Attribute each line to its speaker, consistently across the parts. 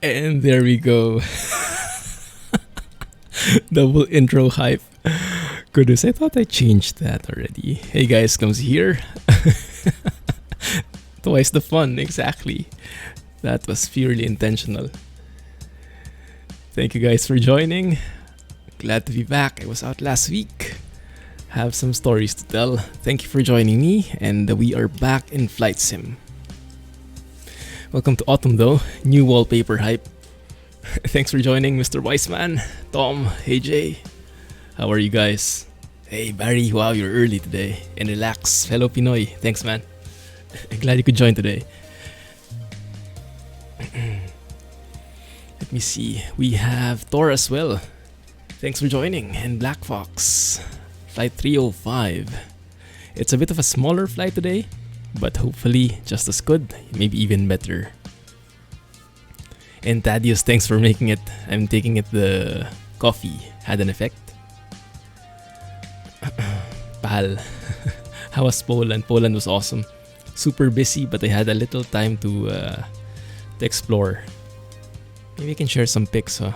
Speaker 1: And there we go. Double intro hype. Goodness, I thought I changed that already. Hey guys, comes here. Twice the fun, exactly. That was purely intentional. Thank you guys for joining. Glad to be back. I was out last week. Have some stories to tell. Thank you for joining me, and we are back in Flight Sim. Welcome to autumn though. New wallpaper hype. Thanks for joining, Mr. Weissman, Tom, hey Jay. How are you guys? Hey Barry, wow, you're early today. And relax, fellow Pinoy. Thanks, man. Glad you could join today. Let me see. We have Thor as well. Thanks for joining. And Black Fox. Flight 305. It's a bit of a smaller flight today, but hopefully just as good, maybe even better. And Thaddeus, thanks for making it. I'm taking it the coffee had an effect. Pal. How was Poland? Poland was awesome. Super busy, but I had a little time to explore. Maybe I can share some pics, huh?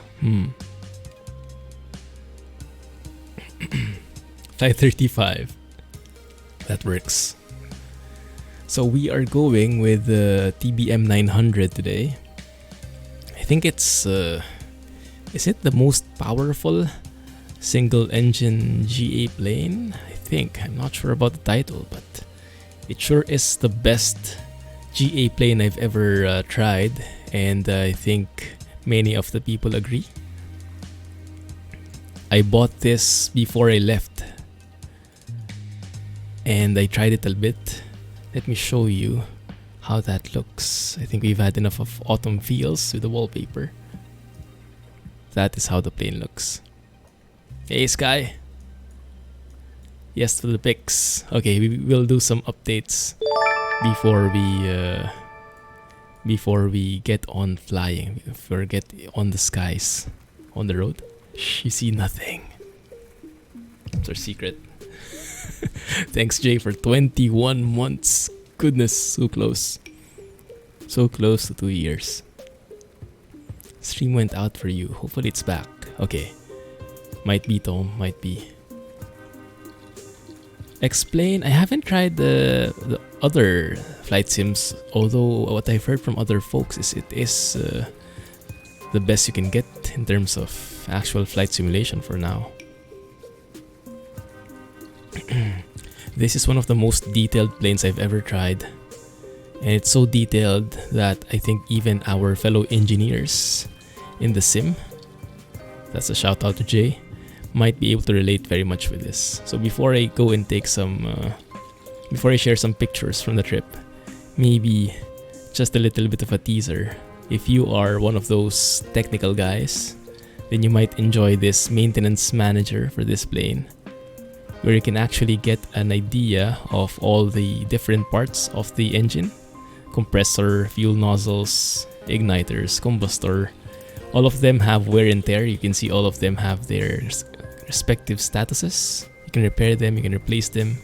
Speaker 1: Flight 35. That works. So we are going with the TBM 900 today. I think it's is it the most powerful single engine GA plane? I think. I'm not sure about the title, but it sure is the best GA plane I've ever tried, and I think many of the people agree. I bought this before I left, and I tried it a bit. Let me show you how that looks. I think we've had enough of autumn feels with the wallpaper. That is how the plane looks. Hey Sky. Yes to the pics. Okay, we will do some updates before we get on flying. Before we get on the skies, on the road. Shh, you see nothing. It's our secret. Thanks Jay for 21 months. Goodness, so close. So close to 2 years. Stream went out for you. Hopefully it's back. Okay. Might be Tom, might be. Explain. I haven't tried the other flight sims, although what I've heard from other folks is it is the best you can get in terms of actual flight simulation for now. This is one of the most detailed planes I've ever tried, and it's so detailed that I think even our fellow engineers in the sim, that's a shout out to Jay, might be able to relate very much with this. So before I go and take before I share some pictures from the trip, maybe just a little bit of a teaser. If you are one of those technical guys, then you might enjoy this maintenance manager for this plane, where you can actually get an idea of all the different parts of the engine. Compressor, fuel nozzles, igniters, combustor. All of them have wear and tear. You can see all of them have their respective statuses. You can repair them, you can replace them.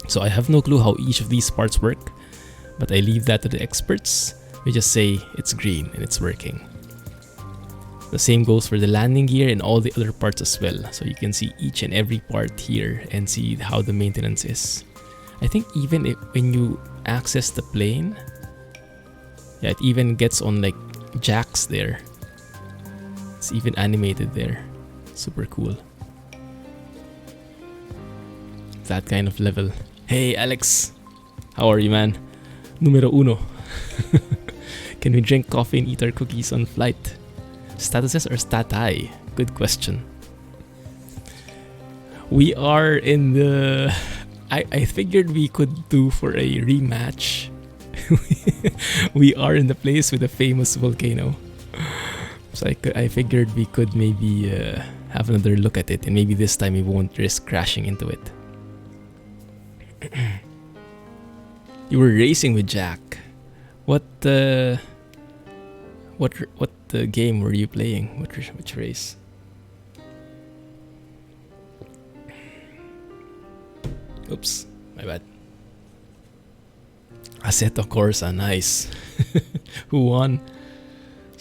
Speaker 1: So I have no clue how each of these parts work, but I leave that to the experts. We just say it's green and it's working. The same goes for the landing gear and all the other parts as well. So you can see each and every part here and see how the maintenance is. I think even when you access the plane, yeah, it even gets on like jacks there. It's even animated there. Super cool. That kind of level. Hey Alex, how are you, man? Numero uno. Can we drink coffee and eat our cookies on flight? Statuses or statai? Good question. We are in the... I figured we could do for a rematch. We are in the place with a famous volcano. So I figured we could maybe have another look at it, and maybe this time we won't risk crashing into it. You were racing with Jack. What game were you playing? Which race? Oops, my bad. Assetto Corsa, nice. Who won?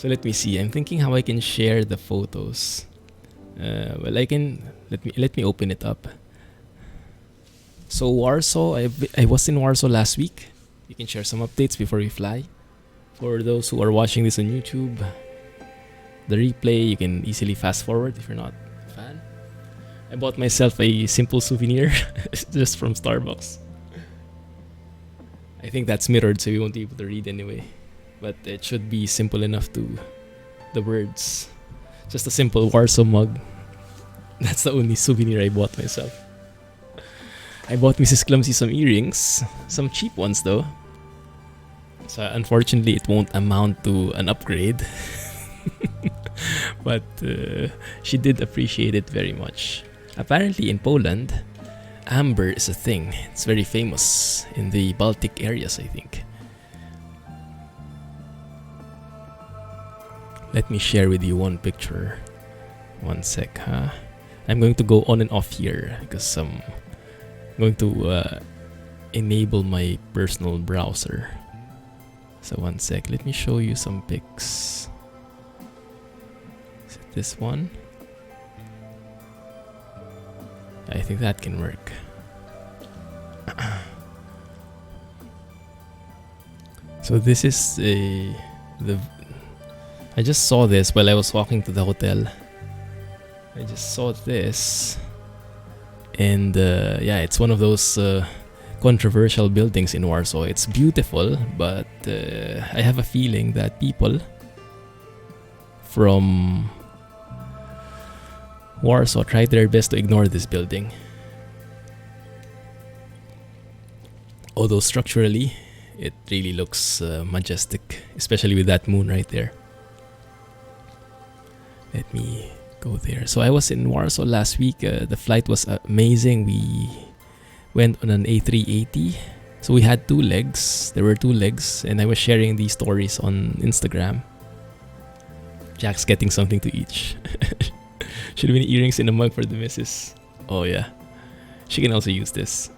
Speaker 1: So let me see. I'm thinking how I can share the photos. Well, I can let me open it up. So Warsaw, I was in Warsaw last week. You can share some updates before we fly. For those who are watching this on YouTube, the replay, you can easily fast forward if you're not a fan. I bought myself a simple souvenir just from Starbucks. I think that's mirrored, so you won't be able to read anyway. But it should be simple enough to the words. Just a simple Warsaw mug. That's the only souvenir I bought myself. I bought Mrs. Clumsy some earrings. Some cheap ones though. So unfortunately it won't amount to an upgrade. But she did appreciate it very much. Apparently in Poland, amber is a thing. It's very famous in the Baltic areas, I think. Let me share with you one picture. One sec, huh? I'm going to go on and off here because I'm going to enable my personal browser. So one sec, let me show you some pics. Is it this one? I think that can work. So this is I just saw this while I was walking to the hotel. I just saw this, and yeah, it's one of those controversial buildings in Warsaw. It's beautiful, but I have a feeling that people from Warsaw tried their best to ignore this building. Although structurally, it really looks majestic, especially with that moon right there. Let me go there. So I was in Warsaw last week. The flight was amazing. We went on an A380. So we had 2 legs. There were 2 legs, and I was sharing these stories on Instagram. Jack's getting something to each. Should have been earrings in a mug for the missus. Oh yeah, she can also use this.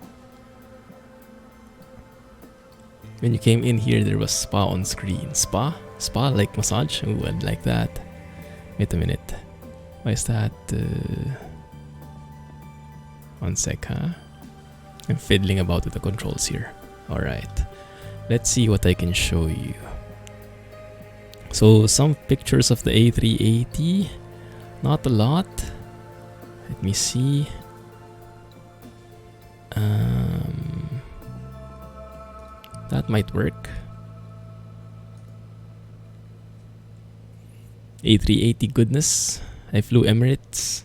Speaker 1: When you came in here, there was spa on screen. Spa like massage. Ooh, I'd like that. Wait a minute. Why is that? One sec, huh? I'm fiddling about with the controls here. Alright. Let's see what I can show you. So, some pictures of the A380. Not a lot. Let me see. That might work. A380 goodness. I flew Emirates.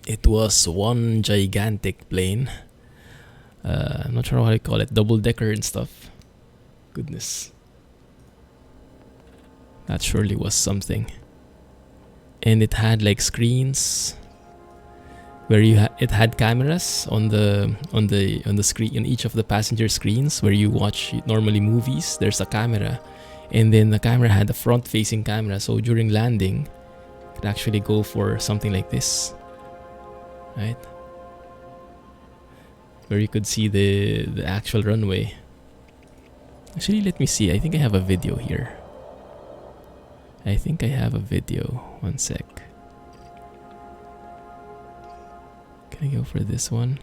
Speaker 1: It was one gigantic plane. I'm not sure how I call it. Double decker and stuff. Goodness. That surely was something. And it had like screens where it had cameras on the screen, on each of the passenger screens where you watch normally movies. There's a camera, and then the camera had a front-facing camera, so during landing it could actually go for something like this, right? Where you could see the actual runway. Actually, let me see. I think I have a video here. I think I have a video. One sec. Can I go for this one?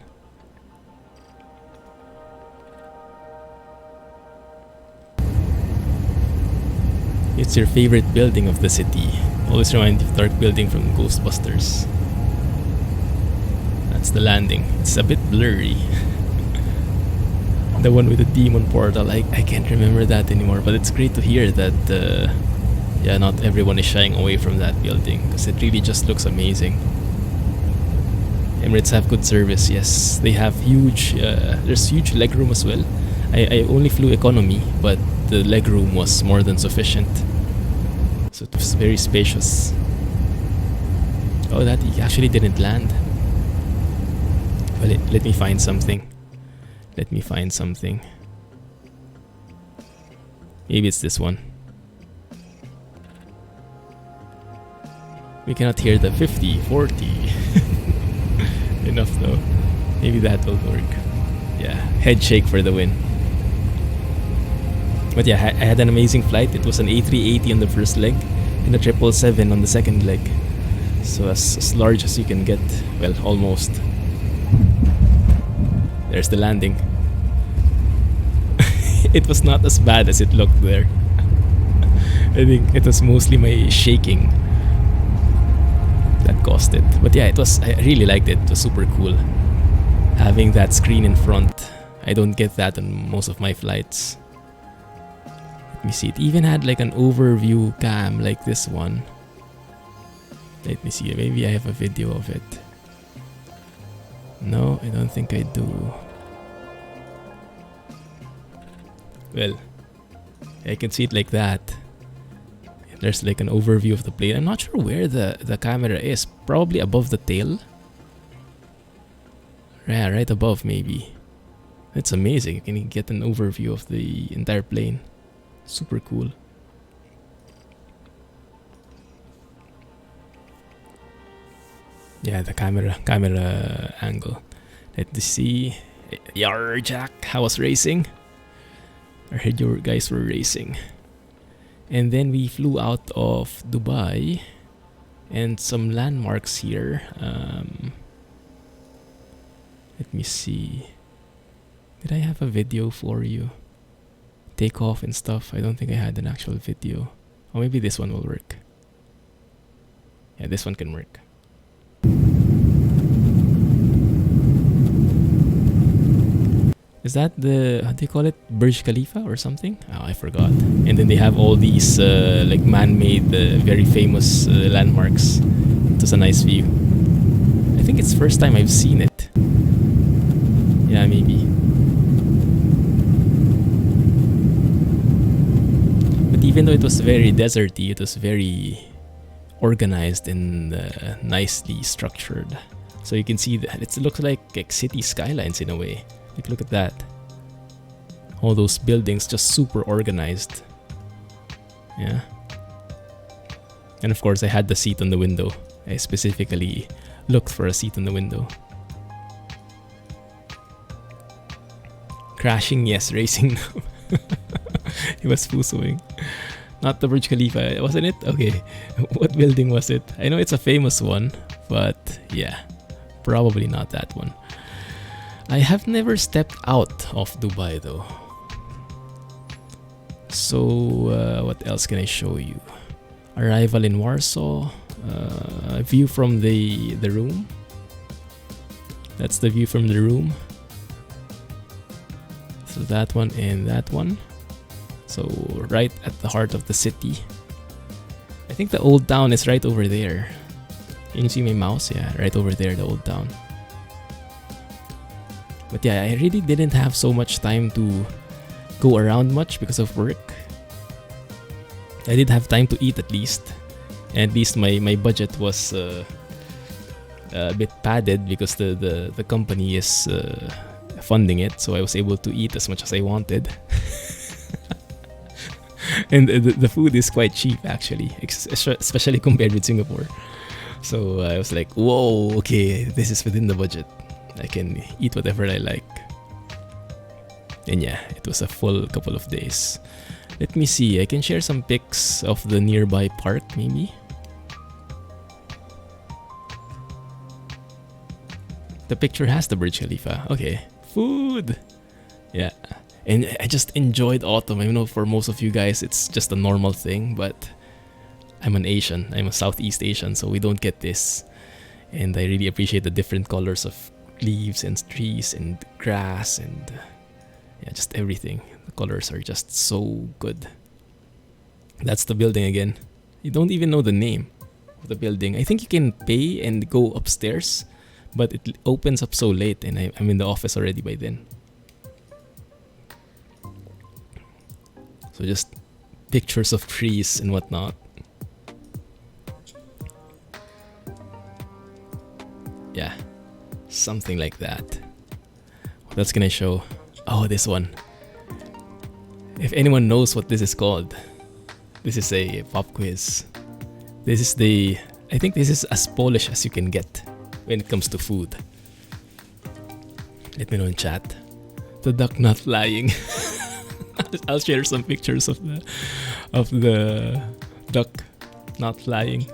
Speaker 1: It's your favorite building of the city. Always remind you of Dark Building from Ghostbusters. That's the landing. It's a bit blurry. The one with the demon portal, I can't remember that anymore, but it's great to hear that yeah, not everyone is shying away from that building because it really just looks amazing. Emirates have good service, yes. They have huge, there's huge legroom as well. I only flew economy, but the legroom was more than sufficient. So it was very spacious. Oh, that he actually didn't land. Well, let me find something. Let me find something. Maybe it's this one. We cannot hear the 50, 40. Enough though. Maybe that will work. Yeah, head shake for the win. But yeah, I had an amazing flight. It was an A380 on the first leg and a 777 on the second leg. So as large as you can get. Well, almost. There's the landing. It was not as bad as it looked there. I think it was mostly my shaking that caused it. But yeah, I really liked it. It was super cool. Having that screen in front. I don't get that on most of my flights. Let me see. It even had like an overview cam like this one. Let me see. Maybe I have a video of it. No, I don't think I do. Well, I can see it like that. There's like an overview of the plane. I'm not sure where the camera is. Probably above the tail. Yeah, right above maybe. It's amazing. You can get an overview of the entire plane. Super cool. Yeah, the camera angle. Let me see. Yar, Jack. How was racing? I heard your guys were racing. And then we flew out of Dubai. And some landmarks here. Let me see. Did I have a video for you? Takeoff and stuff. I don't think I had an actual video. Or maybe this one will work. Yeah, this one can work. Is that the, how do you call it? Burj Khalifa or something? Oh, I forgot. And then they have all these like man-made, very famous landmarks. It was a nice view. I think it's first time I've seen it. Yeah, maybe. But even though it was very deserty, it was very organized and nicely structured. So you can see that it looks like city skylines in a way. Like, look at that. All those buildings just super organized. Yeah. And of course I had the seat on the window. I specifically looked for a seat on the window. Crashing, yes. Racing, no. It was fusoing. Not the Burj Khalifa, wasn't it? Okay. What building was it? I know it's a famous one, but yeah. Probably not that one. I have never stepped out of Dubai though. So what else can I show you? Arrival in Warsaw. A view from the room. That's the view from the room. So that one and that one. So right at the heart of the city. I think the old town is right over there. Can you see my mouse? Yeah, right over there, the old town. But yeah, I really didn't have so much time to go around much because of work. I did have time to eat at least. And at least my budget was a bit padded because the company is funding it. So I was able to eat as much as I wanted. And the food is quite cheap actually, especially compared with Singapore. So I was like, whoa, okay, this is within the budget. I can eat whatever I like. And yeah, it was a full couple of days. Let me see, I can share some pics of the nearby park maybe. The picture has the Burj Khalifa. Okay, food. Yeah, and I just enjoyed autumn. I know for most of you guys it's just a normal thing, but I'm an Asian. I'm a Southeast Asian, so we don't get this. And I really appreciate the different colors of leaves and trees and grass and yeah, just everything. The colors are just so good. That's the building again. You don't even know the name of the building. I think you can pay and go upstairs, but it opens up so late and I'm in the office already by then. So just pictures of trees and whatnot. Yeah, something like that. What else can I show? Oh, this one. If anyone knows what this is called, this is a pop quiz. This is I think this is as Polish as you can get when it comes to food. Let me know in chat. The duck not flying. I'll share some pictures of the duck not flying.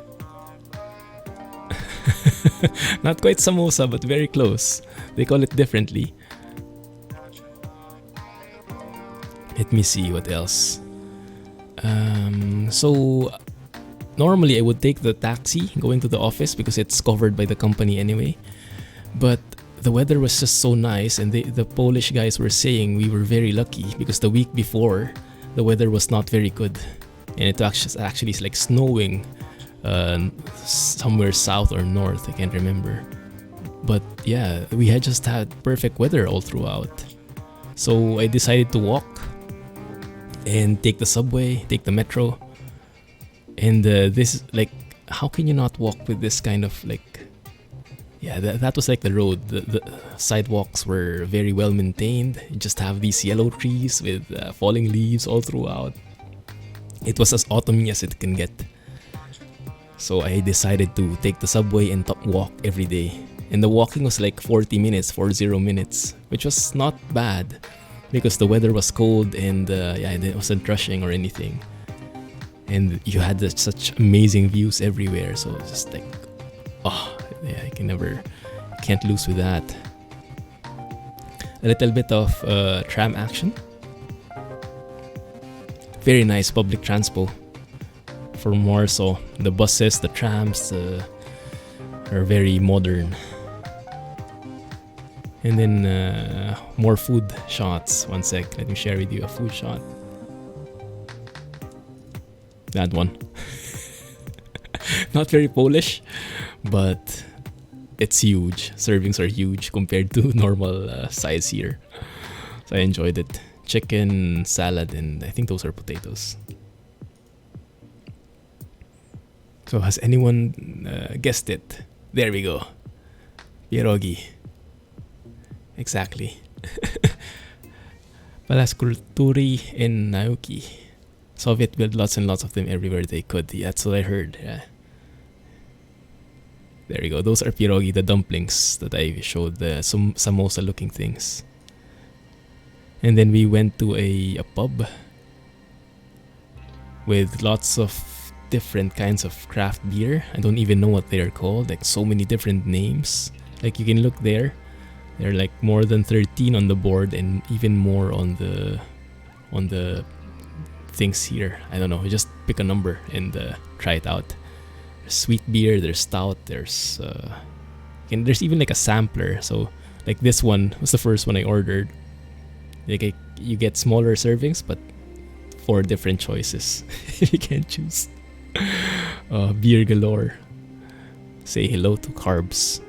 Speaker 1: Not quite samosa, but very close. They call it differently. Let me see what else. So normally I would take the taxi going to the office because it's covered by the company anyway. But the weather was just so nice, and the Polish guys were saying we were very lucky because the week before the weather was not very good, and it actually is like snowing somewhere south or north, I can't remember. But yeah, we had just had perfect weather all throughout. So I decided to walk and take the subway, take the metro. And this, like, how can you not walk with this kind of like, yeah, that was like the road. The sidewalks were very well maintained. You just have these yellow trees with falling leaves all throughout. It was as autumny as it can get. So I decided to take the subway and walk every day. And the walking was like 40 minutes, which was not bad because the weather was cold and it wasn't rushing or anything. And you had such amazing views everywhere. So it's just like, oh, yeah, I can't lose with that. A little bit of tram action. Very nice public transpo from Warsaw. The buses, the trams are very modern. And then more food shots. One sec, let me share with you a food shot. That one. Not very Polish, but it's huge. Servings are huge compared to normal size here. So I enjoyed it. Chicken, salad, and I think those are potatoes. So has anyone guessed it? There we go. Pierogi. Exactly. Palace Kultury in Naoki. Soviet built lots and lots of them everywhere they could. Yeah, that's what I heard. Yeah. There you go. Those are pierogi, the dumplings that I showed, the samosa looking things. And then we went to a pub with lots of different kinds of craft beer. I don't even know what they are called. Like so many different names. Like you can look there. There are like more than 13 on the board and even more on the things here. I don't know. Just pick a number and try it out. There's sweet beer. There's stout. There's even like a sampler. So like this one was the first one I ordered. Like you get smaller servings, but 4 different choices. You can't choose. Beer galore. Say hello to carbs.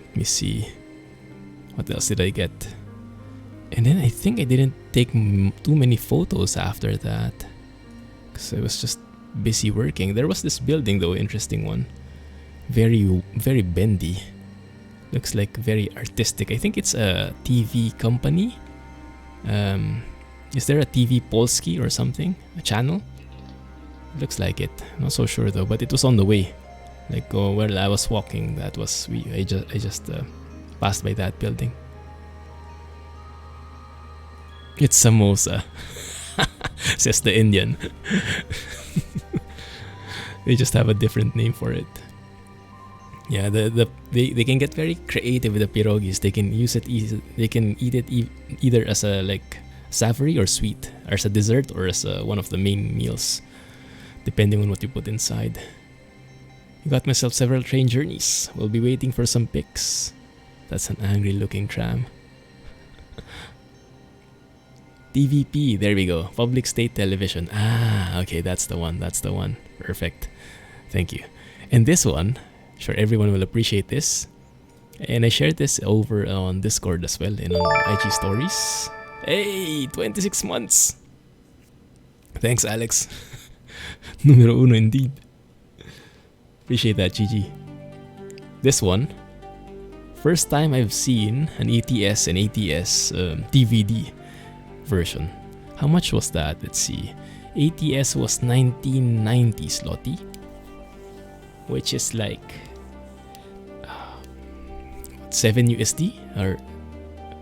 Speaker 1: Let me see. What else did I get? And then I think I didn't take too many photos after that because I was just busy working. There was this building though, interesting one. Very, very bendy. Looks like very artistic. I think it's a TV company. Is there a TV Polski or something? A channel? Looks like it. Not so sure though, but it was on the way. Like while I was walking, I just passed by that building. It's samosa, says the Indian. They just have a different name for it. Yeah, they can get very creative with the pierogis. They can use it. They can eat it either as a like savory or sweet, or as a dessert, or as one of the main meals, depending on what you put inside. I got myself several train journeys. We'll be waiting for some pics. That's an angry-looking tram. TVP, there we go. Public State Television. Ah, okay, that's the one. Perfect. Thank you. And this one, sure everyone will appreciate this. And I shared this over on Discord as well and on IG stories. Hey, 26 months. Thanks, Alex. Numero uno indeed. Appreciate that, GG. This one, first time I've seen an ETS and ATS DVD version. How much was that? Let's see. ATS was 1990 zloty, which is like 7 USD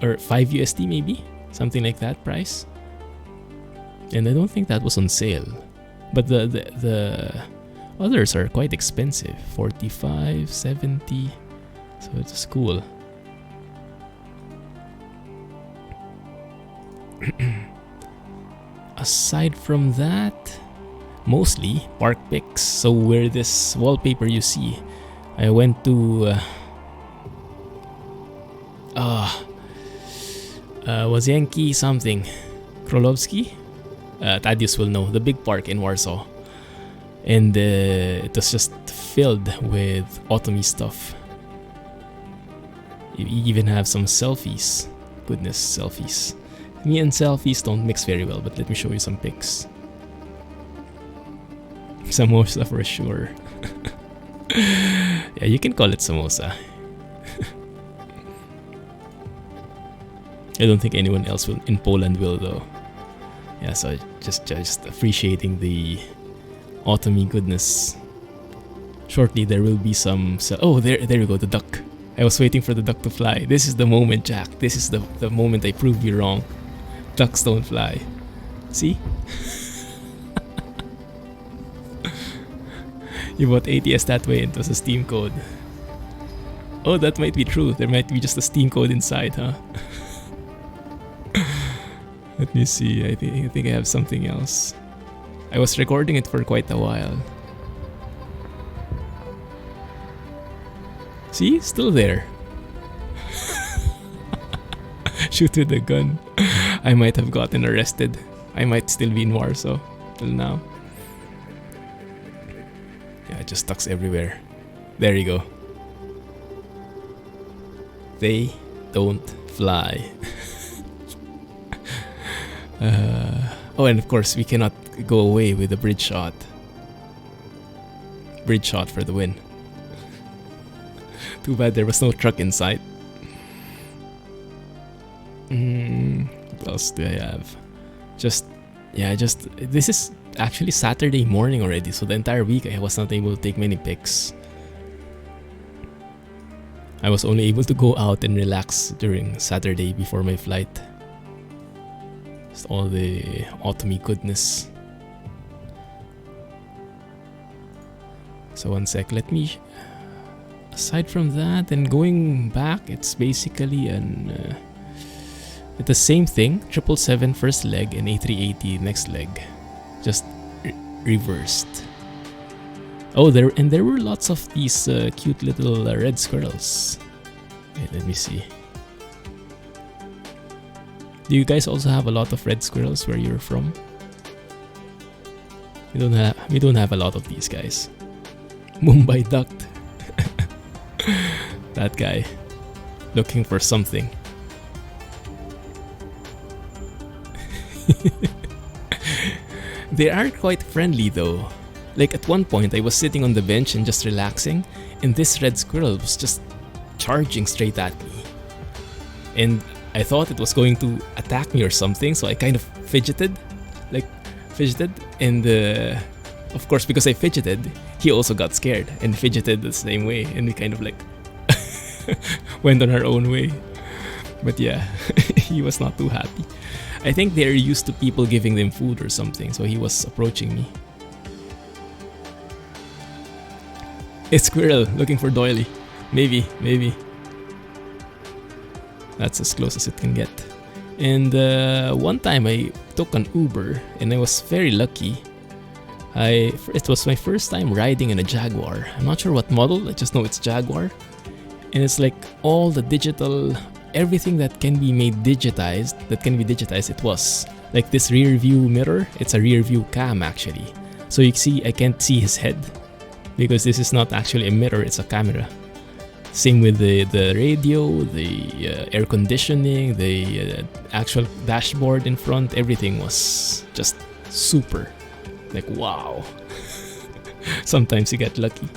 Speaker 1: or 5 USD maybe. something like that price. And I don't think that was on sale. But the others are quite expensive, 45, 70. So it's cool. Aside from that, mostly park pics. So where this wallpaper you see, I went to Łazienki something, Królewski. Thaddeus will know, the big park in Warsaw, and it was just filled with Otomi stuff. You even have some selfies. Goodness, selfies. Me and selfies don't mix very well, but let me show you some pics. Samosa for sure. Yeah, you can call it samosa. I don't think anyone else will in Poland will though. Yeah, so just appreciating the Otomi goodness. Shortly there will be some. Oh, there you go, the duck. I was waiting for the duck to fly. This is the moment, Jack. This is the moment I prove you wrong. Ducks don't fly. See? You bought ATS that way and it was a Steam code. Oh, that might be true. There might be just a Steam code inside, huh? Let me see. I think I have something else. I was recording it for quite a while. See? Still there. Shoot with the gun. I might have gotten arrested. I might still be in Warsaw till now. Yeah, just ducks everywhere. There you go. They don't fly. Oh, and of course we cannot go away with a bridge shot. Bridge shot for the win. Too bad there was no truck in sight. What else do I have? This is actually Saturday morning already, so the entire week I was not able to take many pics. I was only able to go out and relax during Saturday before my flight. Just all the Otomi goodness. So one sec, let me... Aside from that, and going back, it's basically it's the same thing, 777 first leg and A380 next leg, just reversed. Oh, there were lots of these cute little red squirrels. Wait, let me see. Do you guys also have a lot of red squirrels where you're from? We don't have a lot of these guys. Mumbai ducked. That guy looking for something. They are quite friendly though. Like at one point I was sitting on the bench and just relaxing, and this red squirrel was just charging straight at me. And I thought it was going to attack me or something, so I kind of fidgeted. And of course because I fidgeted, he also got scared and fidgeted the same way, and we kind of like went on our own way. But yeah, he was not too happy. I think they're used to people giving them food or something, so he was approaching me. A squirrel looking for doily. Maybe. That's as close as it can get. And one time I took an Uber and I was very lucky. It was my first time riding in a Jaguar. I'm not sure what model, I just know it's Jaguar. And it's like all the digital, everything that can be digitized, it was. Like this rear view mirror, it's a rear view cam actually. So you see, I can't see his head because this is not actually a mirror, it's a camera. Same with the radio, the air conditioning, the actual dashboard in front, everything was just super. Like wow. Sometimes you get lucky.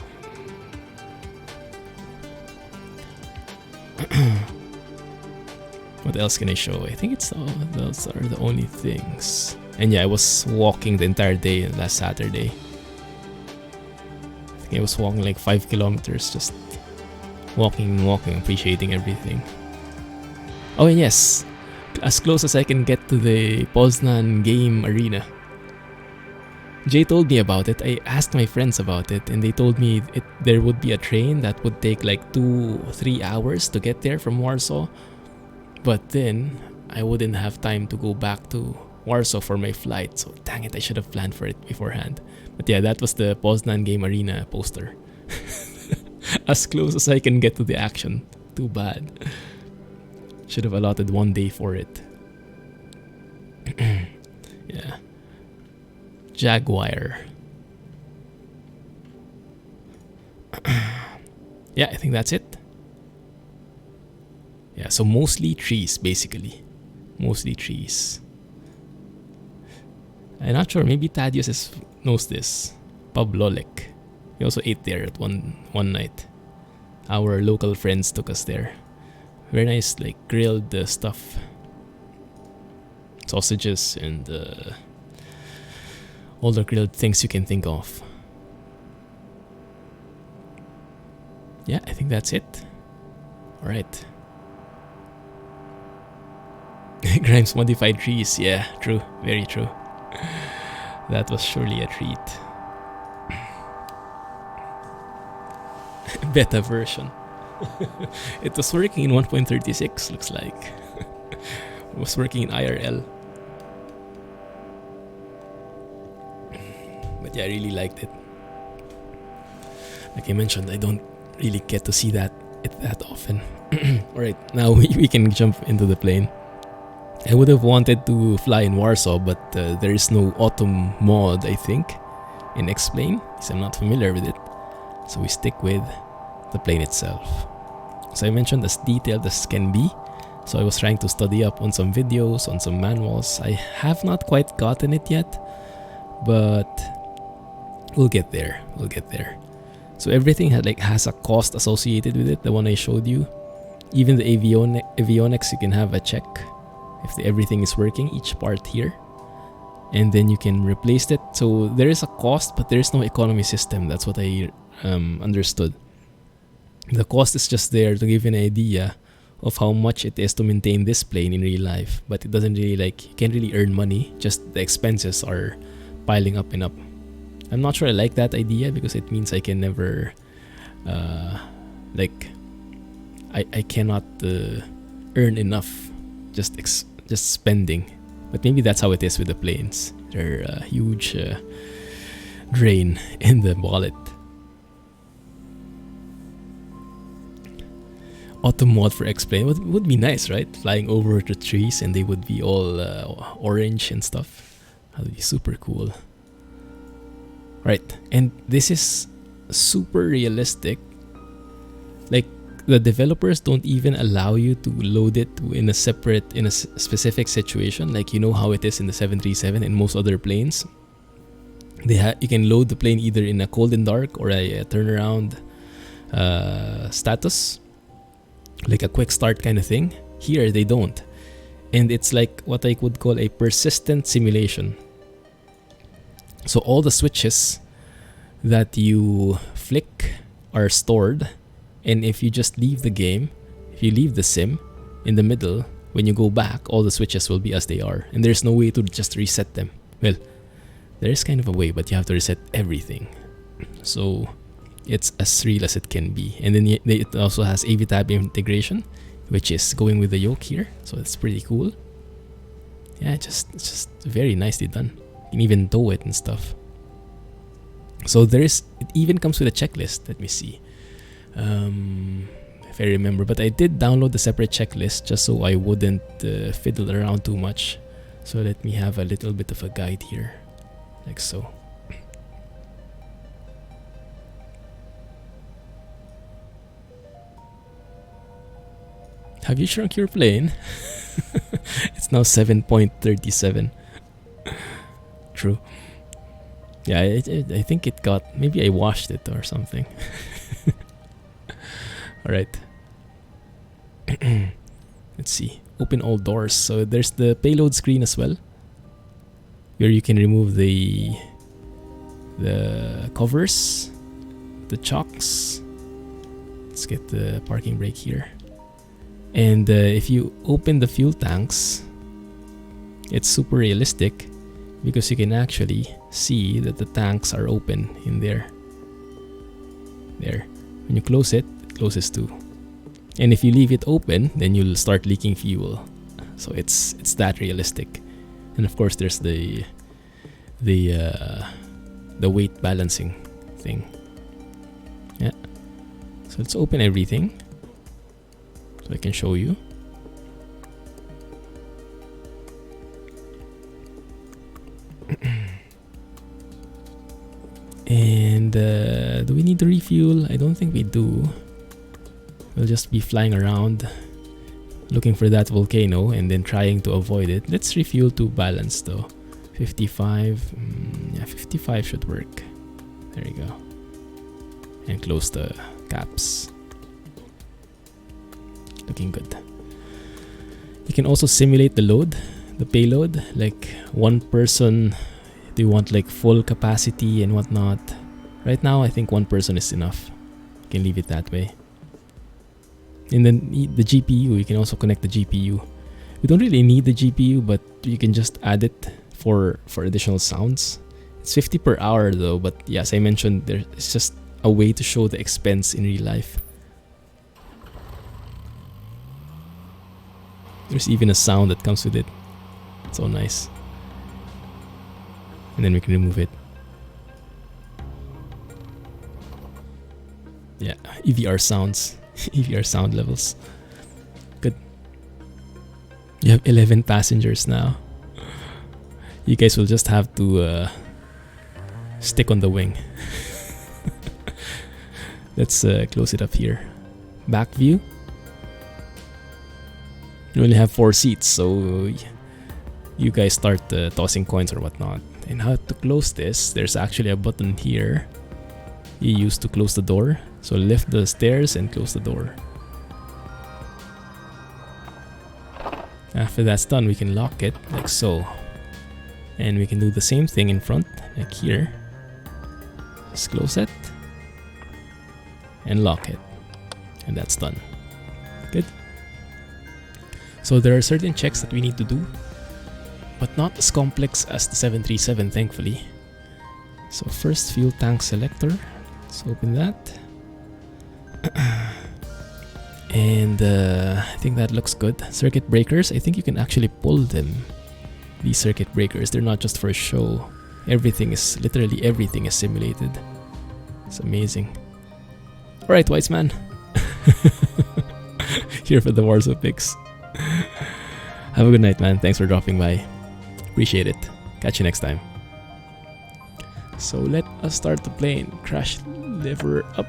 Speaker 1: What else can I show? I think those are the only things. And yeah, I was walking the entire day last Saturday. I think I was walking like 5 kilometers, just walking, appreciating everything. Oh, and yes, as close as I can get to the Poznan game arena. Jay told me about it. I asked my friends about it, and they told me there would be a train that would take like 2-3 hours to get there from Warsaw. But then I wouldn't have time to go back to Warsaw for my flight. So dang it, I should have planned for it beforehand. But yeah, that was the Poznan game arena poster. As close as I can get to the action. Too bad. Should have allotted one day for it. Yeah. Jaguar. Yeah, I think that's it. Yeah, so mostly trees, basically. Mostly trees. I'm not sure, maybe Thaddeus knows this. Pub Lolek. We also ate there at one night. Our local friends took us there. Very nice, like grilled stuff. Sausages and all the grilled things you can think of. Yeah, I think that's it. Alright. Grimes modified trees, yeah, true, very true. That was surely a treat. Beta version. It was working in 1.36, looks like. It was working in IRL. But yeah, I really liked it. Like I mentioned, I don't really get to see it that often. Alright, now we can jump into the plane. I would have wanted to fly in Warsaw, but there is no autumn mod, I think, in X-Plane, because I'm not familiar with it. So we stick with the plane itself. So I mentioned as detailed as can be. So I was trying to study up on some videos, on some manuals. I have not quite gotten it yet, but we'll get there. We'll get there. So everything has a cost associated with it. The one I showed you, even the avionics, you can have a check if everything is working, each part here, and then you can replace it. So there is a cost, but there is no economy system. That's what I understood. The cost is just there to give you an idea of how much it is to maintain this plane in real life, but it doesn't really you can't really earn money. Just the expenses are piling up and up. I'm not sure I like that idea because it means I can never I cannot earn enough just spending. But maybe that's how it is with the planes. They're a huge drain in the wallet. Autumn mod for X-Plane would be nice, right? Flying over the trees and they would be all orange and stuff. That would be super cool. Right, and this is super realistic. Like, the developers don't even allow you to load it in a specific situation. Like, you know how it is in the 737 and most other planes. You can load the plane either in a cold and dark or a turnaround status, like a quick start kind of thing. Here they don't, and it's like what I would call a persistent simulation. So all the switches that you flick are stored, and if you just leave the game, if you leave the sim in the middle, when you go back, all the switches will be as they are, and there's no way to just reset them. Well, there is kind of a way, but you have to reset everything. So it's as real as it can be. And then it also has AVTab integration, which is going with the yoke here, so it's pretty cool. Yeah, it's just very nicely done. You can even tow it and stuff. So it even comes with a checklist. Let me see if I remember, but I did download the separate checklist just so I wouldn't fiddle around too much. So let me have a little bit of a guide here, like so. Have you shrunk your plane? It's now 7.37. True. Yeah, I think it got... Maybe I washed it or something. Alright. Let's see. Open all doors. So there's the payload screen as well, where you can remove the covers, the chocks. Let's get the parking brake here. And if you open the fuel tanks, it's super realistic because you can actually see that the tanks are open in there. There. When you close it, it closes too. And if you leave it open, then you'll start leaking fuel. So it's that realistic. And of course, there's the weight balancing thing. Yeah. So let's open everything so I can show you. And do we need to refuel? I don't think we do. We'll just be flying around looking for that volcano and then trying to avoid it. Let's refuel to balance though. 55. Yeah, 55 should work. There you go. And close the caps. Looking good. You can also simulate the load, the payload. Like one person, do you want like full capacity and whatnot? Right now, I think one person is enough. You can leave it that way. And then the GPU, you can also connect the GPU. We don't really need the GPU, but you can just add it for additional sounds. It's 50 per hour though, but yeah, as I mentioned, it's just a way to show the expense in real life. There's even a sound that comes with it. So nice. And then we can remove it. Yeah, EVR sounds. EVR sound levels. Good. You have 11 passengers now. You guys will just have to stick on the wing. Let's close it up here. Back view. You only have 4 seats, so you guys start tossing coins or whatnot. And how to close this, there's actually a button here you use to close the door. So lift the stairs and close the door. After that's done, we can lock it like so. And we can do the same thing in front, like here. Just close it and lock it. And that's done. Good. So there are certain checks that we need to do, but not as complex as the 737, thankfully. So first, fuel tank selector. Let's open that. And I think that looks good. Circuit breakers, I think you can actually pull them. These circuit breakers, they're not just for a show. Literally everything is simulated. It's amazing. Alright, Weitzman. Here for the Warsaw picks. Have a good night, man. Thanks for dropping by. Appreciate it. Catch you next time. So let us start the plane. Crash lever up.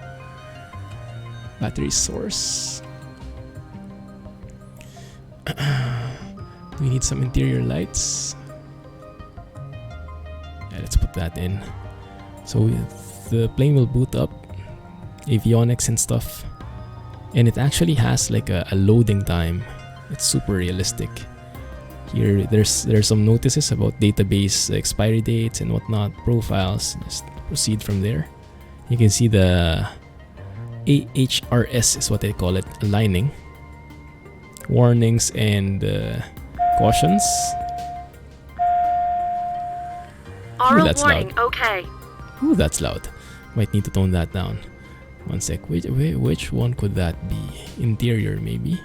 Speaker 1: Battery source. We need some interior lights. Yeah, let's put that in. So the plane will boot up. Avionics and stuff. And it actually has like a loading time. It's super realistic. Here, there's some notices about database expiry dates and whatnot, profiles. Just proceed from there. You can see the AHRS is what they call it, aligning. Warnings and cautions.
Speaker 2: Aural
Speaker 1: that's
Speaker 2: warning,
Speaker 1: loud.
Speaker 2: okay.
Speaker 1: Ooh, that's loud. Might need to tone that down. One sec. Which one could that be? Interior, maybe?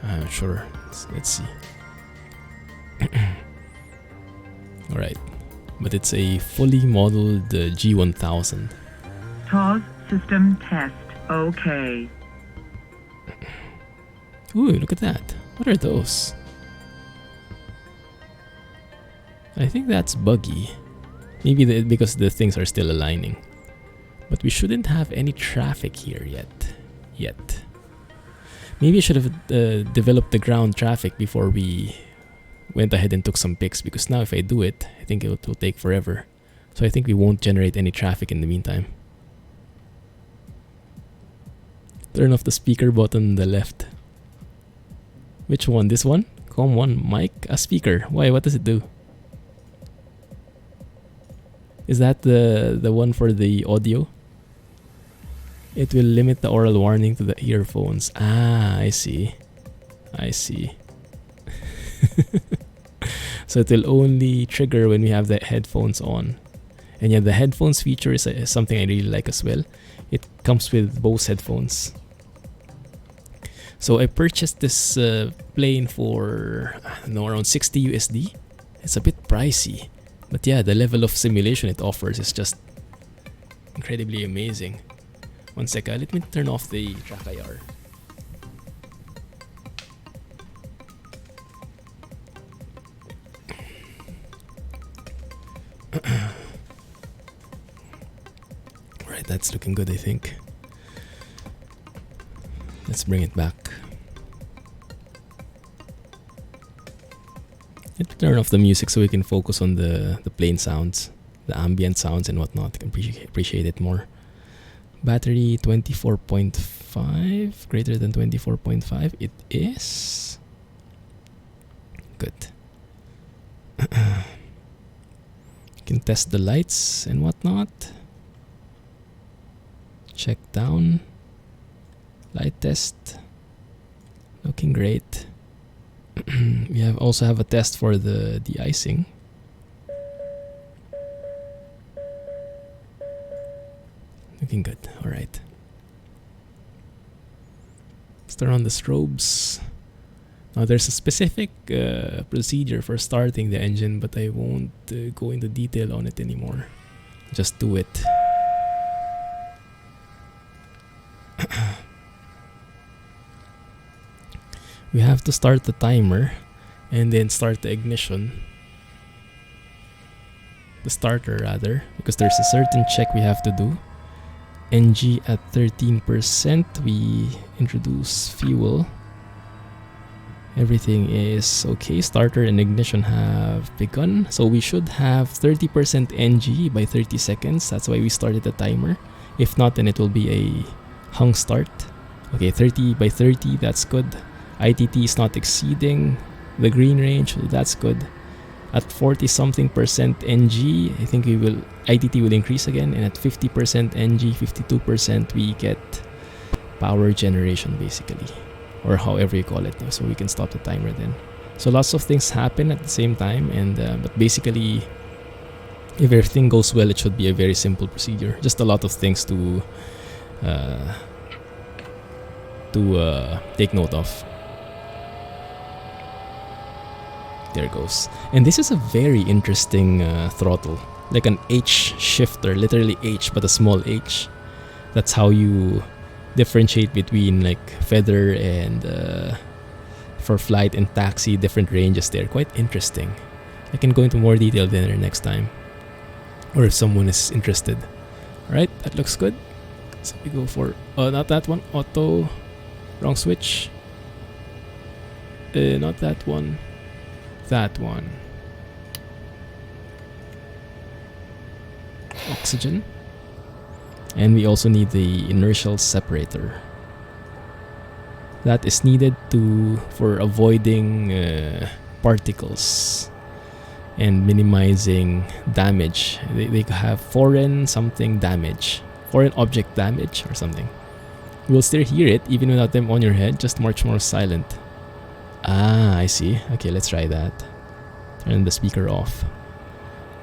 Speaker 1: I'm not sure. Let's see. Alright. But it's a fully modeled G1000.
Speaker 3: TOS system test. Okay.
Speaker 1: Ooh, look at that. What are those? I think that's buggy. Maybe because the things are still aligning. But we shouldn't have any traffic here yet. Maybe I should have developed the ground traffic before we went ahead and took some pics, because now if I do it, I think it will take forever. So I think we won't generate any traffic in the meantime. Turn off the speaker button on the left. Which one? This one? COM1 mic? A speaker. Why? What does it do? Is that the one for the audio? It will limit the aural warning to the earphones. Ah, I see. I see. So it will only trigger when we have the headphones on. And yeah, the headphones feature is something I really like as well. It comes with Bose headphones. So I purchased this plane for, I don't know, around 60 USD. It's a bit pricey. But yeah, the level of simulation it offers is just incredibly amazing. One second, let me turn off the track IR. Alright, that's looking good, I think. Let's bring it back. Let me turn off the music so we can focus on the plane sounds, the ambient sounds and whatnot. I can appreciate it more. Battery 24.5, greater than 24.5. It is. Good. You can test the lights and whatnot. Check down. Light test. Looking great. We also have a test for the de-icing. Looking good. Alright. Let's turn on the strobes. Now there's a specific procedure for starting the engine, but I won't go into detail on it anymore. Just do it. We have to start the timer and then start the ignition. The starter rather, because there's a certain check we have to do. NG at 13%, we introduce fuel. Everything is okay. Starter and ignition have begun. So we should have 30% NG by 30 seconds. That's why we started the timer. If not, then it will be a hung start. Okay, 30 by 30, that's good. ITT is not exceeding the green range, so that's good. At 40 something percent NG, I think ITT will increase again, and at 50% NG, 52% we get power generation basically, or however you call it. So we can stop the timer then. So lots of things happen at the same time, and but basically, if everything goes well, it should be a very simple procedure. Just a lot of things to take note of. There it goes. And this is a very interesting throttle, like an H shifter, literally H but a small h. That's how you differentiate between like feather and for flight and taxi, different ranges there. Quite interesting. I can go into more detail there next time, or if someone is interested. Alright, that looks good. So we go for not that one, auto, wrong switch. Not that one. That one. Oxygen. And we also need the inertial separator. That is needed for avoiding particles and minimizing damage. They have foreign object damage or something. You will still hear it even without them on your head, just much more silent. Ah, I see. Okay, let's try that. Turn the speaker off.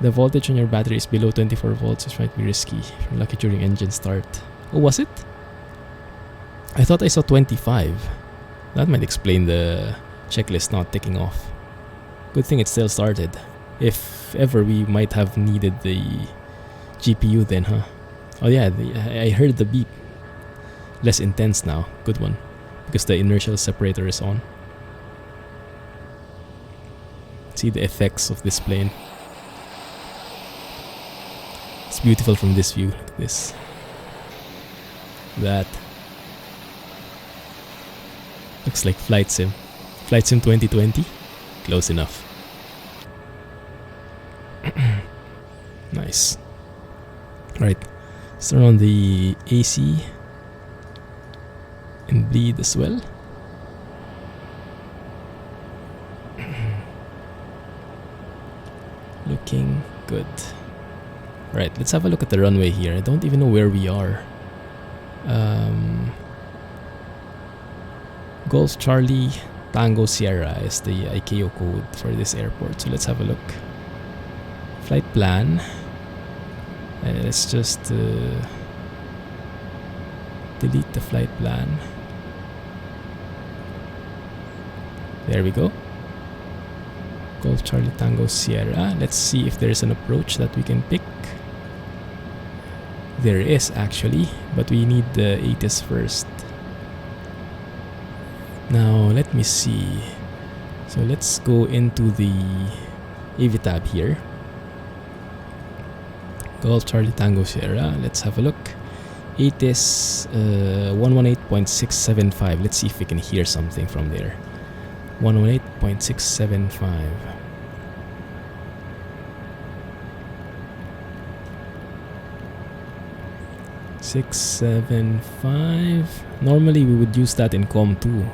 Speaker 1: The voltage on your battery is below 24 volts, which might be risky. If you're lucky during engine start. Oh, was it? I thought I saw 25. That might explain the checklist not ticking off. Good thing it still started. If ever we might have needed the GPU then, huh? Oh yeah, I heard the beep. Less intense now. Good one. Because the inertial separator is on. See the effects of this plane. It's beautiful from this view. Look at this. That looks like Flight Sim. Flight Sim 2020. Close enough. Nice. Alright. Let's turn on the AC and bleed as well. Looking good. Right, let's have a look at the runway here. I don't even know where we are. Um, Golf Charlie Tango Sierra is the ICAO code for this airport. So let's have a look. Flight plan. Let's just delete the flight plan. There we go. Golf Charlie Tango Sierra. Let's see if there's an approach that we can pick. There is actually, but we need the ATIS first. Now let me see. So let's go into the AVTAB here. Golf Charlie Tango Sierra. Let's have a look. ATIS 118.675. Let's see if we can hear something from there. 118.675. Normally we would use that in COM 2.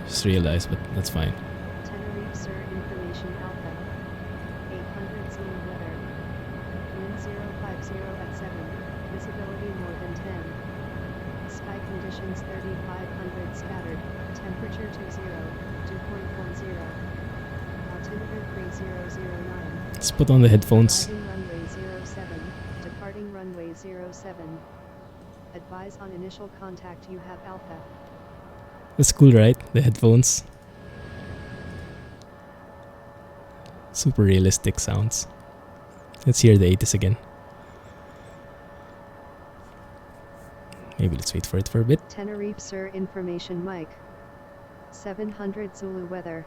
Speaker 1: Just realized, but that's fine.
Speaker 2: Tenerife Sur Information Alpha. 800 Zulu weather. Wind 050 at 7. Visibility more than 10. Sky conditions 3500 scattered. Temperature 20, 2.10. Altimeter 3009.
Speaker 1: Let's put on the headphones.
Speaker 2: Arriving runway 07. Departing runway 07. Advise on initial contact, you have Alpha.
Speaker 1: That's cool, right? The headphones. Super realistic sounds. Let's hear the ATIS again. Maybe let's wait for it for a bit.
Speaker 2: Tenerife Sur Information Mike. 700 Zulu weather.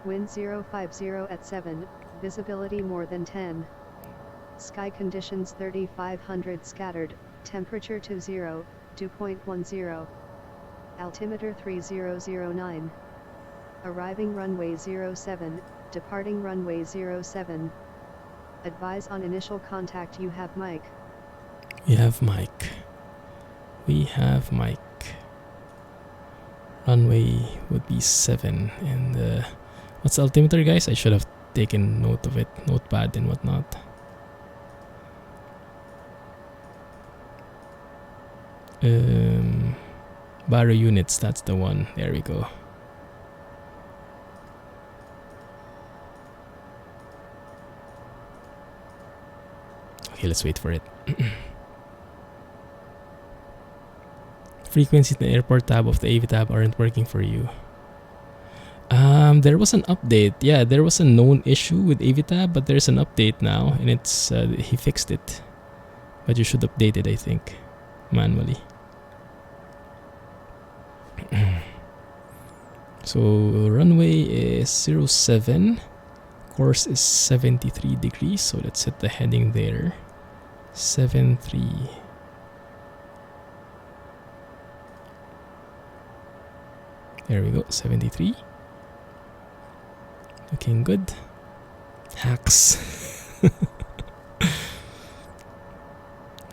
Speaker 2: Wind 050 at 7. Visibility more than 10. Sky conditions 3500 scattered. Temperature 20, 2.10. Altimeter 3009. Arriving runway 07. Departing runway 07. Advise on initial contact, you have Mike.
Speaker 1: We have Mike. We have Mike. Runway would be 7. And what's the altimeter, guys? I should have taken note of it. Notepad and whatnot. Baro units, that's the one. There we go. Okay, let's wait for it. Frequencies in the airport tab of the AV tab aren't working for you. There was an update. Yeah, there was a known issue with AV tab, but there's an update now, and it's he fixed it. But you should update it, I think, manually. So runway is 07, course is 73 degrees, so let's set the heading there. 73. There we go, 73. Looking good. Hacks.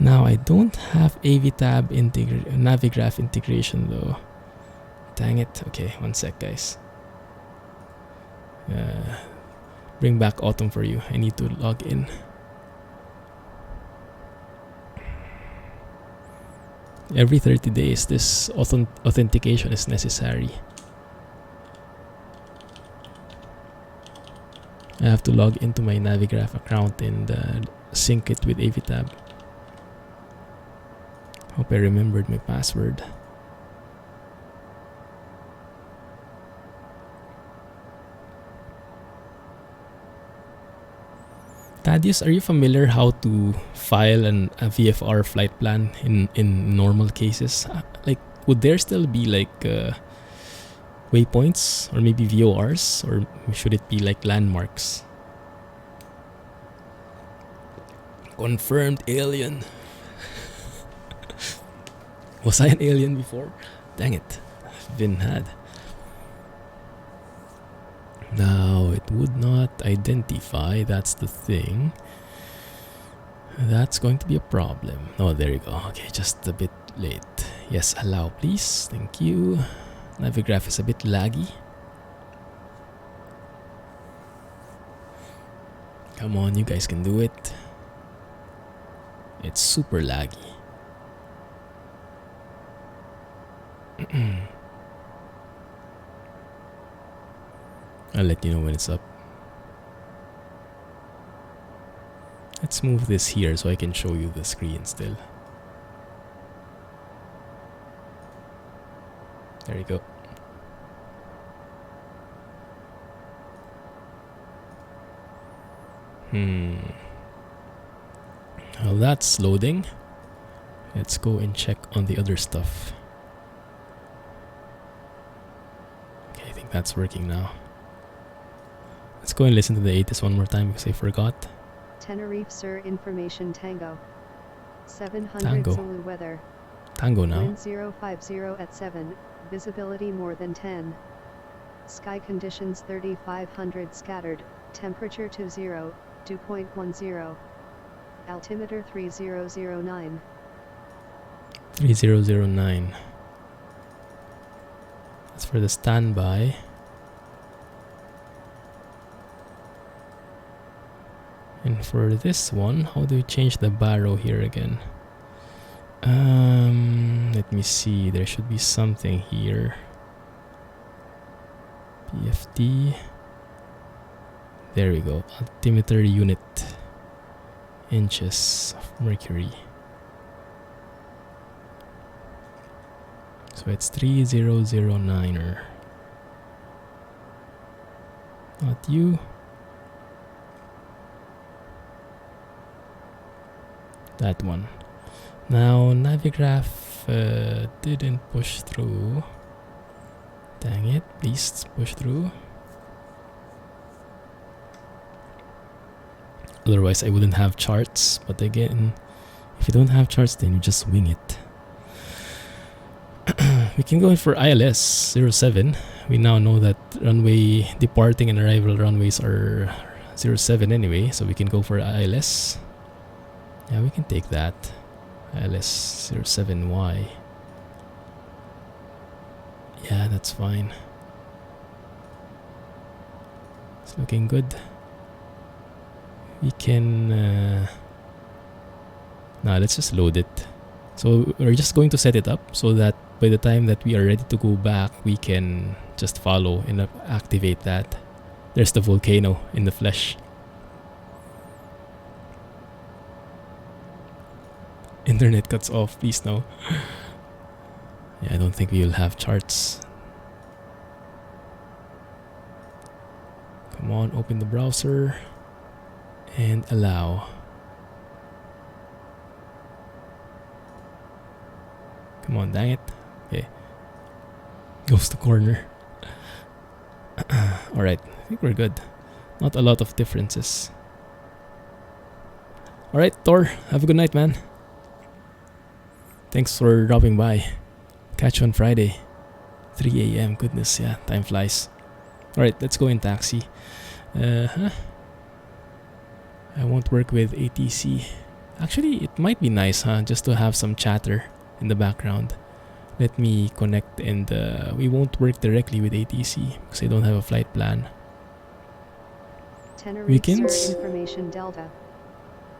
Speaker 1: Now I don't have AVTab Navigraph integration though. Dang it. Okay, one sec, guys. Bring back Autumn for you. I need to log in. Every 30 days, this authentication is necessary. I have to log into my Navigraph account and sync it with AVTab. Hope I remembered my password. Thaddeus, are you familiar how to file a VFR flight plan in normal cases? Like, would there still be like waypoints or maybe VORs, or should it be like landmarks? Confirmed alien. Was I an alien before? Dang it, I've been had. Now it would not identify, that's the thing. That's going to be a problem. Oh, there you go. Okay, just a bit late. Yes, allow please. Thank you. Navigraph is a bit laggy. Come on, you guys can do it. It's super laggy. I'll let you know when it's up. Let's move this here so I can show you the screen still. There you go. While that's loading, let's go and check on the other stuff. Okay, I think that's working now. Let's go and listen to the ATIS one more time because I forgot.
Speaker 2: Tenerife Sur Information Tango. 700
Speaker 1: Tango.
Speaker 2: Zulu weather.
Speaker 1: Tango now.
Speaker 2: Wind 050 at 7. Visibility more than 10. Sky conditions 3500 scattered. Temperature 20, dew point 10. Altimeter 3009.
Speaker 1: 3009. That's for the standby. And for this one, how do we change the baro here again? Let me see. There should be something here. PFD. There we go. Altimeter unit. Inches of mercury. So it's 3009er. Not you. That one. Now Navigraph didn't push through. Dang it, please push through. Otherwise I wouldn't have charts, but again, if you don't have charts then you just wing it. We can go in for ILS 07. We now know that runway departing and arrival runways are 07 anyway, so we can go for ILS. Yeah, we can take that. ILS 07Y. Yeah, that's fine. It's looking good. We can... nah, let's just load it. So we're just going to set it up so that by the time that we are ready to go back, we can just follow and activate that. There's the volcano in the flesh. Internet cuts off, please no. Yeah, I don't think we will have charts. Come on, open the browser and allow. Come on, dang it. Okay. Goes to corner. Alright, I think we're good. Not a lot of differences. Alright, Thor, have a good night, man. Thanks for dropping by. Catch you on Friday. 3 a.m. Goodness, yeah, time flies. Alright, let's go in taxi. I won't work with ATC. Actually, it might be nice, huh? Just to have some chatter in the background. Let me connect and we won't work directly with ATC because I don't have a flight plan.
Speaker 2: Tenerife
Speaker 1: Weekends?
Speaker 2: Sur Information Delta.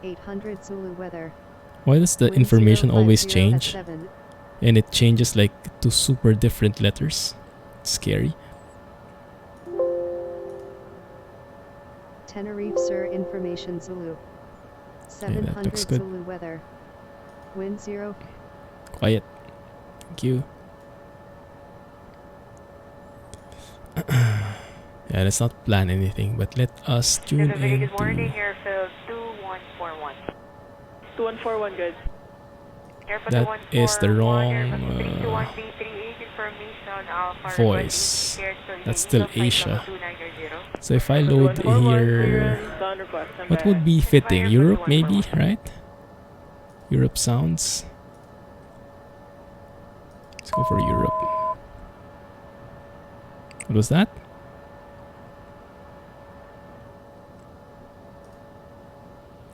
Speaker 2: 800 Zulu weather.
Speaker 1: Why does the
Speaker 2: Wind
Speaker 1: information always
Speaker 2: 050 at
Speaker 1: change?
Speaker 2: 7.
Speaker 1: And it changes like to super different letters. It's scary.
Speaker 2: Tenerife Sur Information Zulu. 700
Speaker 1: looks good.
Speaker 2: Zulu weather. Wind 0.
Speaker 1: Quiet. Thank you. Yeah, let's not plan anything, but let us tune
Speaker 4: Very
Speaker 1: in.
Speaker 4: good morning, airfield 2141.
Speaker 5: 2141, good.
Speaker 4: Airfield
Speaker 1: That is the
Speaker 4: 2141,
Speaker 1: wrong
Speaker 4: airfield 321B38, information Alpha
Speaker 1: voice.
Speaker 4: Republic, cleared to
Speaker 1: That's still
Speaker 4: flight level
Speaker 1: Asia.
Speaker 4: 2990.
Speaker 1: So if I load
Speaker 5: 2141,
Speaker 1: here,
Speaker 5: clearance, on request, stand
Speaker 1: what
Speaker 5: by.
Speaker 1: would be fitting?
Speaker 4: Fire
Speaker 1: Europe
Speaker 4: 2141.
Speaker 1: maybe, right? Europe sounds. Let's go for Europe. What was that?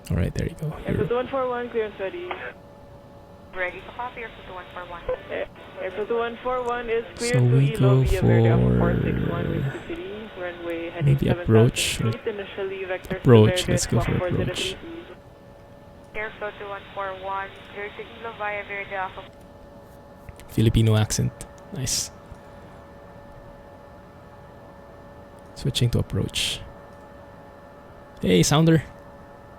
Speaker 1: Alright, there you go.
Speaker 5: Airfield
Speaker 1: Europe.
Speaker 5: 141, clearance ready.
Speaker 4: Ready to copy, airfield 141.
Speaker 5: Airfield 141 is cleared
Speaker 1: So
Speaker 5: to
Speaker 1: we
Speaker 5: ELO
Speaker 1: go
Speaker 5: via Verde
Speaker 1: for
Speaker 5: 461 with the city. Runway heading
Speaker 1: maybe
Speaker 5: 7000
Speaker 1: approach.
Speaker 5: feet. Initially vectors
Speaker 1: Approach,
Speaker 5: to Verde
Speaker 1: let's go for
Speaker 5: 1403.
Speaker 1: approach.
Speaker 4: Airfield 2141, cleared to ELO via Verde Alpha.
Speaker 1: Filipino accent. Nice. Switching to approach. Hey, Sounder.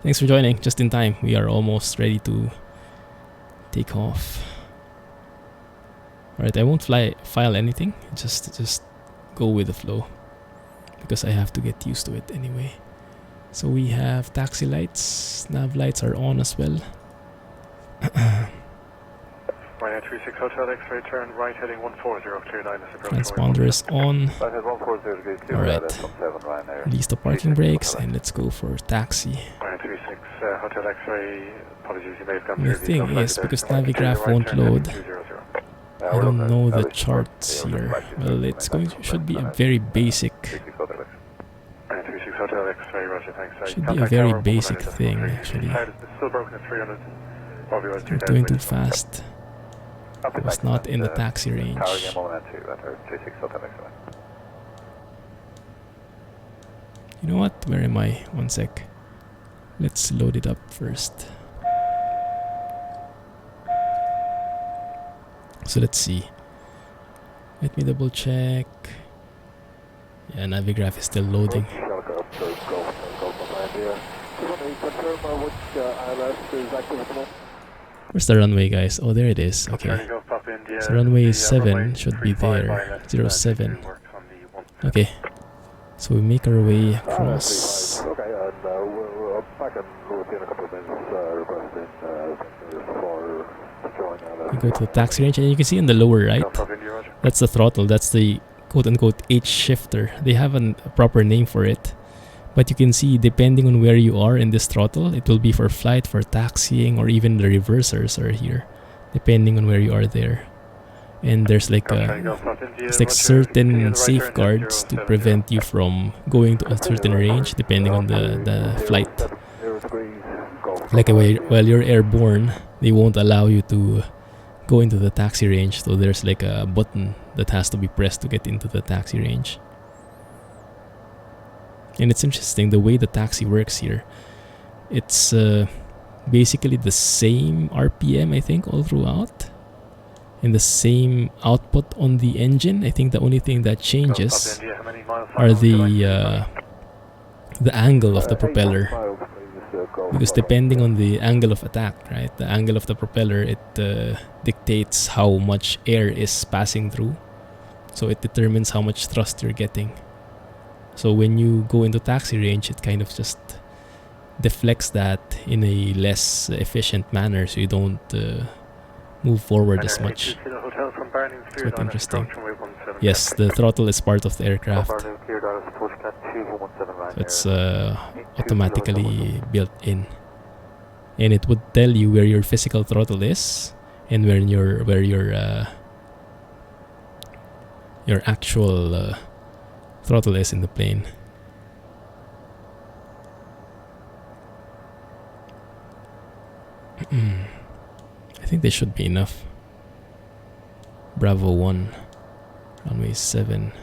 Speaker 1: Thanks for joining. Just in time. We are almost ready to take off. Alright, I won't file anything. Just go with the flow. Because I have to get used to it anyway. So we have taxi lights. Nav lights are on as well.
Speaker 6: Ryanair 36 Hotel X-ray, turn right heading 140, clear 9 is approach.
Speaker 1: Transponder is on.
Speaker 6: Right head 140 degrees, clear
Speaker 1: Alright.
Speaker 6: 7 Ryanair.
Speaker 1: Release the parking brakes and let's go for taxi.
Speaker 6: Ryanair 36 Hotel X-ray, apologies, you may have gone
Speaker 1: The
Speaker 6: through
Speaker 1: thing
Speaker 6: the
Speaker 1: is, because Navigraph won't load, I don't know the charts here. Well, it's going to, should be a very basic, should be a very basic thing actually.
Speaker 6: Still broken at 300.
Speaker 1: You're doing too fast. It was not in the taxi range. You know what? Where am I? One sec. Let's load it up first. So let's see. Let me double check. Yeah, Navigraph is still loading. Where's the runway, guys? Oh, there it is. Okay. So runway 7 should be there. 07. Okay. So we make our way across. We go to the taxi range, and you can see on the lower right, that's the throttle. That's the quote-unquote H shifter. They have a proper name for it. But you can see, depending on where you are in this throttle, it will be for flight, for taxiing, or even the reversers are here, depending on where you are there. And there's like certain safeguards to prevent you from going to a certain range, depending on the flight. Like while you're airborne, they won't allow you to go into the taxi range. So there's like a button that has to be pressed to get into the taxi range. And it's interesting the way the taxi works here. It's basically the same RPM, I think, all throughout. And the same output on the engine. I think the only thing that changes are the angle of the propeller. Because depending on the angle of attack, right? The angle of the propeller, it dictates how much air is passing through. So it determines how much thrust you're getting. So when you go into taxi range, it kind of just deflects that in a less efficient manner, so you don't move forward as much. It's quite interesting. Yes, the throttle is part of the aircraft. So it's automatically built in. And it would tell you where your physical throttle is and where your actual throttle is in the plane. I think they should be enough. Bravo 1, runway 7.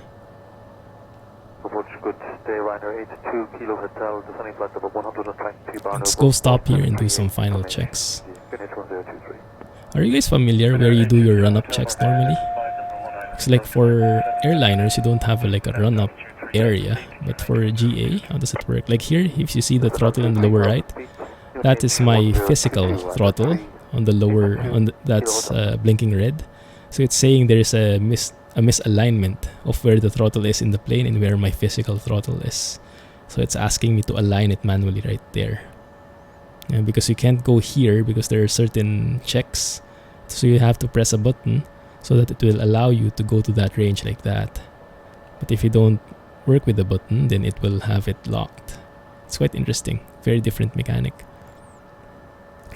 Speaker 1: Let's go stop here and do some final checks. Are you guys familiar where you do your run-up checks normally? It's like for airliners, you don't have like a run-up area, but for GA, how does it work? Like here, if you see the throttle in the lower right, that is my physical throttle on the lower, that's blinking red. So it's saying there is a misalignment of where the throttle is in the plane and where my physical throttle is. So it's asking me to align it manually right there. And because you can't go here because there are certain checks, so you have to press a button so that it will allow you to go to that range like that. But if you don't work with the button, then it will have it locked. It's quite interesting. Very different mechanic.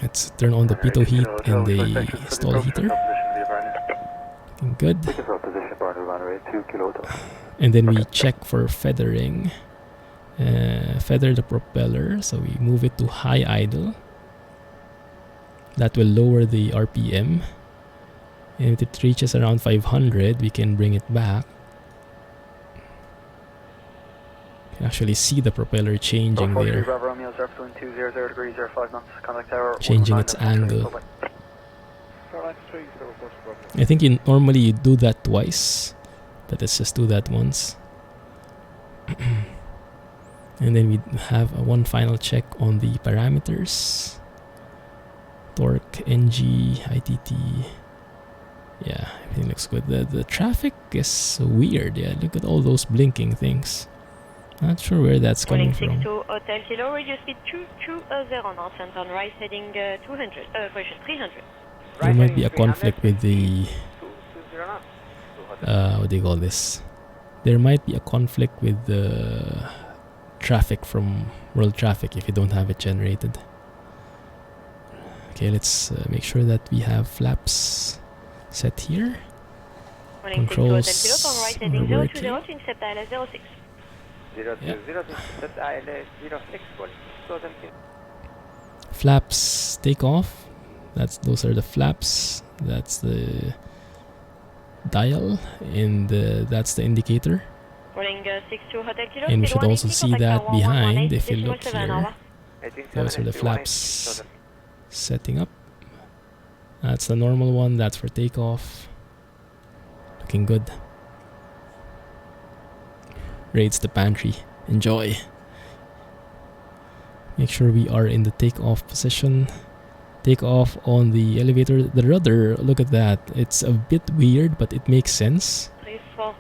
Speaker 1: Let's turn on the pitot heat and the stall heater. Looking good. And then we check for feathering. Feather the propeller, so we move it to high idle. That will lower the RPM. And if it reaches around 500, we can bring it back. You can actually see the propeller changing there. Changing its angle. I think normally you do that twice, but let's just do that once. And then we have one final check on the parameters. Torque, NG, ITT. Yeah, everything looks good. The traffic is weird. Yeah, look at all those blinking things. Not sure where that's coming from.
Speaker 7: 62 Hotel Kilo, radio speed 220 knots and on right heading 300.
Speaker 1: There might be a conflict with the what do you call this? There might be a conflict with the traffic from world traffic if you don't have it generated. Okay, let's make sure that we have flaps set here. Controls are working. Flaps take off. Those are the flaps. That's the dial, and that's the indicator. And we should also see that behind if you look here. Those are the flaps setting up. That's the normal one. That's for takeoff. Looking good. Raids the pantry. Enjoy. Make sure we are in the takeoff position. Take off on the elevator. The rudder, look at that. It's a bit weird, but it makes sense. So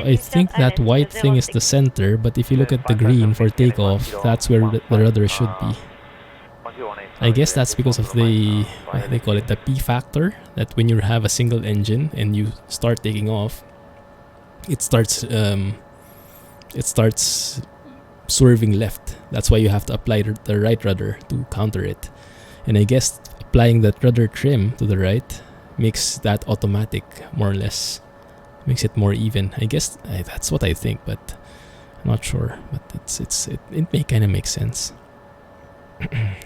Speaker 1: I think that white thing is the center, but if you look at the green for takeoff, that's where the rudder should be. I guess that's because of the, they call it the P factor, that when you have a single engine and you start taking off, it starts swerving left. That's why you have to apply the right rudder to counter it. And I guess applying that rudder trim to the right makes that automatic, more or less. Makes it more even. I guess that's what I think, but I'm not sure. But it may kind of make sense.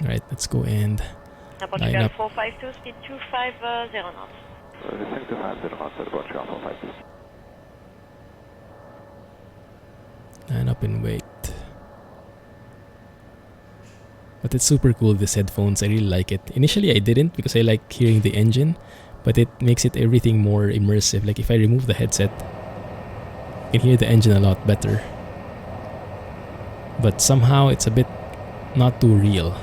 Speaker 1: Right, let's go and line up.
Speaker 7: 452 speed 250 knots.
Speaker 1: Line up and wait. But it's super cool, these headphones. I really like it. Initially I didn't because I like hearing the engine, but it makes it everything more immersive. Like if I remove the headset, I can hear the engine a lot better. But somehow it's a bit not too real.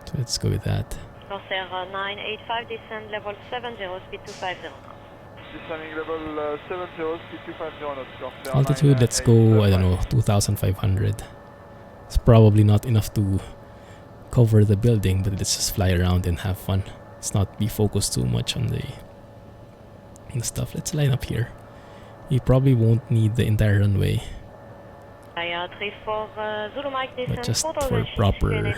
Speaker 1: So let's go with that.
Speaker 7: Corsair 985, descend level 70, speed 250 knots.
Speaker 8: Descending level 70, speed 250 knots. Corsair
Speaker 1: Altitude, let's go, I don't know, 2,500. It's probably not enough to cover the building, but let's just fly around and have fun. Let's not be focused too much on the stuff. Let's line up here. You probably won't need the entire runway, but just for proper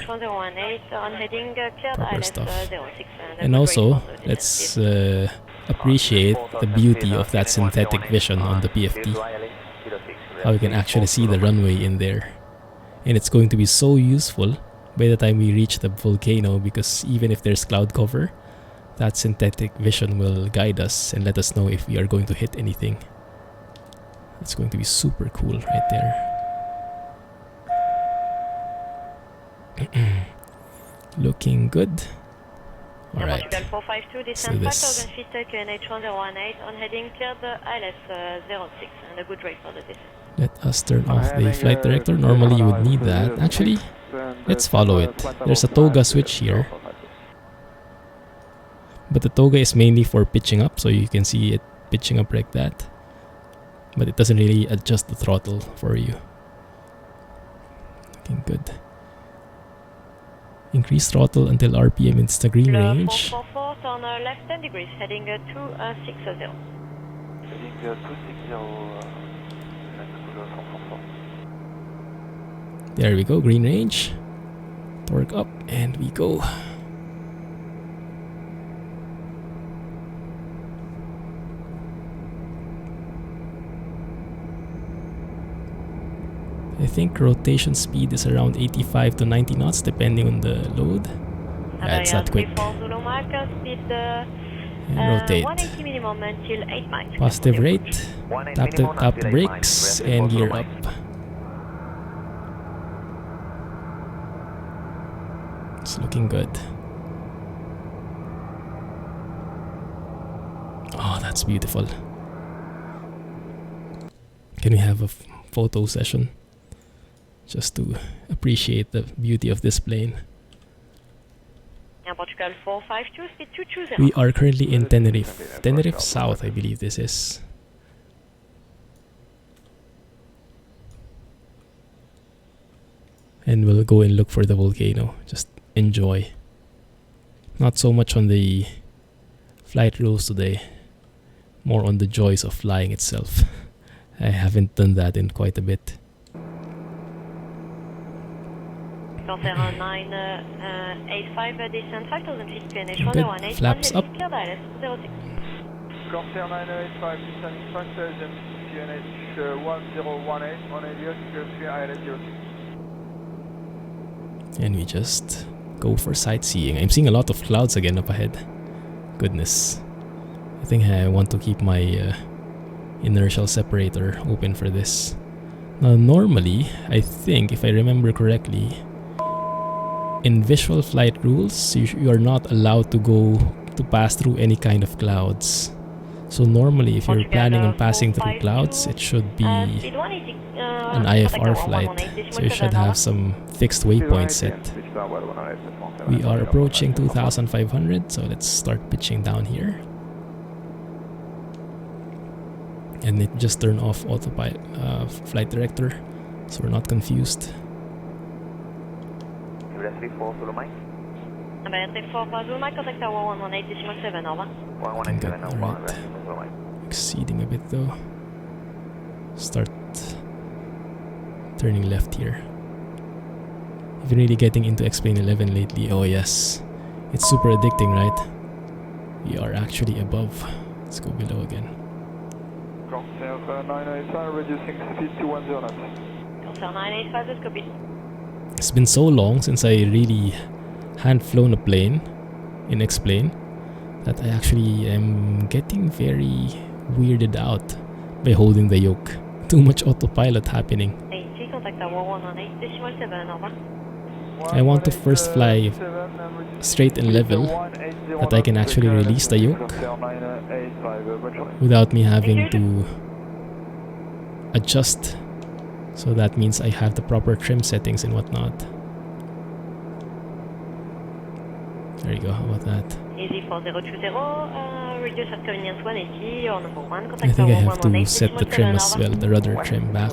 Speaker 1: stuff. And also, let's appreciate the beauty of that synthetic vision on the PFD. How you can actually see the runway in there. And it's going to be so useful by the time we reach the volcano, because even if there's cloud cover, that synthetic vision will guide us and let us know if we are going to hit anything. It's going to be super cool right there. Looking good. Alright, let's do this. Let us turn off the flight director. Normally you would need that. Actually, let's follow it. There's a toga switch here, but the toga is mainly for pitching up, so you can see it pitching up like that, but it doesn't really adjust the throttle for you. Looking good. Increase throttle until RPM is the green range.
Speaker 7: 444, turn left 10 degrees, heading 260.
Speaker 1: There we go, green range. Torque up, and we go. I think rotation speed is around 85 to 90 knots depending on the load. Yeah, it's not quick. And rotate. Positive rate. Tap the brakes and gear up. It's looking good. That's beautiful. Can we have a photo session? Just to appreciate the beauty of this plane.
Speaker 7: Air Portugal 452, speed 220.
Speaker 1: We are currently in Tenerife. Tenerife South, I believe this is. And we'll go and look for the volcano. Just enjoy. Not so much on the flight rules today. More on the joys of flying itself. I haven't done that in quite a bit.
Speaker 7: Corsair 985, descent 5000 feet, QNH
Speaker 1: Good.
Speaker 7: 118,
Speaker 1: Flaps up.
Speaker 7: clear ILS 06.
Speaker 8: Corsair 985, descending 5000, QNH 1018, on Elliot, clear ILS 06.
Speaker 1: And we just go for sightseeing. I'm seeing a lot of clouds again up ahead. Goodness. I think I want to keep my inertial separator open for this. Now normally, I think if I remember correctly, in visual flight rules, you are not allowed to pass through any kind of clouds. So normally if you're planning on passing through clouds, it should be an IFR flight. So you should have some fixed waypoints set. We are approaching 2500, so let's start pitching down here. And it just turned off autopilot flight director, so we're not confused.
Speaker 7: Contact tower 118.7, over.
Speaker 1: Alright. Exceeding a bit though. Start turning left here. I've been really getting into X-Plane 11 lately. Oh yes, it's super addicting, right? We are actually above. Let's go below again.
Speaker 8: Corsair 985, reducing speed to 10 knots.
Speaker 7: Corsair 985, let's copy.
Speaker 1: It's been so long since I really hadn't flown a plane in X-Plane that I actually am getting very weirded out by holding the yoke. Too much autopilot happening.
Speaker 7: AT, contact tower 118.7, over.
Speaker 1: I want to first fly straight and level, that I can actually release the yoke without me having to adjust. So that means I have the proper trim settings and whatnot. There you go, how about that?
Speaker 7: Easy 4020, reduce at convenience 180, or number 1,
Speaker 1: I
Speaker 7: contact
Speaker 1: think I
Speaker 7: tower
Speaker 1: have to set the trim as
Speaker 7: 118.7,
Speaker 1: well, the rudder trim back.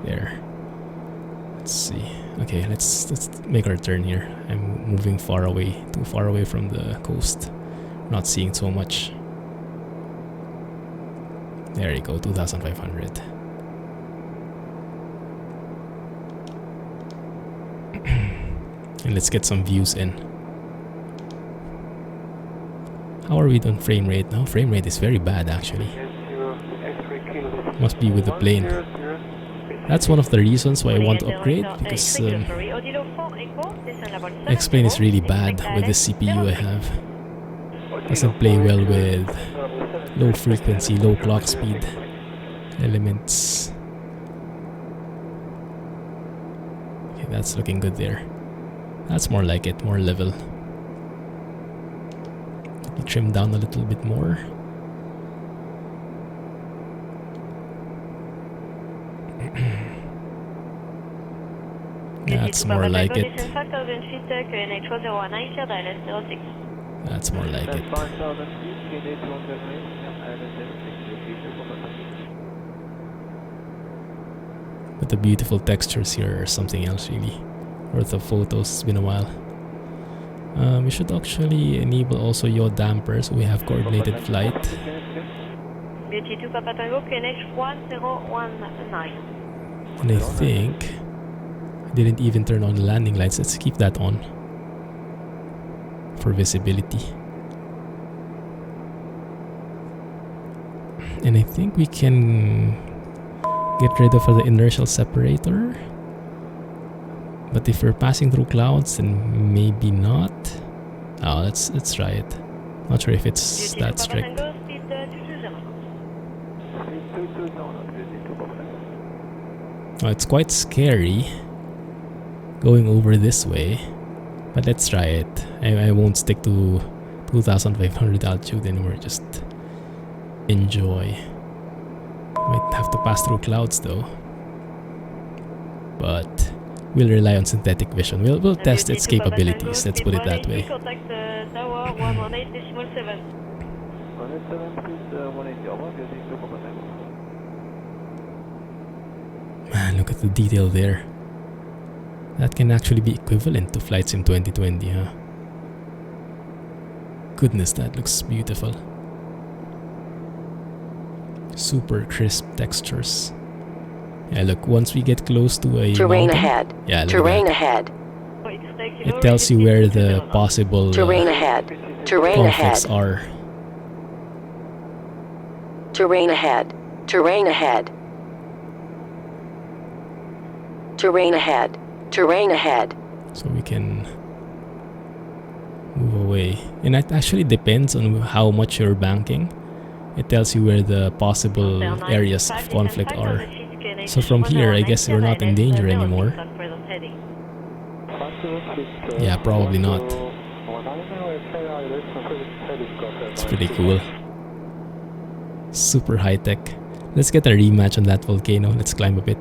Speaker 1: There. Let's see. Okay, let's make our turn here. I'm moving far away, too far away from the coast. Not seeing so much. There you go, 2500. And let's get some views in. How are we on frame rate now? Frame rate is very bad actually. Must be with the plane. That's one of the reasons why I want to upgrade, because X-Plane is really bad with the CPU I have. Doesn't play well with low frequency, low clock speed elements. Okay, that's looking good there. That's more like it, more level. Let me trim down a little bit more. That's more like it. That's more like it. But the beautiful textures here are something else really. Worth of photos, it's been a while. We should actually enable also yaw dampers so we have coordinated flight.
Speaker 7: BT2 Papa Tango, QNH 1019.
Speaker 1: And I think I didn't even turn on the landing lights. Let's keep that on for visibility. And I think we can get rid of the inertial separator. But if we're passing through clouds, then maybe not. Oh, let's try it. Not sure if it's that strict. Oh, it's quite scary going over this way, but let's try it. I won't stick to 2,500 altitude anymore. Just enjoy. Might have to pass through clouds though, but we'll rely on synthetic vision. We'll test its capabilities. Let's put it that way.
Speaker 7: Contact tower 118.7.
Speaker 8: 187,
Speaker 1: Man, look at the detail there. That can actually be equivalent to Flight Sim 2020, huh? Goodness, that looks beautiful. Super crisp textures. Yeah, look, once we get close to a
Speaker 9: Terrain
Speaker 1: mountain,
Speaker 9: ahead.
Speaker 1: yeah, look
Speaker 9: Terrain
Speaker 1: at
Speaker 9: ahead.
Speaker 1: that. It tells you where the possible
Speaker 9: Terrain ahead. Terrain
Speaker 1: conflicts
Speaker 9: ahead.
Speaker 1: are.
Speaker 9: Terrain ahead. Terrain ahead. Terrain ahead. Terrain ahead.
Speaker 1: So we can move away. And that actually depends on how much you're banking. It tells you where the possible areas of conflict are. So from here, I guess we're not in danger anymore. Yeah, probably not. It's pretty cool. Super high tech. Let's get a rematch on that volcano. Let's climb a bit.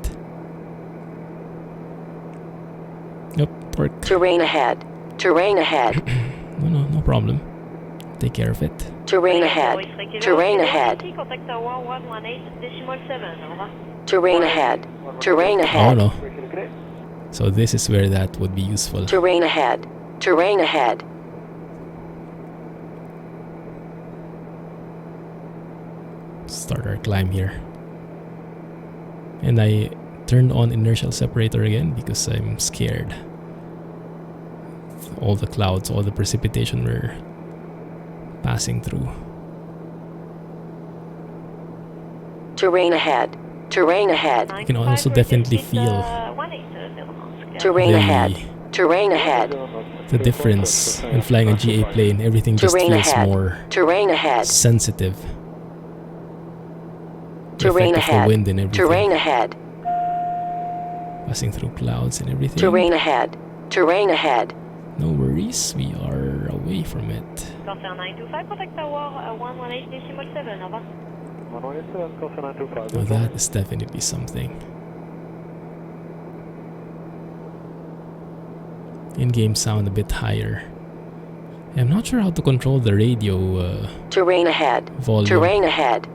Speaker 1: Yep, torque.
Speaker 9: Terrain ahead. Terrain ahead.
Speaker 1: No problem. Take care of it.
Speaker 9: Terrain ahead. Terrain ahead.
Speaker 7: Contact tower 118.7.
Speaker 9: Terrain ahead. Terrain
Speaker 1: Oh
Speaker 9: ahead.
Speaker 1: no. So this is where that would be useful.
Speaker 9: Terrain ahead. Terrain ahead.
Speaker 1: Start our climb here. And I turned on inertial separator again because I'm scared. All the clouds, all the precipitation we're passing through.
Speaker 9: Terrain ahead. Terrain ahead.
Speaker 1: You can also definitely feel
Speaker 9: Terrain ahead. Terrain ahead.
Speaker 1: the difference when flying a GA plane. Everything just
Speaker 9: Terrain
Speaker 1: feels
Speaker 9: ahead.
Speaker 1: more
Speaker 9: Terrain ahead.
Speaker 1: sensitive. The
Speaker 9: Terrain
Speaker 1: effect of the
Speaker 9: ahead.
Speaker 1: wind and everything.
Speaker 9: Terrain ahead.
Speaker 1: Passing through clouds and everything.
Speaker 9: Terrain ahead. Terrain ahead.
Speaker 1: No worries, we are away from it.
Speaker 7: Corsair 925, contact tower 118.7. Over.
Speaker 8: 187, Corsair 925.
Speaker 1: Now that is definitely something. In-game sound a bit higher. I'm not sure how to control the radio
Speaker 9: Terrain ahead.
Speaker 1: volume.
Speaker 9: Terrain ahead.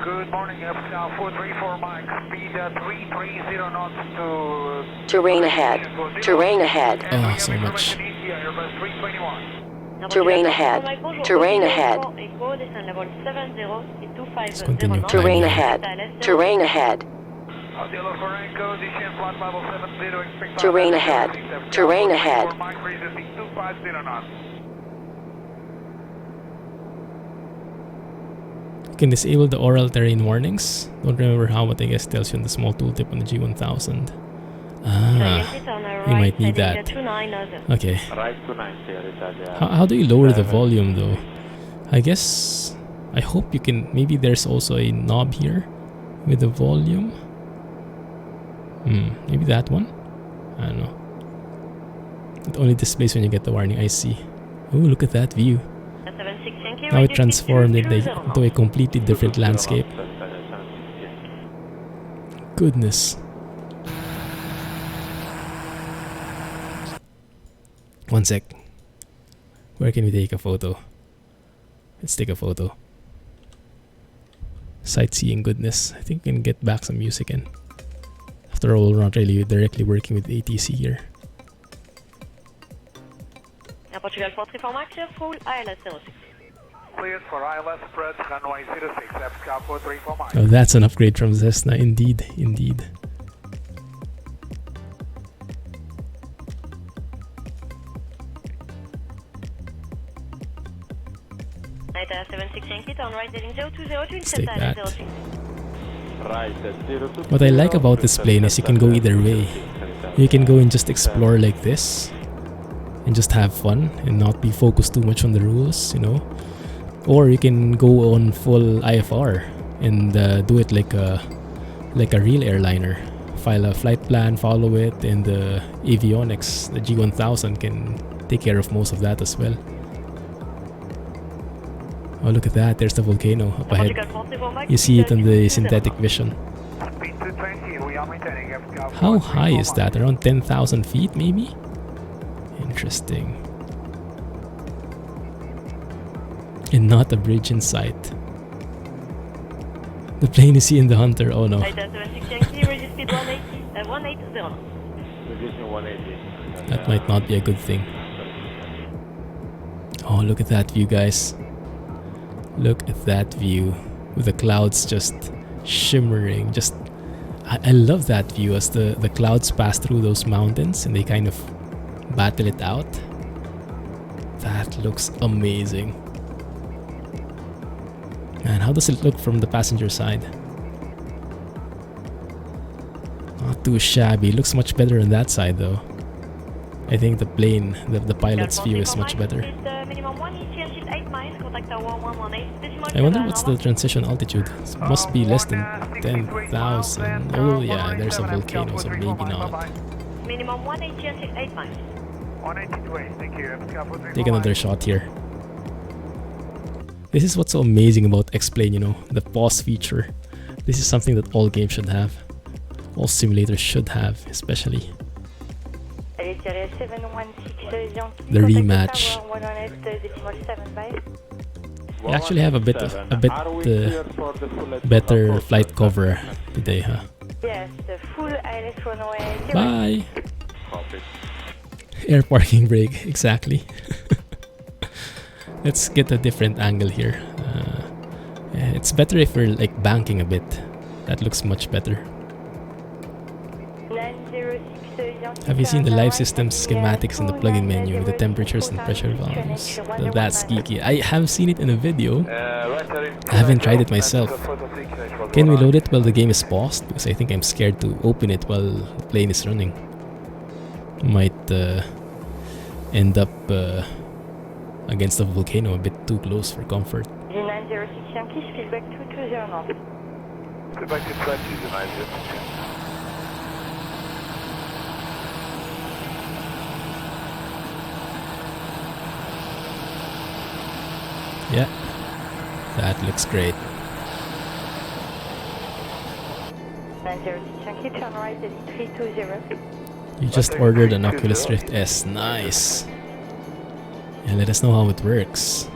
Speaker 8: Good morning, FCAL 434 Mike, speed 330 knots to...
Speaker 9: Terrain ahead. Terrain ahead.
Speaker 1: Oh, so much.
Speaker 8: Airbus 321.
Speaker 9: Terrain ahead. Terrain ahead.
Speaker 1: Let's continue
Speaker 9: Terrain
Speaker 1: climbing.
Speaker 9: ahead. Terrain ahead. Terrain ahead. Terrain ahead.
Speaker 1: You can disable the oral terrain warnings. Don't remember how, but I guess it tells you on the small tooltip on the G1000. Ah, you might need that. Okay. How do you lower the volume though? I guess, I hope you can, maybe there's also a knob here with the volume. Maybe that one? I don't know. It only displays when you get the warning, I see. Oh, look at that view. Now it transformed it into a completely different landscape. Goodness. One sec. Where can we take a photo? Let's take a photo. Sightseeing goodness. I think we can get back some music in. After all, we're not really directly working with ATC here.
Speaker 7: Air Portugal 434 Max, clear full ILS 06.
Speaker 8: Cleared for ILS approach, runway 06, FCAL 434 Mike.
Speaker 1: Oh, that's an upgrade from Cessna. Indeed, indeed.
Speaker 7: Night 76 Yankee, turn right heading 0202,
Speaker 1: Let's take
Speaker 7: intercept
Speaker 1: that.
Speaker 7: 06.
Speaker 1: What I like about this plane is you can go either way. You can go and just explore like this and just have fun and not be focused too much on the rules, you know. Or you can go on full IFR and do it like a real airliner. File a flight plan, follow it, and the avionics, the G1000 can take care of most of that as well. Oh, look at that. There's the volcano up ahead. You see it in the synthetic vision. How high is that? Around 10,000 feet, maybe? Interesting. And not a bridge in sight. The plane is seeing the hunter. Oh no. That might not be a good thing. Oh, look at that view, guys. Look at that view with the clouds just shimmering. I love that view as the clouds pass through those mountains and they kind of battle it out. That looks amazing. Man, how does it look from the passenger side? Not too shabby. Looks much better on that side though. I think the plane, the pilot's view is much better. I wonder what's the transition altitude. It must be less than 10,000. Oh yeah, there's a volcano, so maybe not.
Speaker 7: Minimum 180 until 8 miles.
Speaker 8: 182, thank you.
Speaker 1: Take another shot here. This is what's so amazing about X-Plane, you know, the pause feature. This is something that all games should have. All simulators should have, especially. The rematch. We actually have a bit better flight cover today, huh?
Speaker 4: Yes, the full ILS runway.
Speaker 1: Bye! Air parking brake, exactly. Let's get a different angle here. Yeah, it's better if we're like banking a bit. That looks much better. Have you seen the live system schematics in the plugin menu with the temperatures and pressure values? That's geeky. I have seen it in a video. I haven't tried it myself. Can we load it while the game is paused? Because I think I'm scared to open it while the plane is running. Might end up against the volcano a bit too close for comfort.
Speaker 4: G906 Yankee, feedback 220 knots.
Speaker 8: Feedback to 20, G906.
Speaker 1: Yeah, that looks great.
Speaker 4: 906 Yankee, turn right at 320.
Speaker 1: You just ordered an Oculus Rift S. Nice. Yeah, let us know how it works.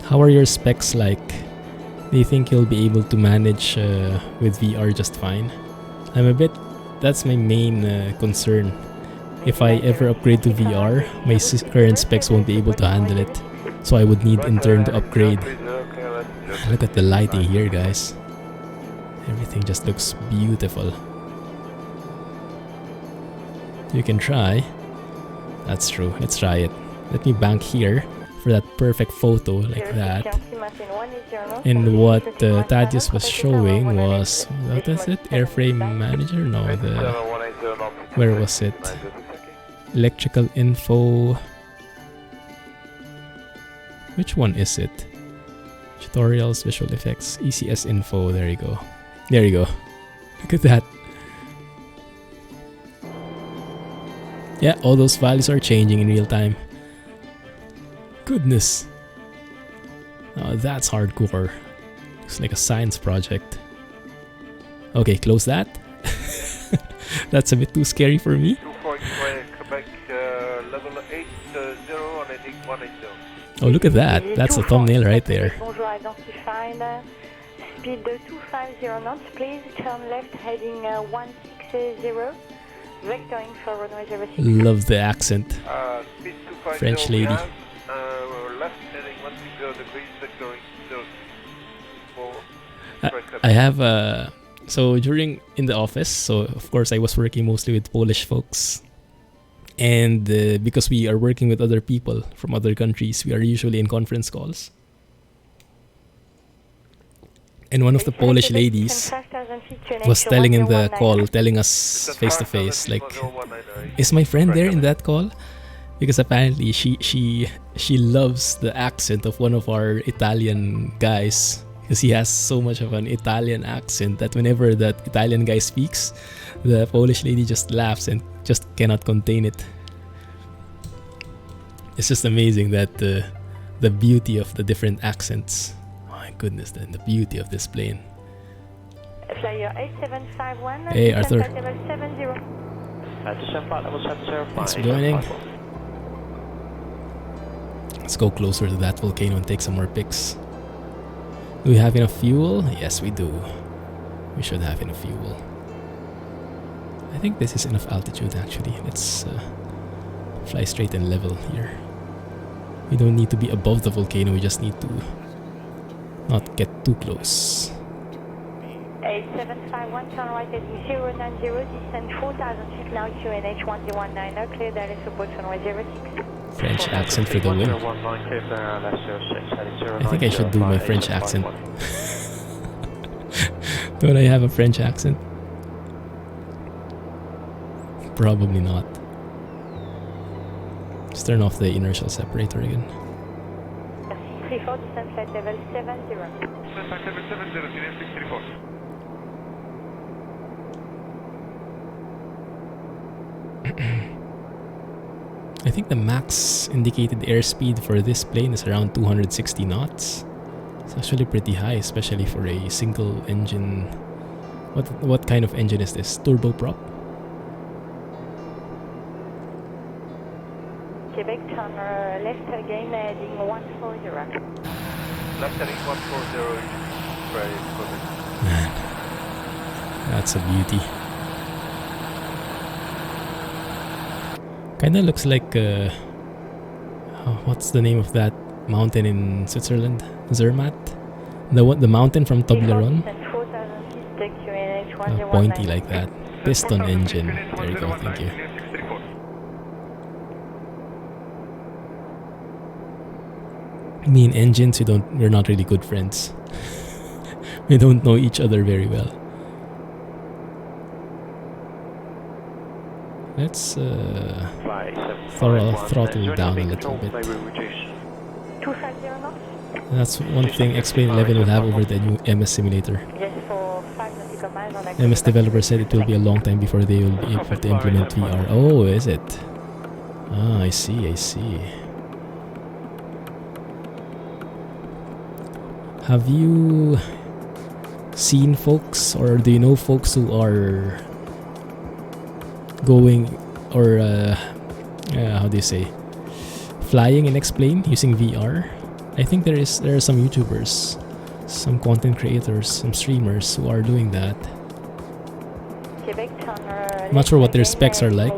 Speaker 1: How are your specs like? Do you think you'll be able to manage with VR just fine? That's my main concern. If I ever upgrade to VR, my current specs won't be able to handle it. So I would need in turn to upgrade. Look at the lighting here, guys. Everything just looks beautiful. You can try. That's true. Let's try it. Let me bank here for that perfect photo like that. And what Thaddeus was showing was, what is it? Airframe manager? No, where was it? Electrical info. Which one is it? Tutorials, visual effects, ECS info. There you go. There you go. Look at that. Yeah, all those values are changing in real time. Goodness. Oh, that's hardcore. Looks like a science project. Okay, close that. That's a bit too scary for me.
Speaker 8: 245 Quebec, level 80 on heading 180.
Speaker 1: Oh, look at that. That's a thumbnail right there.
Speaker 4: Bonjour, identified. Speed 250 knots, please. Turn left heading 160. Vectoring for runway 06.
Speaker 1: Love the accent.
Speaker 8: Speed 250
Speaker 1: French lady.
Speaker 8: Left heading 160 degrees, vectoring 04.
Speaker 1: I have so during in the office, so of course I was working mostly with Polish folks, and because we are working with other people from other countries, we are usually in conference calls. And one of the Polish ladies was telling in the call, telling us face to face, like, is my friend there in that call? Because apparently she loves the accent of one of our Italian guys Because he has so much of an Italian accent that whenever that Italian guy speaks, the Polish lady just laughs and just cannot contain it. It's just amazing that the beauty of the different accents. My goodness, then the beauty of this plane.
Speaker 4: Flyer 8751.
Speaker 1: Hey, Arthur.
Speaker 4: Level 70.
Speaker 1: Thanks for joining. Let's go closer to that volcano and take some more pics. Do we have enough fuel? Yes, we do. We should have enough fuel. I think this is enough altitude actually. Let's fly straight and level here. We don't need to be above the volcano, we just need to not get too close.
Speaker 4: 8751, turn right heading 090, descend 4,000 feet now, QNH 1019, clear direct support runway 06.
Speaker 1: French accent for the win. I think I should do my French accent. Don't I have a French accent? Probably not. Just turn off the inertial separator again.
Speaker 4: 34, descend flight level 70.
Speaker 1: I think the max indicated airspeed for this plane is around 260 knots. It's actually pretty high, especially for a single engine. What kind of engine is this? Turboprop?
Speaker 4: Quebec, turn left again, heading 140.
Speaker 8: Left heading 140, very perfect.
Speaker 1: Man, that's a beauty. Kinda looks like what's the name of that mountain in Switzerland? Zermatt? The mountain from Toblerone? Pointy like that. Piston engine. There you go, thank you. Me and engines, we're not really good friends. We don't know each other very well. Let's throttle down a little bit.
Speaker 4: 250 knots?
Speaker 1: That's one thing X-Plane 11 will have over the new MS simulator.
Speaker 4: Yes, for 5 nautical miles on
Speaker 1: MS developer said it will be a long time before they will be able to implement VR. Oh, is it? Ah, I see, I see. Have you seen folks, or do you know folks who are going, or how do you say, flying in X-Plane using VR? I think there are some YouTubers, some content creators, some streamers who are doing that. I'm not sure what their specs are like,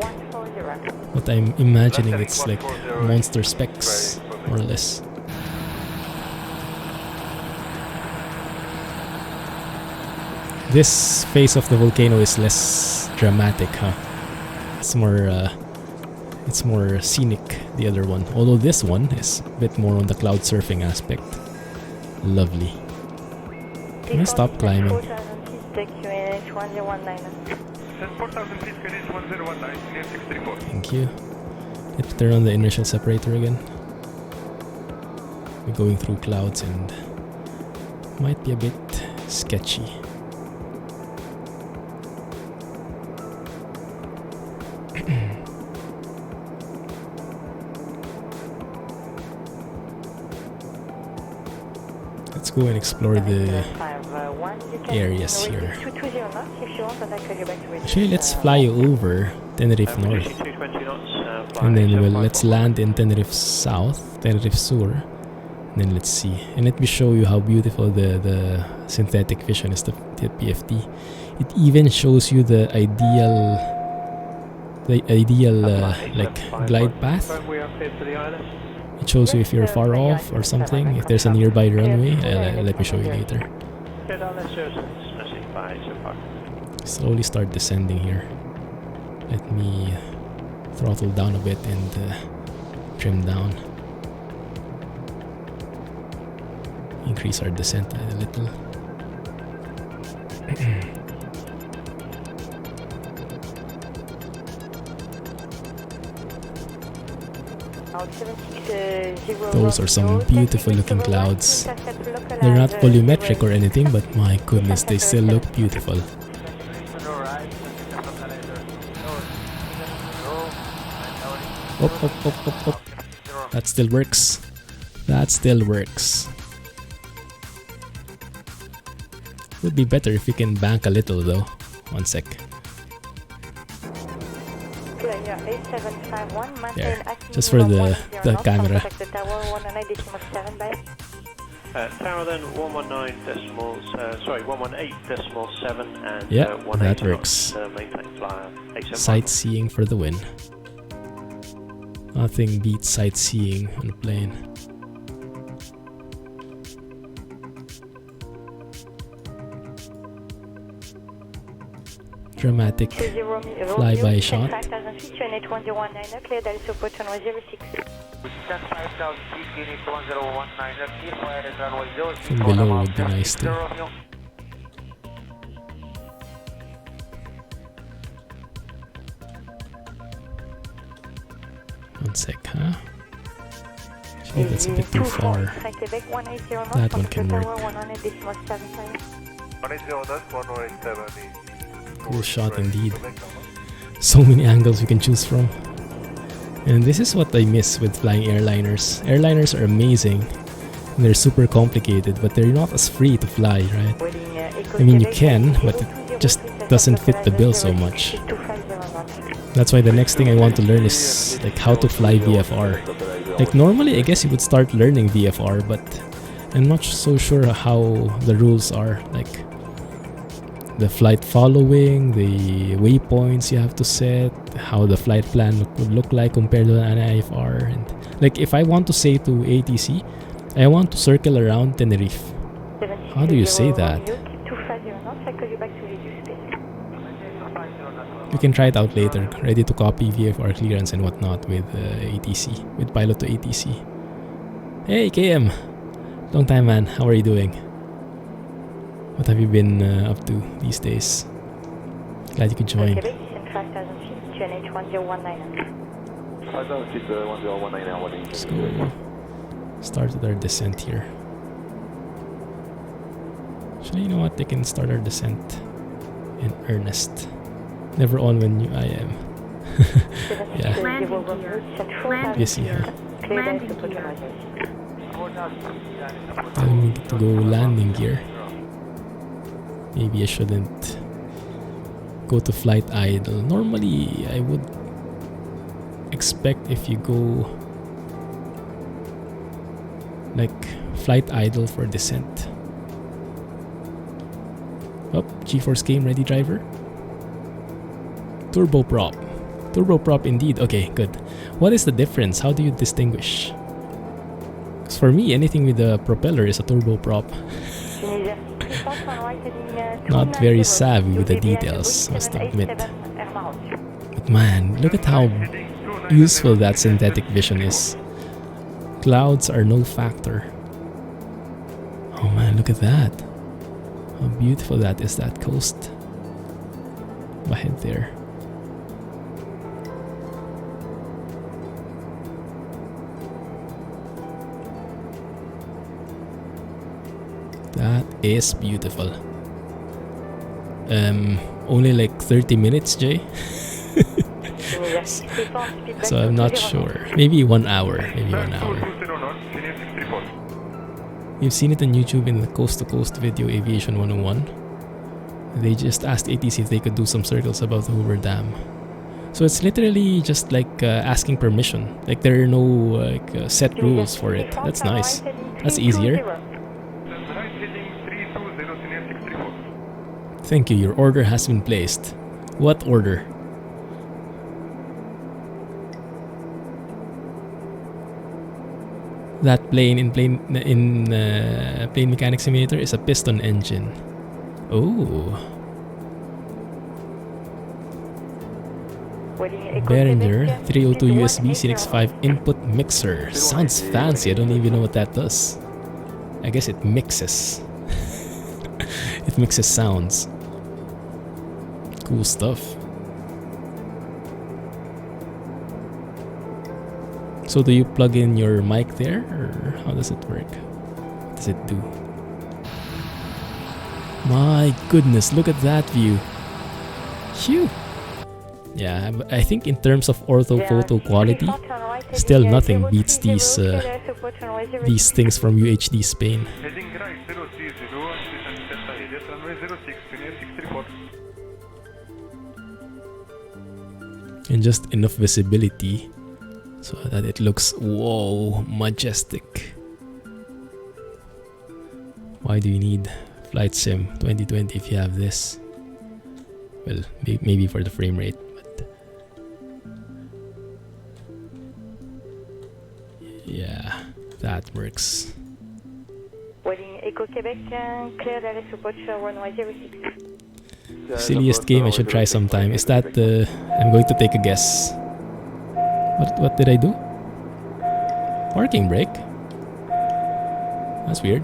Speaker 1: but I'm imagining it's like monster specs, more or less. This face of the volcano is less dramatic, huh? It's more scenic, the other one. Although this one is a bit more on the cloud surfing aspect. Lovely. Can I stop climbing? Thank you. Let's turn on the inertial separator again. We're going through clouds and might be a bit sketchy. Let's go and explore the areas here. Actually, let's fly over Tenerife North. And then let's land in Tenerife South, Tenerife Sur. And then let's see. And let me show you how beautiful the synthetic vision is, the PFD. It even shows you the ideal like glide path. It shows you if you're far off or something, if there's a nearby runway. Let me show you later. Slowly start descending here. Let me throttle down a bit and trim down. Increase our descent a little. Those are some beautiful looking clouds. They're not volumetric or anything, but my goodness, they still look beautiful. Up. That still works. That still works. Would be better if you can bank a little though. One sec. There, just for the camera.
Speaker 10: Tower then 118.7 and
Speaker 1: yeah, that works. Sightseeing for the win. Nothing beats sightseeing on a plane. Dramatic flyby shot. From below would be nice too. One sec, huh? Actually, that's a bit too far. That one can work. Cool shot indeed. So many angles you can choose from. And this is what I miss with flying airliners. Airliners are amazing. And they're super complicated, but they're not as free to fly, right? I mean, you can, but it just doesn't fit the bill so much. That's why the next thing I want to learn is like how to fly VFR. Like normally I guess you would start learning VFR, but I'm not so sure how the rules are. Like the flight following, the waypoints you have to set, how the flight plan would look like compared to an IFR. And like if I want to say to ATC, I want to circle around Tenerife. How do you say that? We can try it out later. Ready to copy VFR clearance and whatnot with ATC, with pilot to ATC. Hey KM! Long time man, how are you doing? What have you been up to these days? Glad you could join. Let's go. Started our descent here. Actually, you know what? They can start our descent in earnest. Never on when I am. Yeah. Busy, huh? Telling me to go landing gear. Maybe I shouldn't go to flight idle. Normally, I would expect if you go like flight idle for descent. Oh, G-force came, ready driver. Turboprop. Turboprop indeed. Okay, good. What is the difference? How do you distinguish? Because for me, anything with a propeller is a turboprop. Not very savvy with the details, must admit. But man, look at how useful that synthetic vision is. Clouds are no factor. Oh man, look at that. How beautiful that is, that coast. Ahead there. That is beautiful. Only like 30 minutes, Jay. So I'm not sure. Maybe 1 hour. Maybe 1 hour. You've seen it on YouTube in the Coast to Coast video, Aviation 101. They just asked ATC if they could do some circles above the Hoover Dam. So it's literally just like asking permission. Like there are no set rules for it. That's nice. That's easier. Thank you, your order has been placed. What order? That plane in Plane Mechanics Simulator is a piston engine. Oh. Behringer 302 USB CX5 input mixer. Sounds fancy. I don't even know what that does. I guess it mixes. It mixes sounds. Cool stuff. So do you plug in your mic there, or how does it work? What does it do? My goodness, look at that view. Phew. Yeah, I think in terms of orthophoto quality, still nothing beats these things from UHD Spain.
Speaker 8: Heading right 030, runway 06, Tunisia 634.
Speaker 1: And just enough visibility so that it looks, whoa, majestic. Why do you need Flight Sim 2020 if you have this? Well, maybe for the frame rate, but yeah, that works.
Speaker 4: Waiting Echo Quebec, clear d'aller support runway 06.
Speaker 1: Silliest game I should try sometime. Is that I'm going to take a guess. What did I do? Parking brake? That's weird.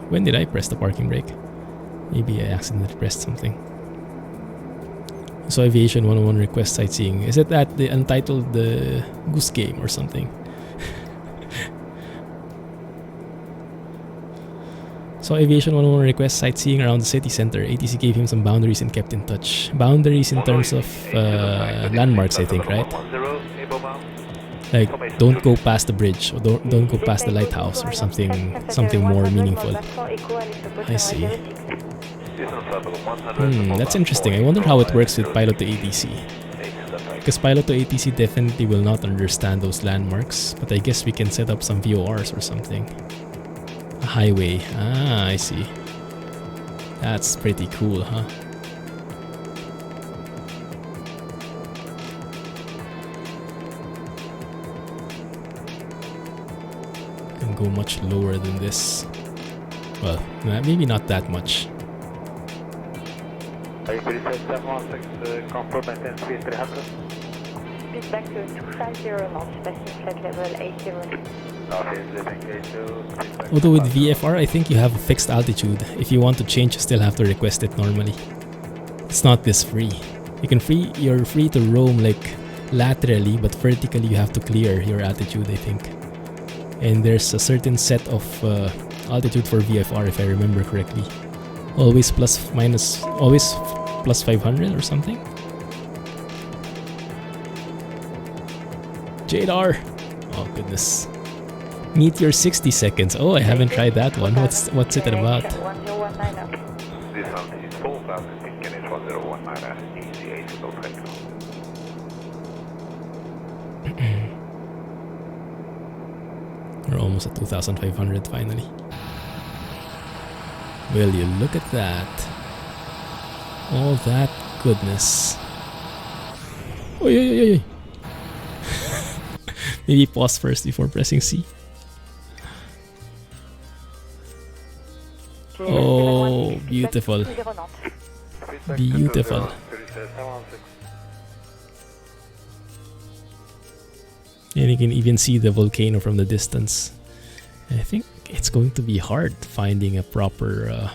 Speaker 1: When did I press the parking brake? Maybe I accidentally pressed something. So Aviation 101 request sightseeing. Is it at the Untitled Goose Game or something? So Aviation 101 request sightseeing around the city center. ATC gave him some boundaries and kept in touch. Boundaries in terms of landmarks, I think, right? Like, don't go past the bridge, or don't go past the lighthouse, or something more meaningful. I see. That's interesting. I wonder how it works with Pilot to ATC. Because Pilot to ATC definitely will not understand those landmarks, but I guess we can set up some VORs or something. A highway. Ah, I see. That's pretty cool, huh? Can go much lower than this. Well, maybe not that much.
Speaker 8: Are you pretty set 716, confirm maintain speed 300?
Speaker 4: Speed back to 250 knots, passing flight level 80.
Speaker 1: Although with VFR, I think you have a fixed altitude. If you want to change, you still have to request it normally. It's not this free. You're free to roam like laterally, but vertically you have to clear your altitude, I think. And there's a certain set of altitude for VFR, if I remember correctly. Always plus 500 or something. Jadar! Oh goodness. Meteor 60 seconds. Oh, I haven't tried that one. What's it about?
Speaker 8: This one is 4,000 feet, Kenneth 1019, easy 8 to go cycle.
Speaker 1: We're almost at 2,500 finally. Will you look at that? All that goodness. Oh, yeah. Maybe pause first before pressing C. Oh, beautiful. Beautiful. And you can even see the volcano from the distance. I think it's going to be hard finding a proper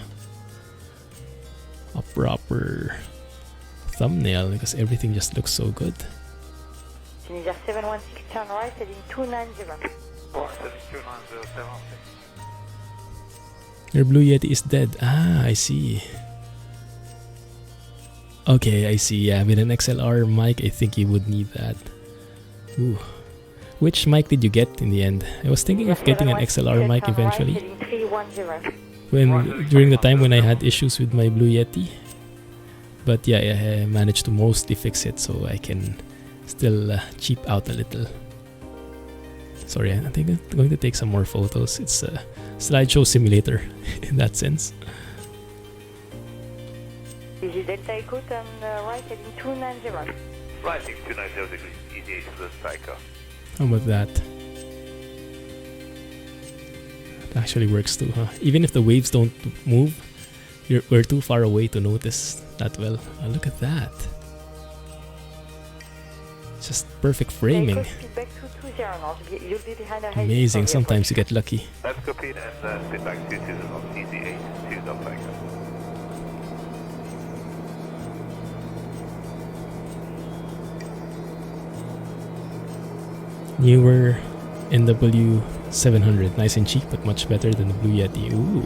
Speaker 1: thumbnail because everything just looks so good.
Speaker 4: Tunisia 716, turn right, heading 290.
Speaker 1: Your Blue Yeti is dead. Ah, I see. Okay, I see. Yeah, with an XLR mic, I think you would need that. Ooh. Which mic did you get in the end? I was thinking of getting an XLR mic eventually. During the time when I had issues with my Blue Yeti. But yeah, I managed to mostly fix it so I can still cheap out a little. Sorry, I think I'm going to take some more photos. It's a slideshow simulator in that sense.
Speaker 4: Easy Delta Echo, turn right, heading 290.
Speaker 8: Right, 290 degrees, easy 8 to the cycle.
Speaker 1: How about that? It actually works too, huh? Even if the waves don't move, we're too far away to notice that well. Oh, look at that. Just perfect framing. Amazing, sometimes you get lucky.
Speaker 8: That's copied and sit back 220 knots, easy 8 to the cycle.
Speaker 1: Newer NW 700, nice and cheap, but much better than the Blue Yeti. Ooh,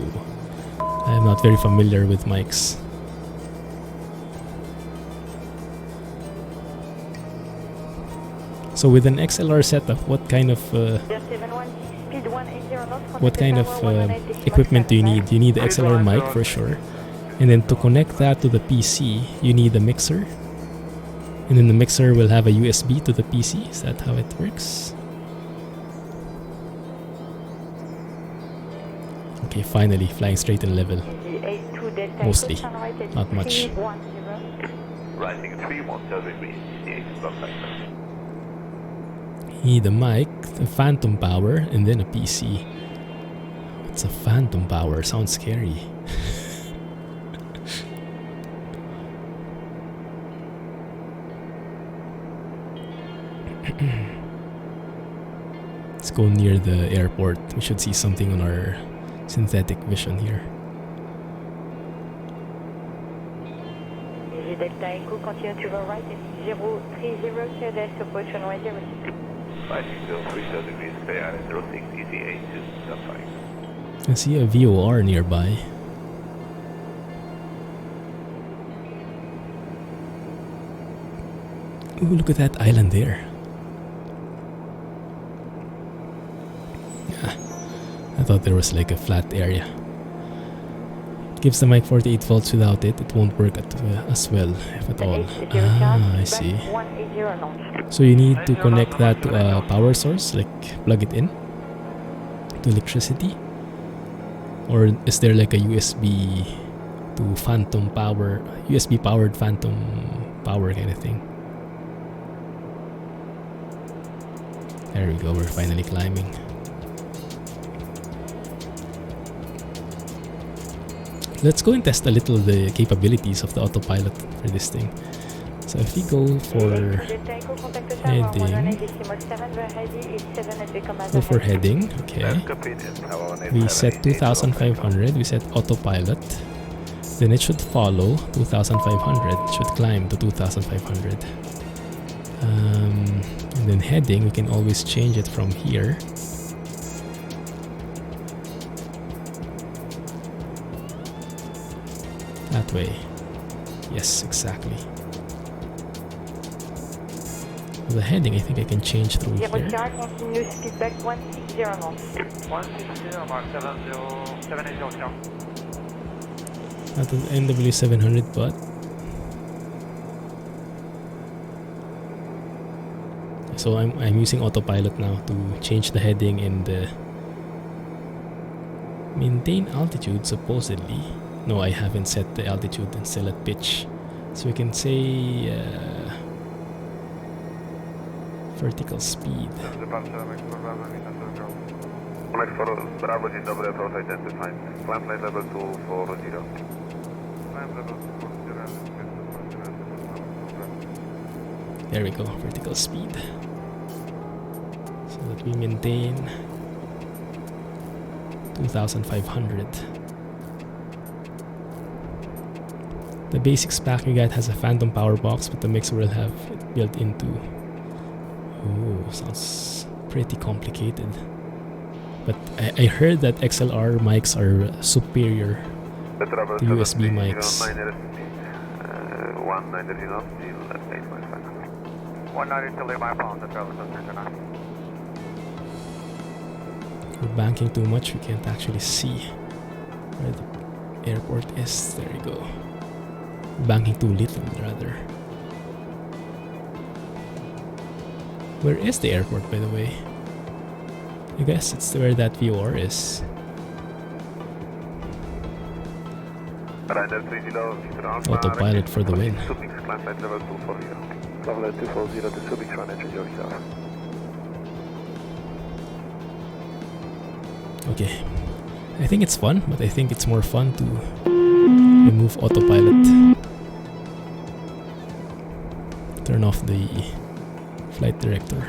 Speaker 1: I am not very familiar with mics. So with an XLR setup, what kind of equipment do you need? You need the XLR mic for sure, and then to connect that to the PC, you need a mixer, and then the mixer will have a USB to the PC. Is that how it works? Okay, finally flying straight and level. Mostly, not much.
Speaker 11: Rising 310 degrees, 68 block factor.
Speaker 1: You need a mic, a phantom power, and then a PC. What's a phantom power? Sounds scary. Let's go near the airport. We should see something on our synthetic vision here.
Speaker 4: Delta Echo, continue to the right, 030, CLS approach runway 06.
Speaker 11: Rising 030 degrees, clear island 06, ETA 275.
Speaker 1: I see a VOR nearby. Ooh, look at that island there. Yeah, I thought there was like a flat area. It gives the mic 48 volts. Without it, it won't work as well, if at all. Ah, I see. So you need to connect that to a power source, like plug it in to electricity. Or is there like a USB to phantom power, USB powered phantom power kind of thing? There we go, we're finally climbing. Let's go and test a little the capabilities of the autopilot for this thing. So if we go for heading, okay. We set 2500, we set autopilot. Then it should follow 2500, it should climb to 2500. And then heading, we can always change it from here. That way. Yes, exactly. The heading, I think I can change through here.
Speaker 4: Continue speed back 160 knots.
Speaker 8: 160, mark 7800.
Speaker 1: Not an NW 700, but so I'm using autopilot now to change the heading and maintain altitude supposedly. No, I haven't set the altitude and still at pitch. So we can say vertical speed.
Speaker 11: Bravo, dzień dobry, approach identified. Climb flight level 240.
Speaker 1: There we go, vertical speed. So that we maintain 2500. The basic spec we got has a phantom power box, but the mixer will have it built into. Oh, sounds pretty complicated. But I heard that XLR mics are superior to USB mics.
Speaker 11: 190 knots, 190 till my pound, the travel center.
Speaker 1: We're banking too much, we can't actually see where the airport is. There you go. We're banking too little, rather. Where is the airport, by the way? I guess it's where that VOR is. Autopilot for the win. Okay. I think it's fun, but I think it's more fun to remove autopilot. Turn off the flight director.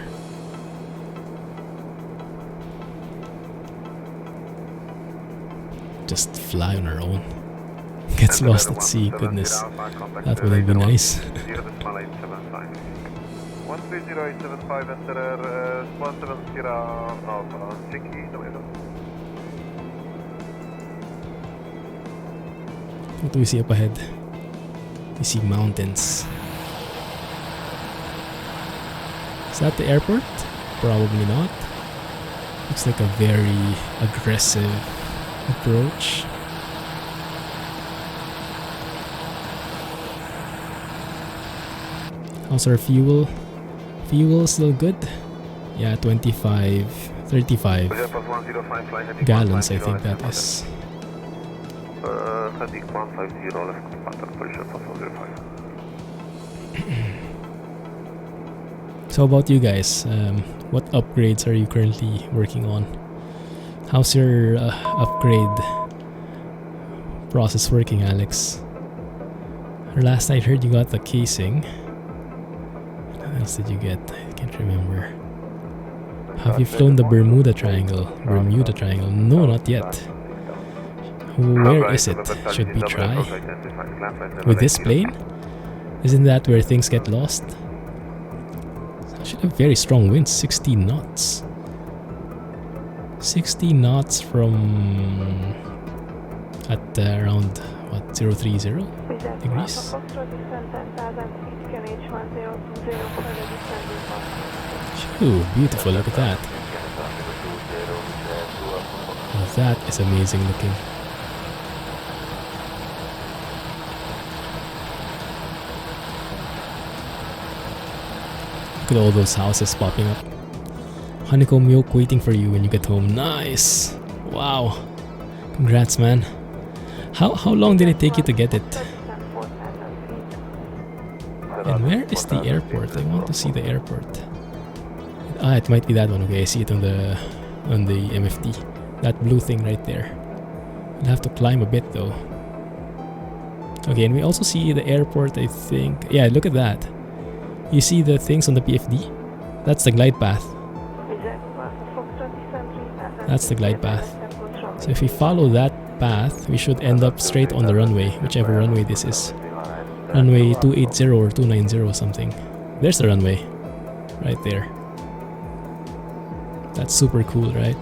Speaker 1: Just fly on our own. Gets lost at sea, goodness. That wouldn't be nice.
Speaker 6: 130.75 enter 170 Alpha. Chinky, Toledo.
Speaker 1: What do we see up ahead? We see mountains. Is that the airport? Probably not. Looks like a very aggressive approach. How's our fuel? Fuel still good? Yeah, 35 gallons, I think that is.
Speaker 11: Heading 150 left contact position for 05.
Speaker 1: So about you guys, what upgrades are you currently working on? How's your upgrade process working, Alex? Last I heard you got the casing. What else did you get? I can't remember. Have you flown the Bermuda Triangle? No, not yet. Where is it? Should we try? With this plane? Isn't that where things get lost? Should have very strong winds, 60 knots. 60 knots from at around what, 030 degrees? Ooh, beautiful, look at that. Well, that is amazing looking. Look at all those houses popping up. Honeycomb milk waiting for you when you get home. Nice! Wow! Congrats, man. How long did it take you to get it? And where is the airport? I want to see the airport. Ah, it might be that one. Okay, I see it on the MFD. That blue thing right there. You'll have to climb a bit though. Okay, and we also see the airport, I think. Yeah, look at that. You see the things on the PFD? That's the glide path. That's the glide path. So if we follow that path, we should end up straight on the runway, whichever runway this is. Runway 280 or 290 or something. There's the runway. Right there. That's super cool, right?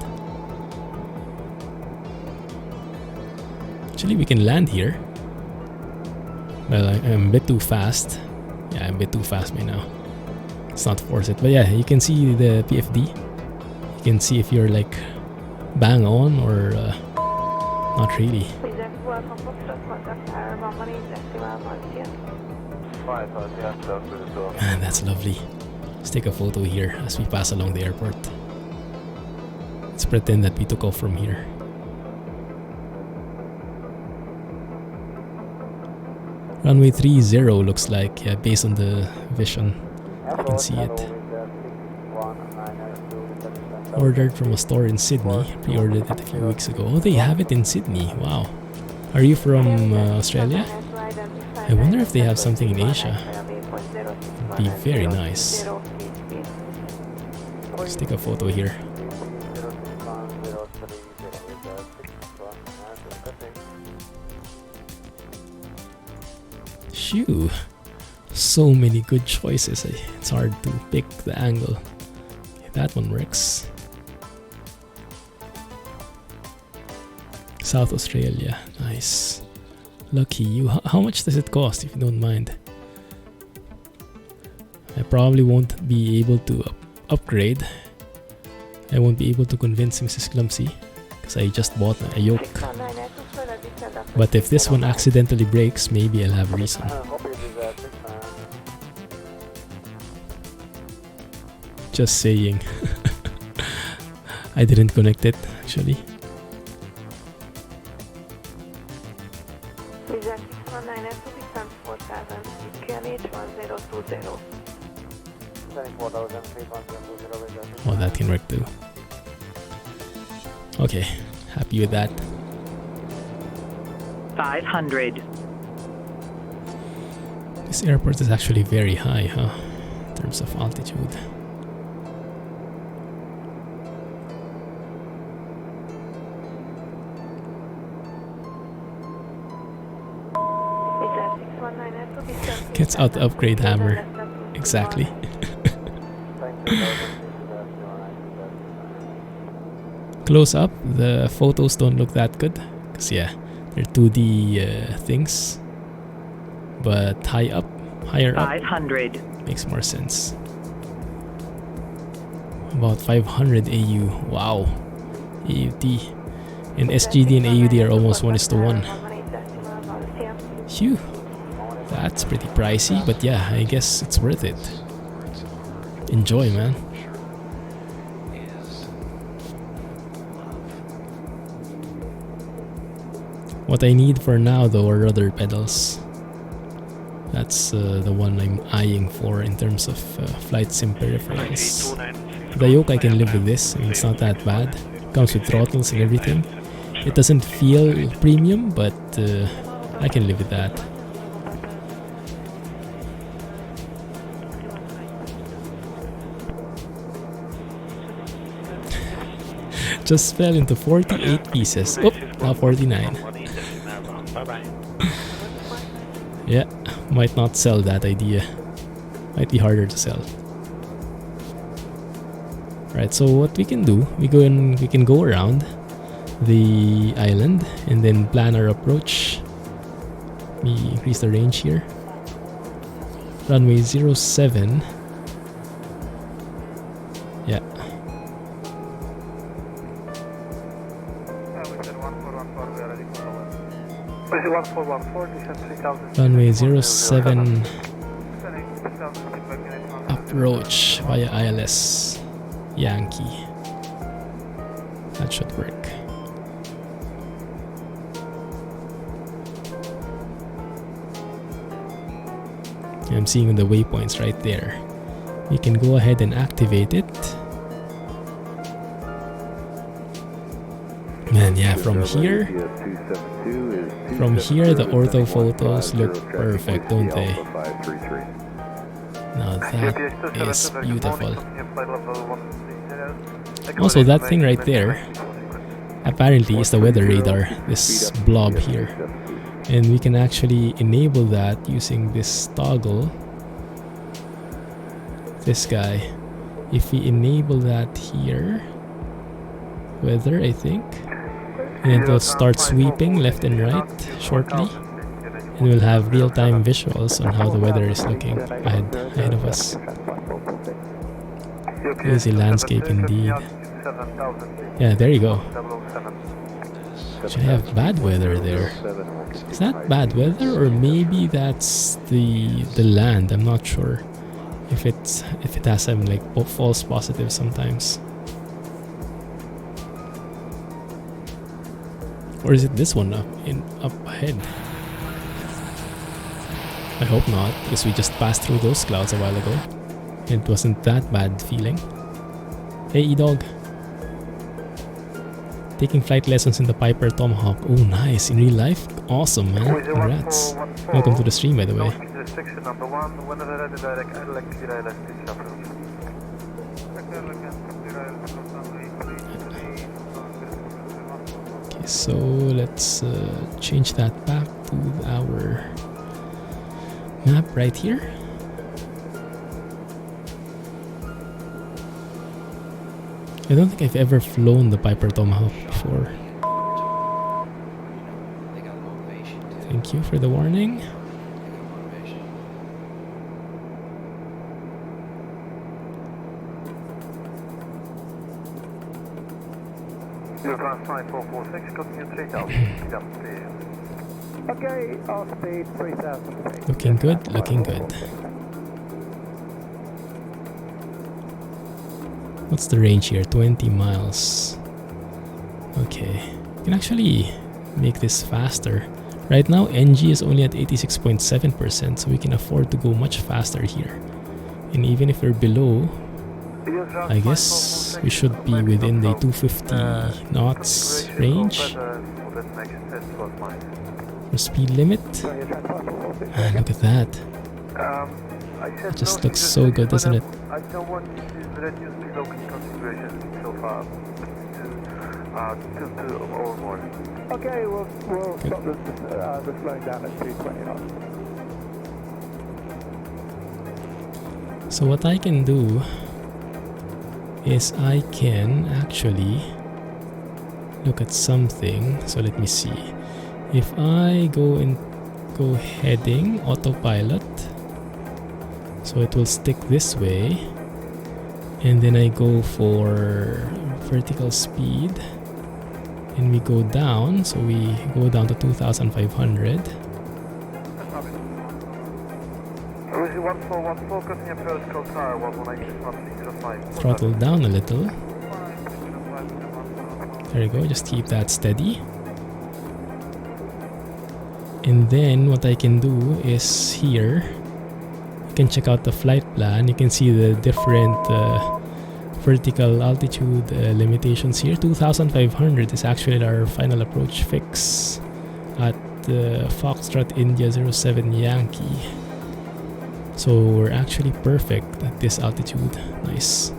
Speaker 1: Actually, we can land here. Well, I'm a bit too fast. Yeah, I'm a bit too fast by now. Let's not force it. But yeah, you can see the PFD. You can see if you're like bang on or not really. Man, that's lovely. Let's take a photo here as we pass along the airport. Let's pretend that we took off from here. Runway 30 looks like, yeah, based on the vision. You can see it. Ordered from a store in Sydney. Pre-ordered it a few weeks ago. Oh, they have it in Sydney. Wow. Are you from Australia? I wonder if they have something in Asia. It'd be very nice. Let's take a photo here. Phew. So many good choices. It's hard to pick the angle. Okay, that one works. South Australia. Nice. Lucky you. How much does it cost, if you don't mind? I probably won't be able to upgrade. I won't be able to convince Mrs. Clumsy because I just bought a yoke. But if this one accidentally breaks, maybe I'll have a reason. Just saying. I didn't connect it actually. Oh, that can work too. Okay, happy with that.
Speaker 3: 500.
Speaker 1: This airport is actually very high, huh? In terms of altitude. Gets out the upgrade hammer. Exactly. Close up, the photos don't look that good. Because, yeah, they're 2D things. But higher up,
Speaker 3: 500.
Speaker 1: makes more sense. About 500 AU. Wow. AUT. And SGD and AUD are almost 1:1. Phew. That's pretty pricey, but yeah, I guess it's worth it. Enjoy, man. What I need for now, though, are rudder pedals. That's the one I'm eyeing for in terms of flight sim peripherals. The yoke, I can live with this. I mean, it's not that bad. Comes with throttles and everything. It doesn't feel premium, but I can live with that. Just fell into 48 pieces. Oh, now 49. Yeah, might not sell that idea. Might be harder to sell. Right, so what we can do, we can go around the island and then plan our approach. Let me increase the range here. Runway 07. Yeah. Runway 07 approach via ILS Yankee. That should work. I'm seeing the waypoints right there. We can go ahead and activate it. Man, yeah, from here the ortho photos look perfect, don't they? Now that is beautiful. Also, that thing right there apparently is the weather radar, this blob here. And we can actually enable that using this toggle. This guy. If we enable that here, weather, I think, and it will start sweeping left and right shortly, and we'll have real-time visuals on how the weather is looking ahead of us. Easy landscape indeed. Yeah, there you go. Actually, I have bad weather there. Is that bad weather, or maybe that's the land? I'm not sure if it has some like false positives sometimes. Or is it this one up ahead? I hope not, because we just passed through those clouds a while ago. It wasn't that bad feeling. Hey, E-Dog. Taking flight lessons in the Piper Tomahawk. Oh, nice. In real life? Awesome, man. Congrats. Welcome to the stream, by the way. Okay, so let's change that back to our map right here. I don't think I've ever flown the Piper Tomahawk before. Thank you for the warning.
Speaker 8: Okay, off speed 3000.
Speaker 1: Looking good, looking good. What's the range here? 20 miles. Okay. You can actually make this faster. Right now, NG is only at 86.7%, so we can afford to go much faster here. And even if we're below, I guess we should be within the 250 knots range for speed limit. And look at that. It just looks so good, doesn't it?
Speaker 8: I don't want you to reduce the local configuration so far to overboard. Okay, we'll stop the slowing down at 220 knots.
Speaker 1: So what I can do is I can actually look at something. So let me see. If I go heading autopilot, so it will stick this way, and then I go for vertical speed, and we go down, so we go down to 2500. Throttle down a little. There you go, just keep that steady. And then what I can do is here, you can check out the flight plan. You can see the different vertical altitude limitations here. 2500 is actually our final approach fix at Foxtrot India 07 Yankee. So we're actually perfect at this altitude. Nice.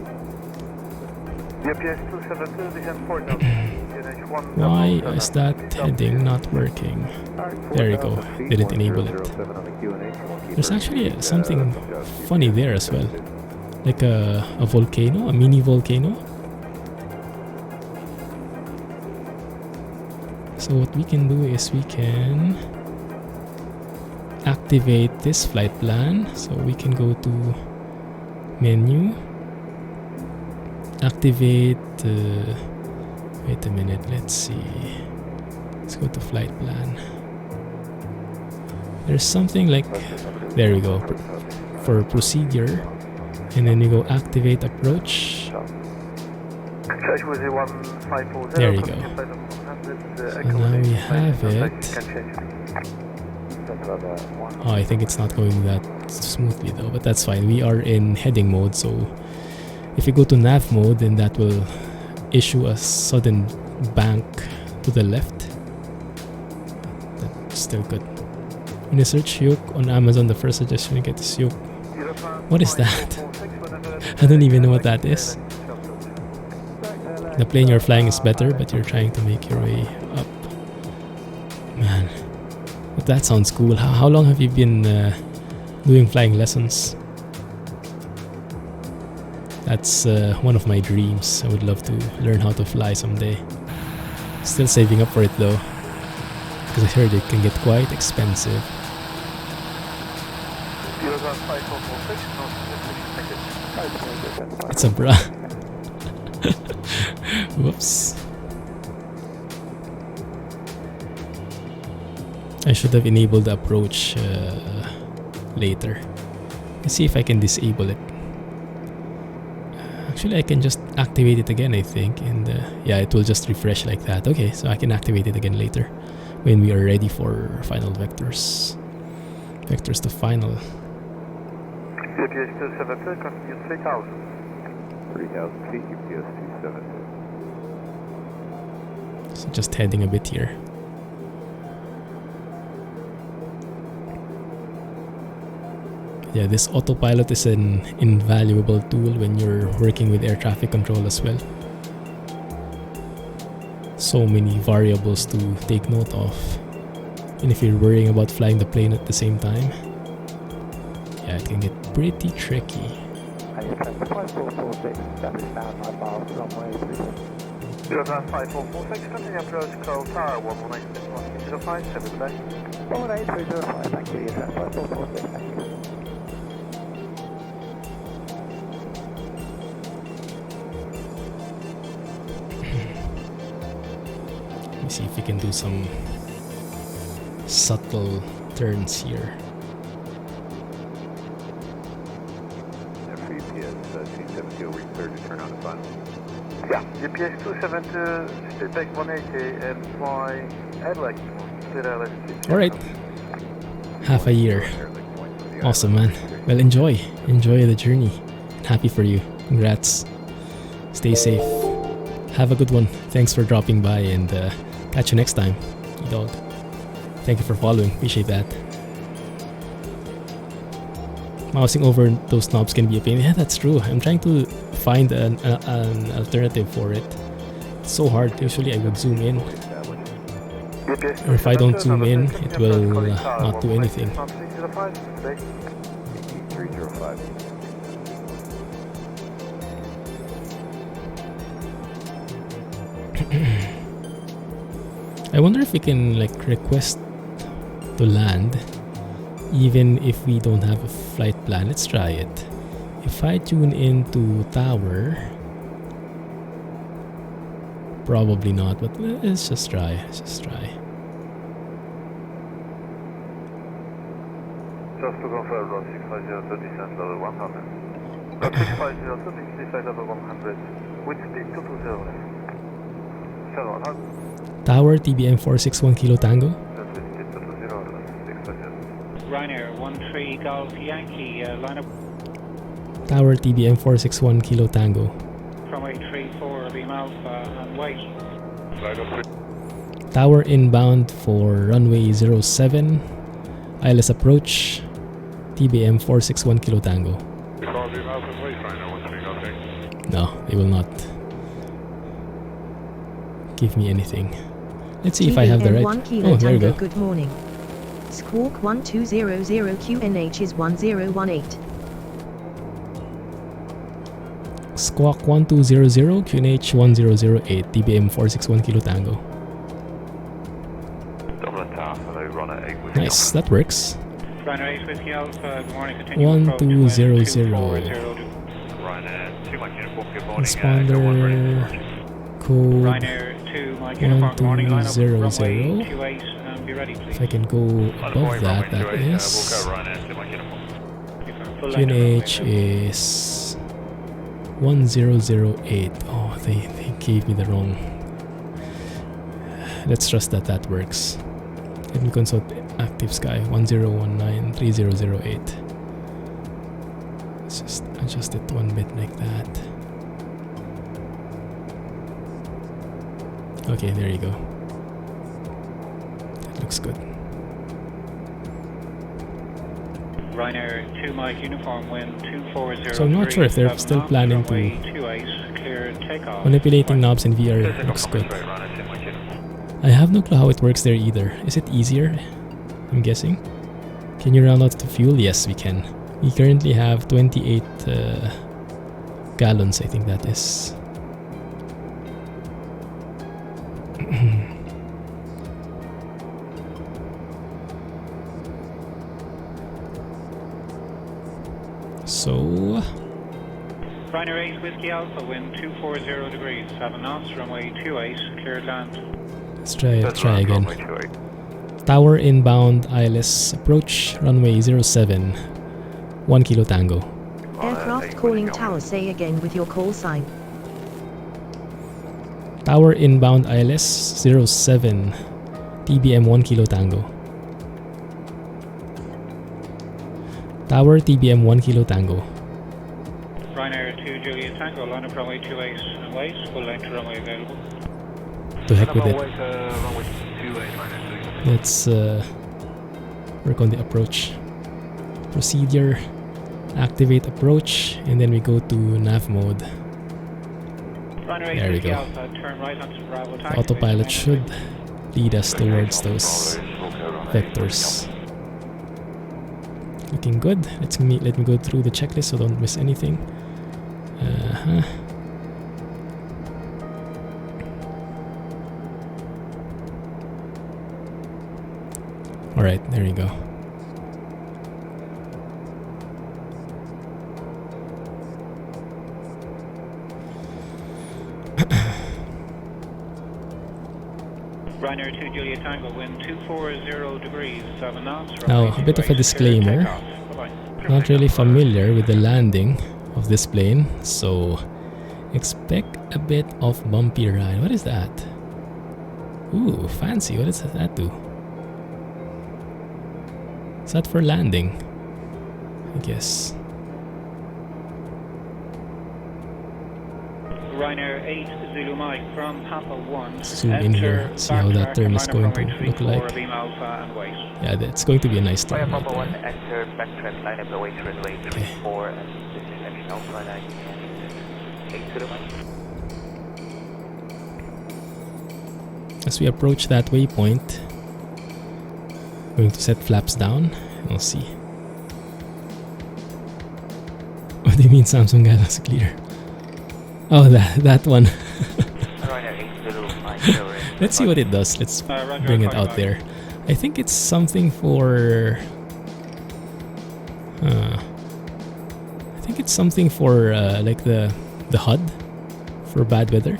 Speaker 1: Why is that heading not working? There you go. Didn't enable it. There's actually something funny there as well. Like a volcano, a mini volcano. So what we can do is we can activate this flight plan. So we can go to menu, activate wait a minute, let's see, let's go to flight plan. There's something like, there we go, for procedure, and then you go activate approach. There you go. So now we have it. Oh, I think it's not going that smoothly though, but that's fine. We are in heading mode, so if you go to nav mode, then that will issue a sudden bank to the left. That's still good. When you search Yoke on Amazon, the first suggestion you get is Yoke. What is that? I don't even know what that is. The plane you're flying is better, but you're trying to make your way up. Man, but that sounds cool. How long have you been doing flying lessons? That's one of my dreams. I would love to learn how to fly someday. Still saving up for it though, because I heard it can get quite expensive. It's a bra. Whoops. I should have enabled the approach later. Let's see if I can disable it. Actually, I can just activate it again, I think, and yeah, it will just refresh like that. Okay, so I can activate it again later when we are ready for final vectors. Vectors to final.
Speaker 6: UPS 272, continue 3000. 3000 feet, UPS 272.
Speaker 1: So just heading a bit here. Yeah, this autopilot is an invaluable tool when you're working with air traffic control as well. So many variables to take note of. And if you're worrying about flying the plane at the same time, yeah, it can get pretty tricky.
Speaker 6: 5446, continue approach Coral Tower, 118.05, today.
Speaker 8: 118.305, thank you, 5446, thank you.
Speaker 1: Let me see if we can do some subtle turns here.
Speaker 11: UPS 272, we're clear to turn on the final.
Speaker 6: Yeah, UPS 272, stay back 180 and fly headlight.
Speaker 1: Alright. Half a year. Awesome, man. Well, enjoy the journey. Happy for you. Congrats. Stay safe. Have a good one. Thanks for dropping by, and catch you next time. E-Dog. Thank you for following. Appreciate that. Mousing over those knobs can be a pain. Yeah, that's true. I'm trying to find an alternative for it. It's so hard. Usually I would zoom in. Or if I don't zoom in, it will not do anything.
Speaker 11: 305.
Speaker 1: I wonder if we can like request to land even if we don't have a flight plan. Let's try it. If I tune into tower, probably not, but let's just try.
Speaker 6: Just to confirm, run 650 descent level 100. Run 650 descent level 100. Wind speed 220 left. 7100.
Speaker 1: Tower TBM 461 Kilo Tango.
Speaker 12: Ryanair 13 Golf Yankee, line up.
Speaker 1: Tower TBM 461 Kilo Tango.
Speaker 12: Runway 34, beam alpha and wait.
Speaker 1: Tower inbound for runway 07. ILS approach. TBM 461 Kilo Tango. No, they will not give me anything. Let's see if I have the right. Oh, there we go.
Speaker 13: Good morning. Squawk 1200 QNH is 1018.
Speaker 1: Squawk 1200 QNH 1008 TBM 461 Kilo Tango. Nice, that works.
Speaker 12: Ryanair 8 Whiskey Alpha, good morning. Continue
Speaker 1: 1200. Transponder code
Speaker 12: Ryanair 2 Mike Uniform, good morning. Line up runway 28 and be ready, please.
Speaker 1: If I can go above that, that is QNH is 1008. Oh, they gave me the wrong. Let's trust that that works. Let me consult Active Sky 10193008. Let's just adjust it one bit like that. Okay, there you go. That looks good.
Speaker 12: Ryanair 2 Mike Uniform, wind 240.
Speaker 1: So I'm not sure if they're still planning to manipulating knobs in VR. Looks good. I have no clue how it works there either. Is it easier? I'm guessing. Can you round out the fuel? Yes, we can. We currently have 28 gallons, I think that is. So
Speaker 12: Ryanair 8 Whiskey Alpha, wind 240 degrees, 7 knots, runway 28, cleared land.
Speaker 1: Let's try again. Tower inbound, ILS approach, runway 07, 1 Kilo Tango.
Speaker 13: Aircraft calling tower, say again with your call sign.
Speaker 1: Tower inbound, ILS 07, TBM 1 Kilo Tango. Tower TBM 1 Kilo Tango.
Speaker 12: Ryanair 2 Juliet Tango, line up runway 28 and wait, full length runway available.
Speaker 1: To heck with it. Let's work on the approach. Procedure, activate approach, and then we go to nav mode. There we go. The autopilot should lead us towards those vectors. Looking good. Let me go through the checklist so don't miss anything. Alright, there you go.
Speaker 12: Ryanair 2 Juliet Tango, wind 240 degrees, 7 knots.
Speaker 1: Now, a bit of a disclaimer. Not really familiar with the landing of this plane, so expect a bit of bumpy ride. What is that? Ooh, fancy. What does that do? Is that for landing? I guess.
Speaker 12: Ryanair 8 Zulu Mike from Papa 1.
Speaker 1: Zoom in here, see how that turn is going to look like. Yeah, that's going to be a nice turn.
Speaker 14: Papa 1, enter backtrack line up away runway 34 and this is action Alpha 9 8 Zulu Mike.
Speaker 1: As we approach that waypoint, going to set flaps down, and we'll see. What do you mean Samsung Galaxy clear? Oh, that one.
Speaker 14: Ryanair 8 Zulu
Speaker 1: Let's see what it does. Let's bring it out there. I think it's something for... I think it's something for like the HUD for bad weather.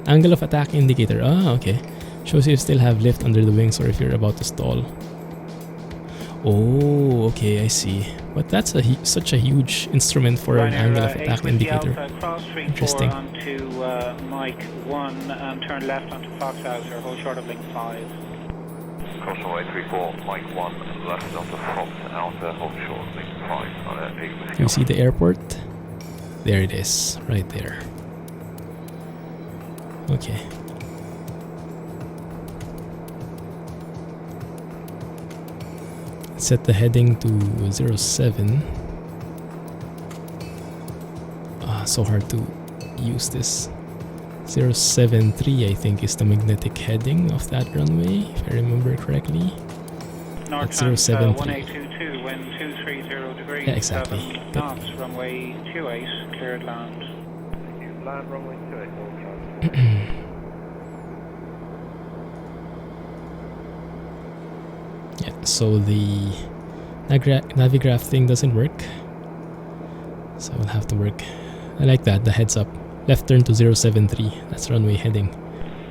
Speaker 1: Angle of attack indicator. Ah, okay. Shows you still have lift under the wings or if you're about to stall. Oh, okay, I see. But that's such a huge instrument for an angle of attack indicator. Interesting.
Speaker 12: Onto Mike 1 and turn left onto Fox House or hold short of link 5.
Speaker 11: Cross runway 34, Mike 1, left onto Fox Outer, hold short, link 5 on 8 Whiskey.
Speaker 1: You see the airport? There it is, right there. Okay. Set the heading to 07. So hard to use this. 073 I think is the magnetic heading of that runway, if I remember correctly.
Speaker 12: North
Speaker 1: That's 073.
Speaker 12: 1822, wind 230 degrees,
Speaker 1: Yeah, exactly.
Speaker 12: 7 knots, runway 28, cleared land.
Speaker 6: Land runway 28, all
Speaker 1: Yeah, so the Navigraph thing doesn't work. So we'll have to work. I like that, the heads up. Left turn to 073, that's runway heading.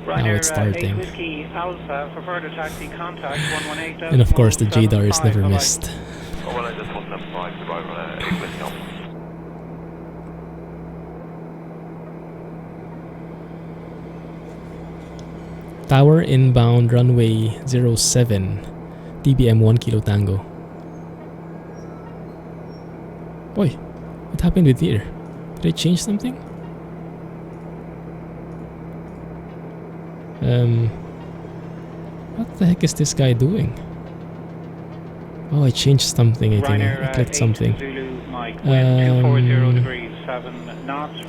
Speaker 1: Now it's starting.
Speaker 12: Whiskey Alpha for further taxi contact 118.
Speaker 1: And of course the JDAR is never missed.
Speaker 11: Oh, well, I just want them 5 to right on 8 Whiskey Alpha.
Speaker 1: Tower inbound runway 07, TBM 1 Kilo Tango. Boy, what happened with here? Did I change something? What the heck is this guy doing? Oh, I changed something, I think. I clicked something.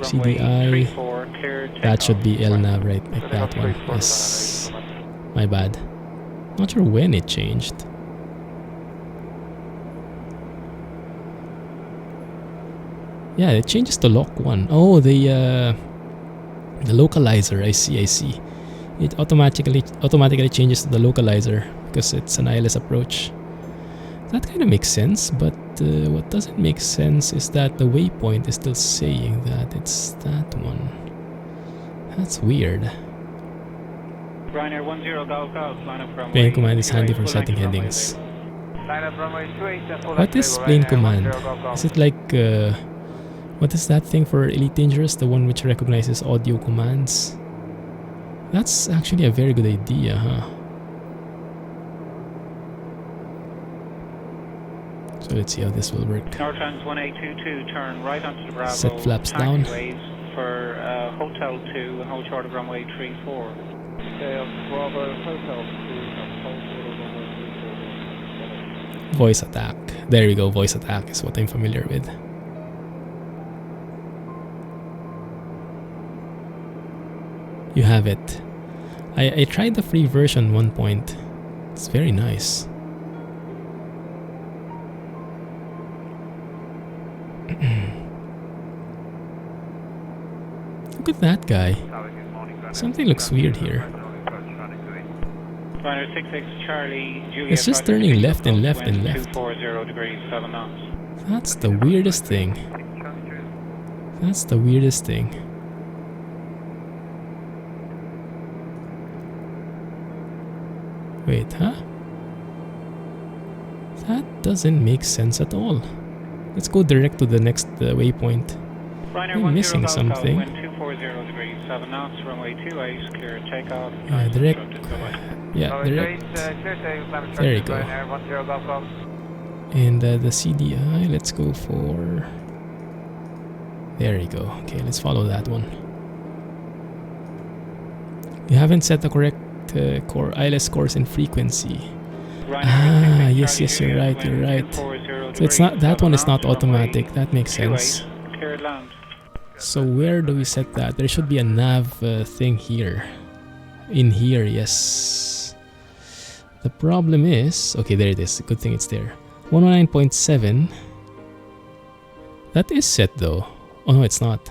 Speaker 1: CDI. That should be LNAV, right? Like that one. Yes. My bad. Not sure when it changed. Yeah, it changes to lock 1. Oh, the localizer. I see. It automatically changes to the localizer because it's an ILS approach. That kind of makes sense, but what doesn't make sense is that the waypoint is still saying that it's that one. That's weird.
Speaker 12: Ryanair 10 Golf Golf, line up runway.
Speaker 1: Plane command is handy for setting headings. What is plane command? Is it like what is that thing for Elite Dangerous? The one which recognizes audio commands? That's actually a very good idea, huh? So let's see how this will work.
Speaker 12: Nortrans 1822, turn right onto the Bravo.
Speaker 1: Set flaps down.
Speaker 12: For Hotel 2 and hold short of runway 34.
Speaker 8: Okay, Bravo, Hotel 2,
Speaker 1: Voice attack. There we go, voice attack is what I'm familiar with. You have it. I tried the free version one point. It's very nice. Look at that guy. Something looks weird here. It's just turning left and left and left.
Speaker 12: 240 degrees, 7 knots.
Speaker 1: That's the weirdest thing. That's the weirdest thing. Wait, huh? That doesn't make sense at all. Let's go direct to the next waypoint. I'm missing something. Yeah, direct. Yeah, direct. There you go. And the CDI, let's go for... There you go. Okay, let's follow that one. You haven't set the correct core ILS course and frequency. Ah, yes, you're right. So it's not, that one is not automatic. That makes sense. So where do we set that? There should be a nav thing here. In here, yes. The problem is... Okay, there it is. Good thing it's there. 119.7. That is set though. Oh no, it's not.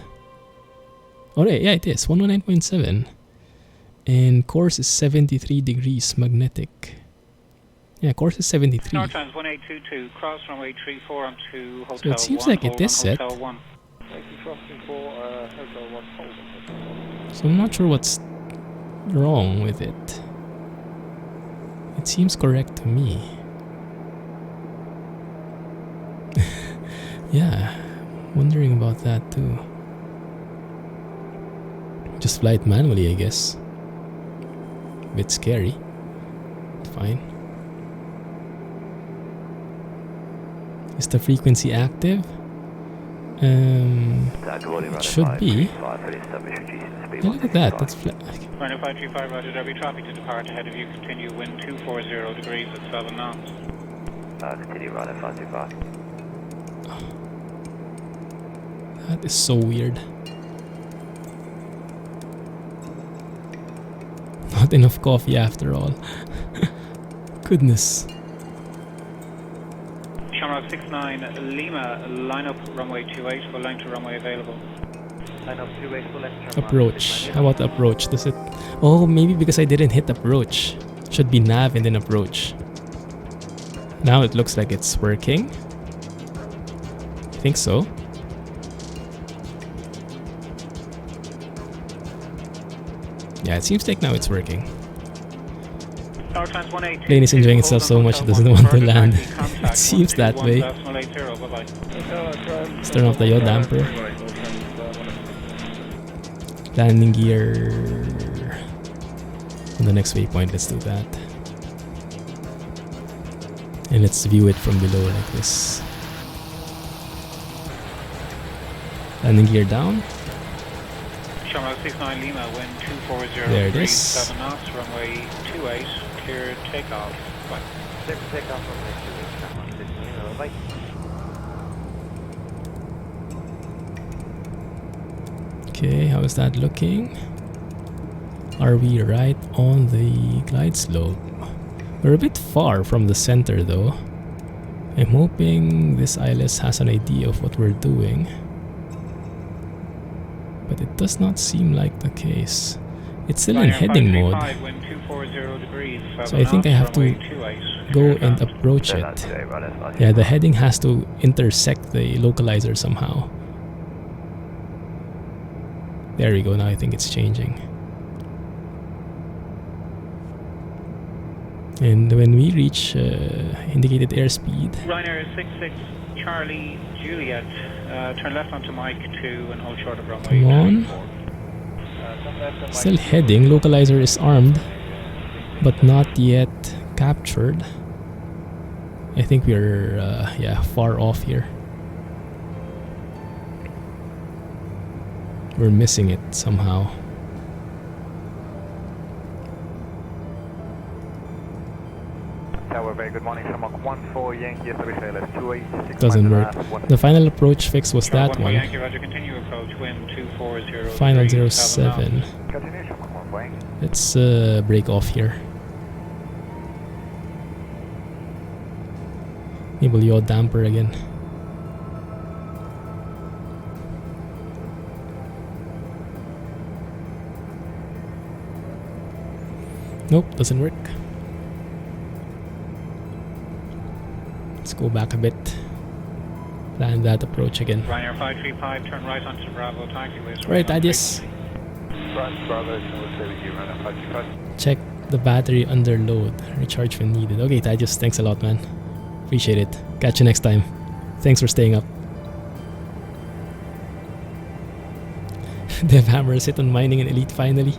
Speaker 1: Oh yeah, it is. 119.7. And course is 73 degrees magnetic. Yeah, course is 73.
Speaker 12: Northlands 1822, cross runway 34 onto Hotel 1.
Speaker 1: So it seems like it is set.
Speaker 12: Hotel 1.
Speaker 1: So I'm not sure what's wrong with it. It seems correct to me. Yeah, wondering about that too. Just fly it manually, I guess. Bit scary. Fine. Is the frequency active? It should be. Yeah, look at that. That's flat.
Speaker 12: Runway 535, roger, Derby traffic to depart ahead of you. Continue wind 240 degrees at 7 knots.
Speaker 14: Continue runway 535.
Speaker 1: That is so weird. Not enough coffee after all. Goodness.
Speaker 12: Shamrock 69 Lima, line up runway 28, full length to runway available.
Speaker 14: Line up 28, full length.
Speaker 1: Approach. How about approach? Does it... Oh, maybe because I didn't hit approach. Should be nav and then approach. Now it looks like it's working. I think so. Yeah, it seems like now it's working. Plane is enjoying itself so much it doesn't want to land. It seems that way. Let's turn off the yaw damper. Landing gear on the next waypoint. Let's do that. And let's view it from below like this. Landing gear down.
Speaker 12: Shamrock 69 Lima, wind 240
Speaker 1: there it
Speaker 12: degrees,
Speaker 1: is.
Speaker 12: 7 knots, runway 28, clear takeoff. Bye.
Speaker 14: Clear for takeoff runway 28, bye.
Speaker 1: Okay, how is that looking? Are we right on the glide slope? We're a bit far from the center though. I'm hoping this ILS has an idea of what we're doing. But it does not seem like the case. It's still in heading mode. So I think I have to go and approach it. Yeah, the heading has to intersect the localizer somehow. There we go, now I think it's changing. And when we reach indicated airspeed...
Speaker 12: Ryanair 66 Charlie Juliet, turn left onto Mike 2 and hold short of runway.
Speaker 1: Come on. Still heading, localizer is armed, but not yet captured. I think we're yeah, far off here. We're missing it somehow.
Speaker 8: Tower, very good morning. Shamrock 14 Yankee SWC 286.
Speaker 1: Doesn't work. The final approach fix was that one.
Speaker 12: Yankee, Roger, continue approach, wind 240.
Speaker 1: Final 07.
Speaker 8: Continue, Shamrock 14.
Speaker 1: Let's break off here. Enable yaw damper again. Nope, doesn't work. Let's go back a bit. Plan that approach again.
Speaker 12: Ryanair 535, turn right onto Bravo taxiways.
Speaker 1: Right, Adios. Check the battery under load. Recharge when needed. Okay, Tadius, thanks a lot, man. Appreciate it. Catch you next time. Thanks for staying up. Dev Hammer sit on mining and elite finally.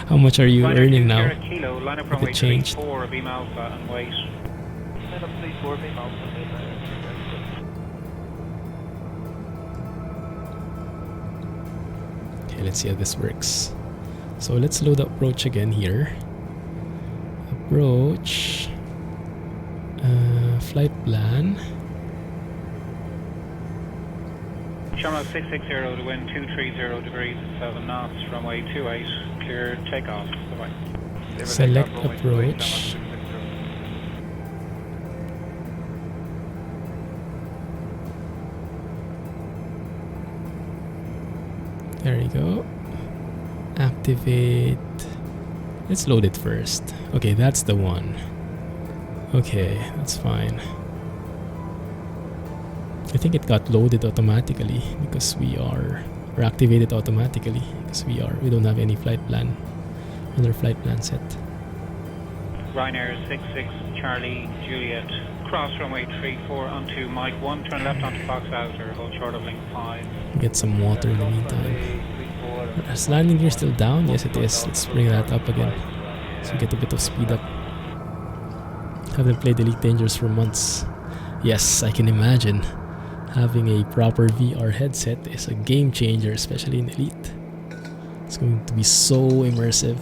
Speaker 1: How much are you earning now? If it changed.
Speaker 12: Okay,
Speaker 1: let's see how this works. So let's load the approach again here. Approach. Flight plan.
Speaker 12: Shamrock 660 to wind 230 degrees at 7 knots, runway 28, clear takeoff. Bye-bye.
Speaker 1: Select approach. There you go. activate. Let's load it first. Okay, that's the one. Okay, that's fine. I think it got loaded automatically because we are, or activated automatically because we don't have any flight plan on our flight plan set.
Speaker 12: Ryanair 66 Charlie Juliet, cross runway 34 onto Mike 1, turn left onto Fox Outer, hold short of link 5.
Speaker 1: Get some water in the meantime. Is landing gear still down? Yes, it is. Let's bring that up again so we get a bit of speed up. Haven't played Elite Dangerous for months. Yes, I can imagine. Having a proper VR headset is a game changer, especially in Elite. It's going to be so immersive.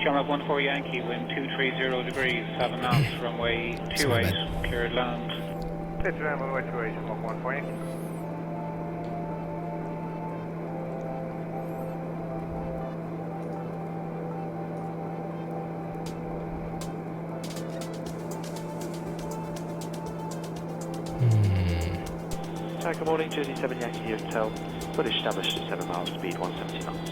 Speaker 12: Shamrock 14 Yankee, wind 230 degrees, 7 knots, runway 28, cleared land.
Speaker 8: Pitch around runway 28, Shamrock 14 Yankee.
Speaker 10: Good morning, Jersey 7 Yankee Hotel. Fully established at 7 miles, speed 170 knots.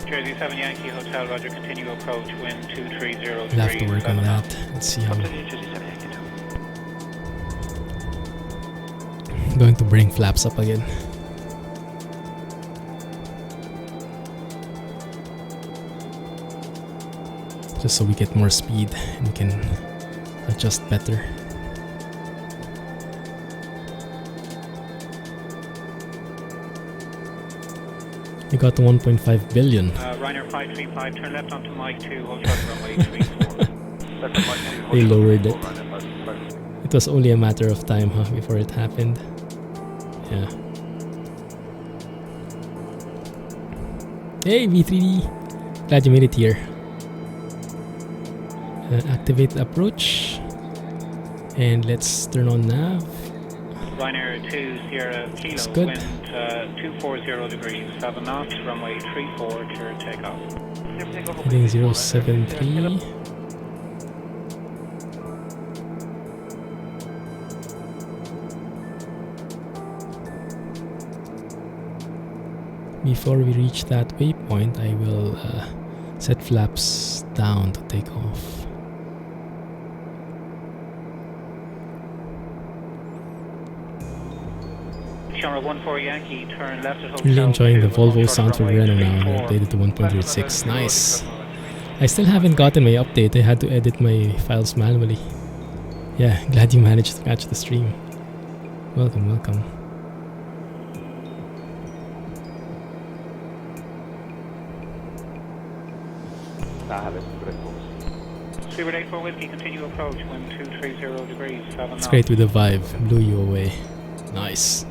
Speaker 12: Jersey 7 Yankee Hotel, roger, continue approach, wind 230 degrees.
Speaker 1: We'll have to work on that. Let's see how.
Speaker 10: Continue, Jersey 7 Yankee Hotel.
Speaker 1: I'm going to bring flaps up again. Just so we get more speed and we can adjust better. We got 1.5 billion.
Speaker 12: Ryanair 535, turn left onto Mike 2, hold short runway 34.
Speaker 1: They lowered it. It was only a matter of time, huh, before it happened. Yeah. Hey, V3D! Glad you made it here. Activate approach. And let's turn on nav.
Speaker 12: Ryanair 2 Sierra Kilo, wind 240 degrees, 7 knots, runway 34, clear takeoff.
Speaker 1: Heading 073. Before we reach that waypoint, I will set flaps down to take off.
Speaker 12: Shamrock 14 Yankee, turn left at hotel.
Speaker 1: Really enjoying the Volvo sound for Renault now. I updated to 1.36. Nice. I still haven't gotten my update. I had to edit my files manually. Yeah, glad you managed to catch the stream. Welcome, welcome.
Speaker 12: Stewart 84 Whiskey, continue approach, wind 230 degrees, 7 knots.
Speaker 1: It's great with the Vive. Blew you away. Nice.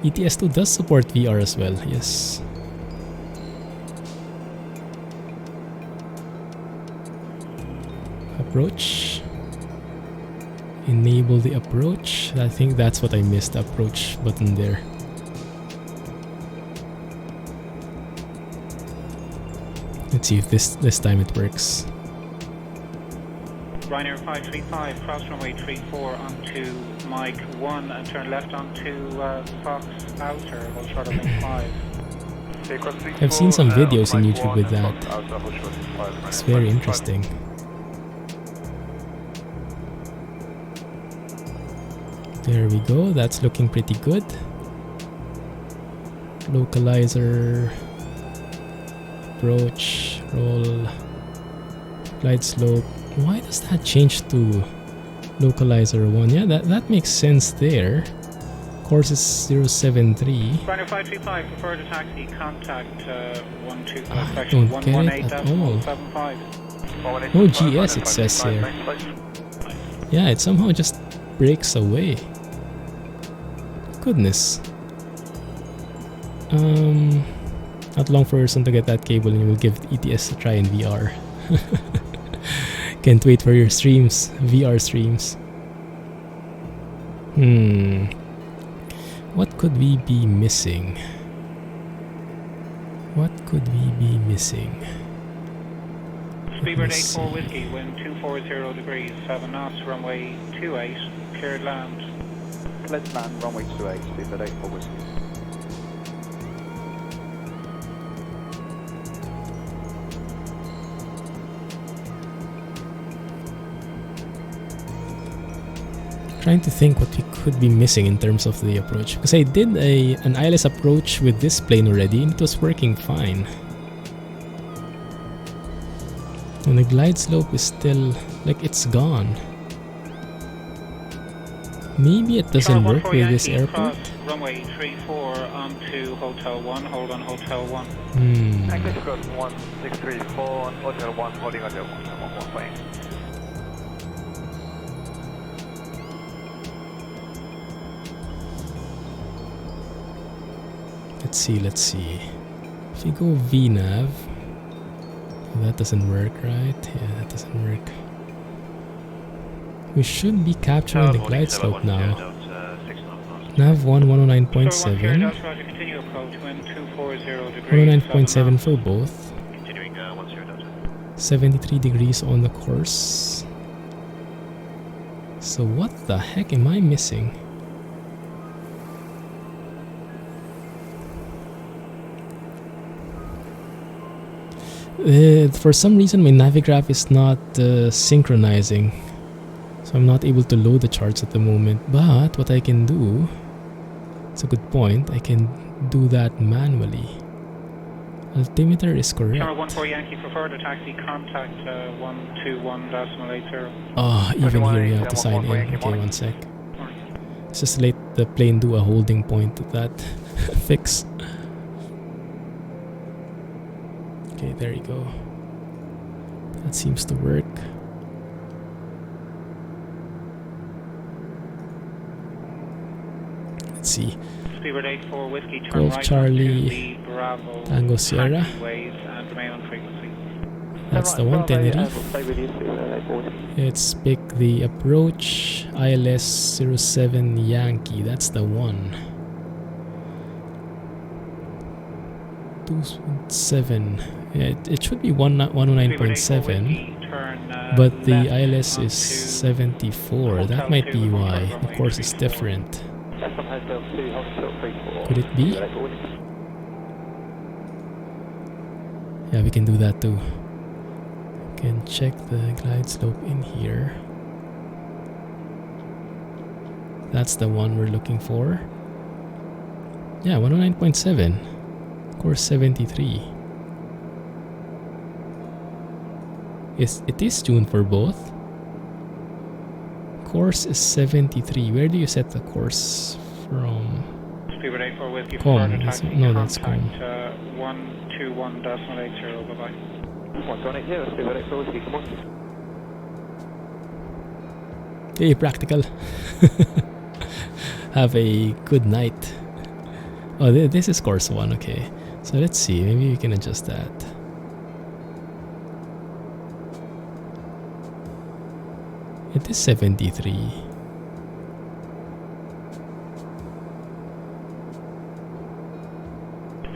Speaker 1: ETS2 does support VR as well, yes. Approach. Enable the approach. I think that's what I missed, the approach button there. Let's see if this time it works.
Speaker 12: Ryanair 535, cross runway 34 onto Mike 1 and turn left onto Fox Outer, hold short of link 5.
Speaker 1: I've seen some videos on YouTube with that. It's very interesting. There we go, that's looking pretty good. Localizer, approach, roll, glide slope. Why does that change to localizer 1? Yeah, that makes sense there. Course is 073.
Speaker 12: Ryanair 535, prefer to taxi, contact
Speaker 1: I don't get it at all. No GS it says here. Yeah, it somehow just breaks away. Goodness. Not long for Urson to get that cable and you will give ETS a try in VR. Can't wait for your streams, VR streams. What could we be missing? What could we be missing?
Speaker 12: Speedbird
Speaker 1: Let's
Speaker 12: 84 Whiskey, wind 240 degrees, 7 knots, runway 28, cleared land.
Speaker 8: Let's land runway 28, Speedbird 84 Whiskey.
Speaker 1: Trying to think what we could be missing in terms of the approach, because I did an ILS approach with this plane already and it was working fine. And the glide slope is still like it's gone. Maybe it doesn't work with this airport.
Speaker 12: Runway 34 onto Hotel 1, hold on Hotel 1.
Speaker 6: English cross 1634 on Hotel 1, holding on the 111 plane.
Speaker 1: Let's see. If you go VNAV, that doesn't work, right? Yeah, that doesn't work. We should be capturing the glide slope now. Nav 1, 109.7. 109.7 for both. 73 degrees on the course. So what the heck am I missing? For some reason my Navigraph is not synchronizing, so I'm not able to load the charts at the moment. But what I can do, it's a good point, I can do that manually. Altimeter is correct.
Speaker 12: Tower 14 Yankee for further taxi, contact 121.80.
Speaker 1: Oh, even here you have to sign in. Okay, one sec. Let's just let the plane do a holding point at that fix. Okay, there you go. That seems to work. Let's see.
Speaker 12: Speedbird 84 Whiskey, turn
Speaker 1: Golf
Speaker 12: right
Speaker 1: Charlie,
Speaker 12: Bravo
Speaker 1: Tango Sierra.
Speaker 12: Waves and remain on frequency.
Speaker 1: That's the one, Tenerife. Let's pick the approach. ILS 07 Yankee. That's the one. 2.7. Yeah, it should be 109.7, but the ILS is 74. That might be why the course is different. Could it be? Yeah, we can do that too. We can check the glide slope in here. That's the one we're looking for. Yeah, 109.7. Course 73. It is tuned for both. Course is 73. Where do you set the course from?
Speaker 12: Speedbird 84 Whiskey,
Speaker 1: Com. No, that's Com.
Speaker 12: 121.80. Bye bye.
Speaker 8: 180, Speedbird 84 Whiskey, come on.
Speaker 1: Hey, practical. Have a good night. Oh, this is course 1. Okay. So let's see. Maybe we can adjust that. It is 73.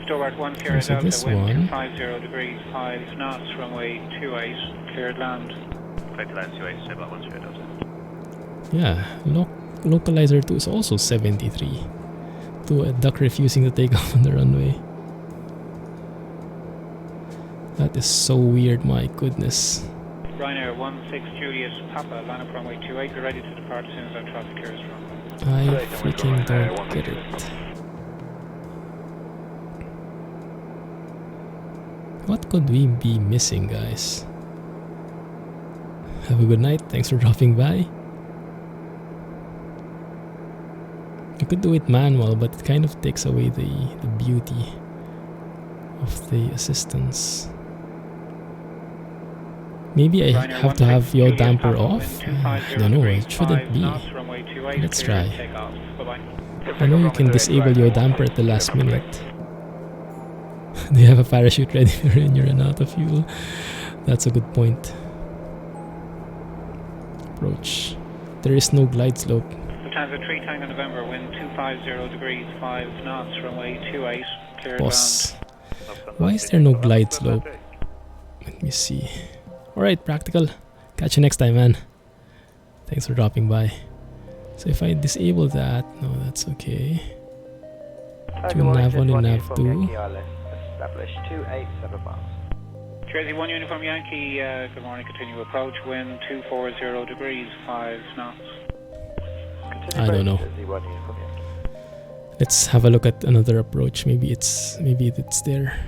Speaker 12: Stewart 1 Sierra
Speaker 1: So this
Speaker 12: Delta,
Speaker 1: one.
Speaker 12: wind 250 degrees, 5 knots, runway 28, cleared land.
Speaker 10: Clear to land 28, stay about 1 Sierra Delta.
Speaker 1: Yeah, localizer 2 is also 73. To a duck refusing to take off on the runway. That is so weird, my goodness.
Speaker 12: Ryanair 16 Julius Papa, line up runway 28, be ready to depart as soon as our traffic clears runway.
Speaker 1: I freaking don't get it. What could we be missing, guys? Have a good night, thanks for dropping by. You could do it manual, but it kind of takes away the beauty of the assistance. Maybe I have to have your damper off? I don't know, it shouldn't be. Let's try. I know you can disable your damper at the last minute. Do you have a parachute ready when you run out of fuel? That's a good point. Approach. There is no glide slope.
Speaker 12: Lufthansa 3 Tango November, wind 250 degrees, 5 knots, runway 28, cleared
Speaker 1: Boss. Why is there no glide slope? Let me see. Alright, Practical. Catch you next time, man. Thanks for dropping by. So if I disable that, no, that's okay. To nav 1 and nav 2.
Speaker 14: Establish 287 miles.
Speaker 12: Jersey 1 Uniform Yankee, good morning, continue approach, wind 240 degrees, 5 knots.
Speaker 1: I don't know. Let's have a look at another approach. Maybe it's there.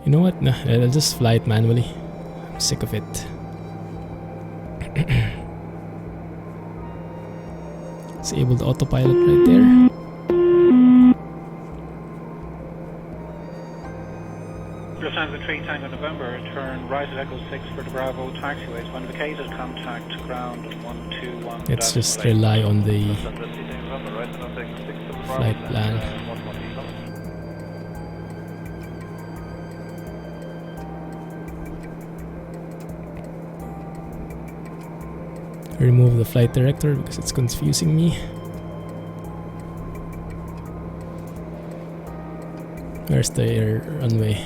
Speaker 1: You know what? Nah, I'll just fly it manually. I'm sick of it. Disable the autopilot right there.
Speaker 12: Lufthansa 3 Tango November, turn right at Echo 6 for the Bravo taxiways. When vacated, contact ground 121.
Speaker 1: Let's just rely on the flight plan. Remove the flight director because it's confusing me. Where's the air runway?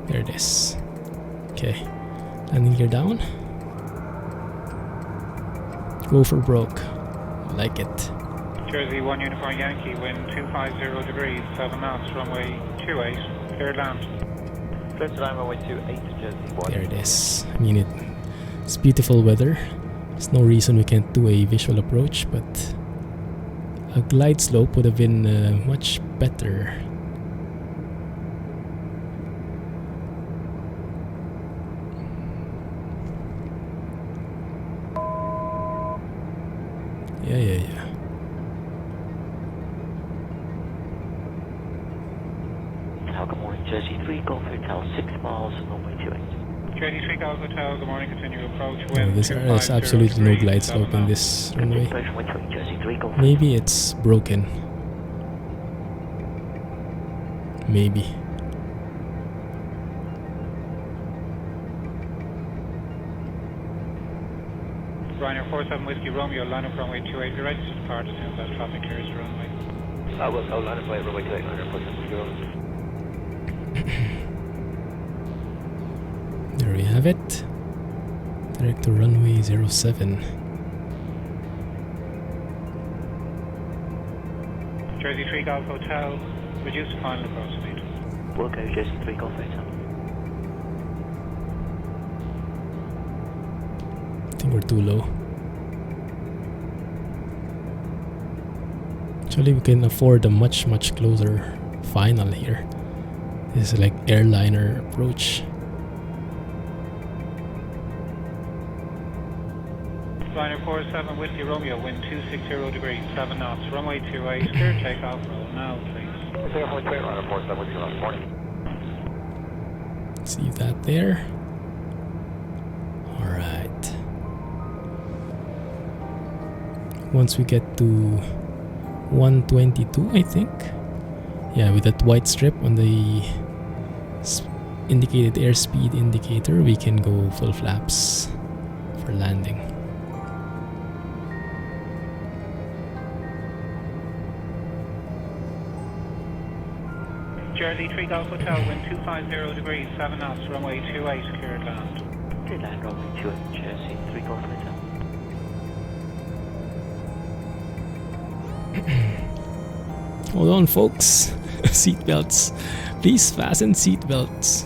Speaker 1: There it is. Okay. Landing gear down. Go for broke. Like it.
Speaker 12: Jersey 1 Uniform Yankee, wind 250 degrees, 7 knots, runway 28, cleared land.
Speaker 14: Cleared to runway 28, Jersey 1.
Speaker 1: There it is. I mean, it's beautiful weather. There's no reason we can't do a visual approach, but a glide slope would have been much better. Yeah.
Speaker 14: Good morning, Jersey 3 Golf Hotel, 6 miles, runway 28.
Speaker 12: Jersey 3 Golf Hotel, good morning, continue approach.
Speaker 1: No, there's absolutely no glide slope in this runway. Maybe it's broken. Maybe.
Speaker 12: Ryanair 47 Whiskey Romeo, line up runway 28, be ready to depart as soon as that traffic clears the runway.
Speaker 14: I will go line up runway 28, Ryanair 47 Whiskey Romeo.
Speaker 1: There we have it. Direct to runway 07.
Speaker 12: Jersey 3 Golf Hotel, reduce final approach speed.
Speaker 14: We'll go Jersey 3 Golf Hotel.
Speaker 1: I think we're too low. Actually, we can afford a much closer final here. This is like airliner approach.
Speaker 12: Ryanair 47 Whiskey Romeo, wind 260 degrees, 7 knots, runway 28, clear takeoff, roll now, please.
Speaker 14: Ryanair 47 Whiskey Romeo, morning.
Speaker 1: See that there? Alright. Once we get to 122, I think. Yeah, with that white strip on the indicated airspeed indicator, we can go full flaps for landing.
Speaker 12: Jersey 3 Golf Hotel, wind 250 degrees, 7 knots, runway 28, cleared land.
Speaker 14: Cleared land, runway 28, Jersey 3 Golf Hotel.
Speaker 1: Hold on, folks. Seatbelts. Please fasten seatbelts.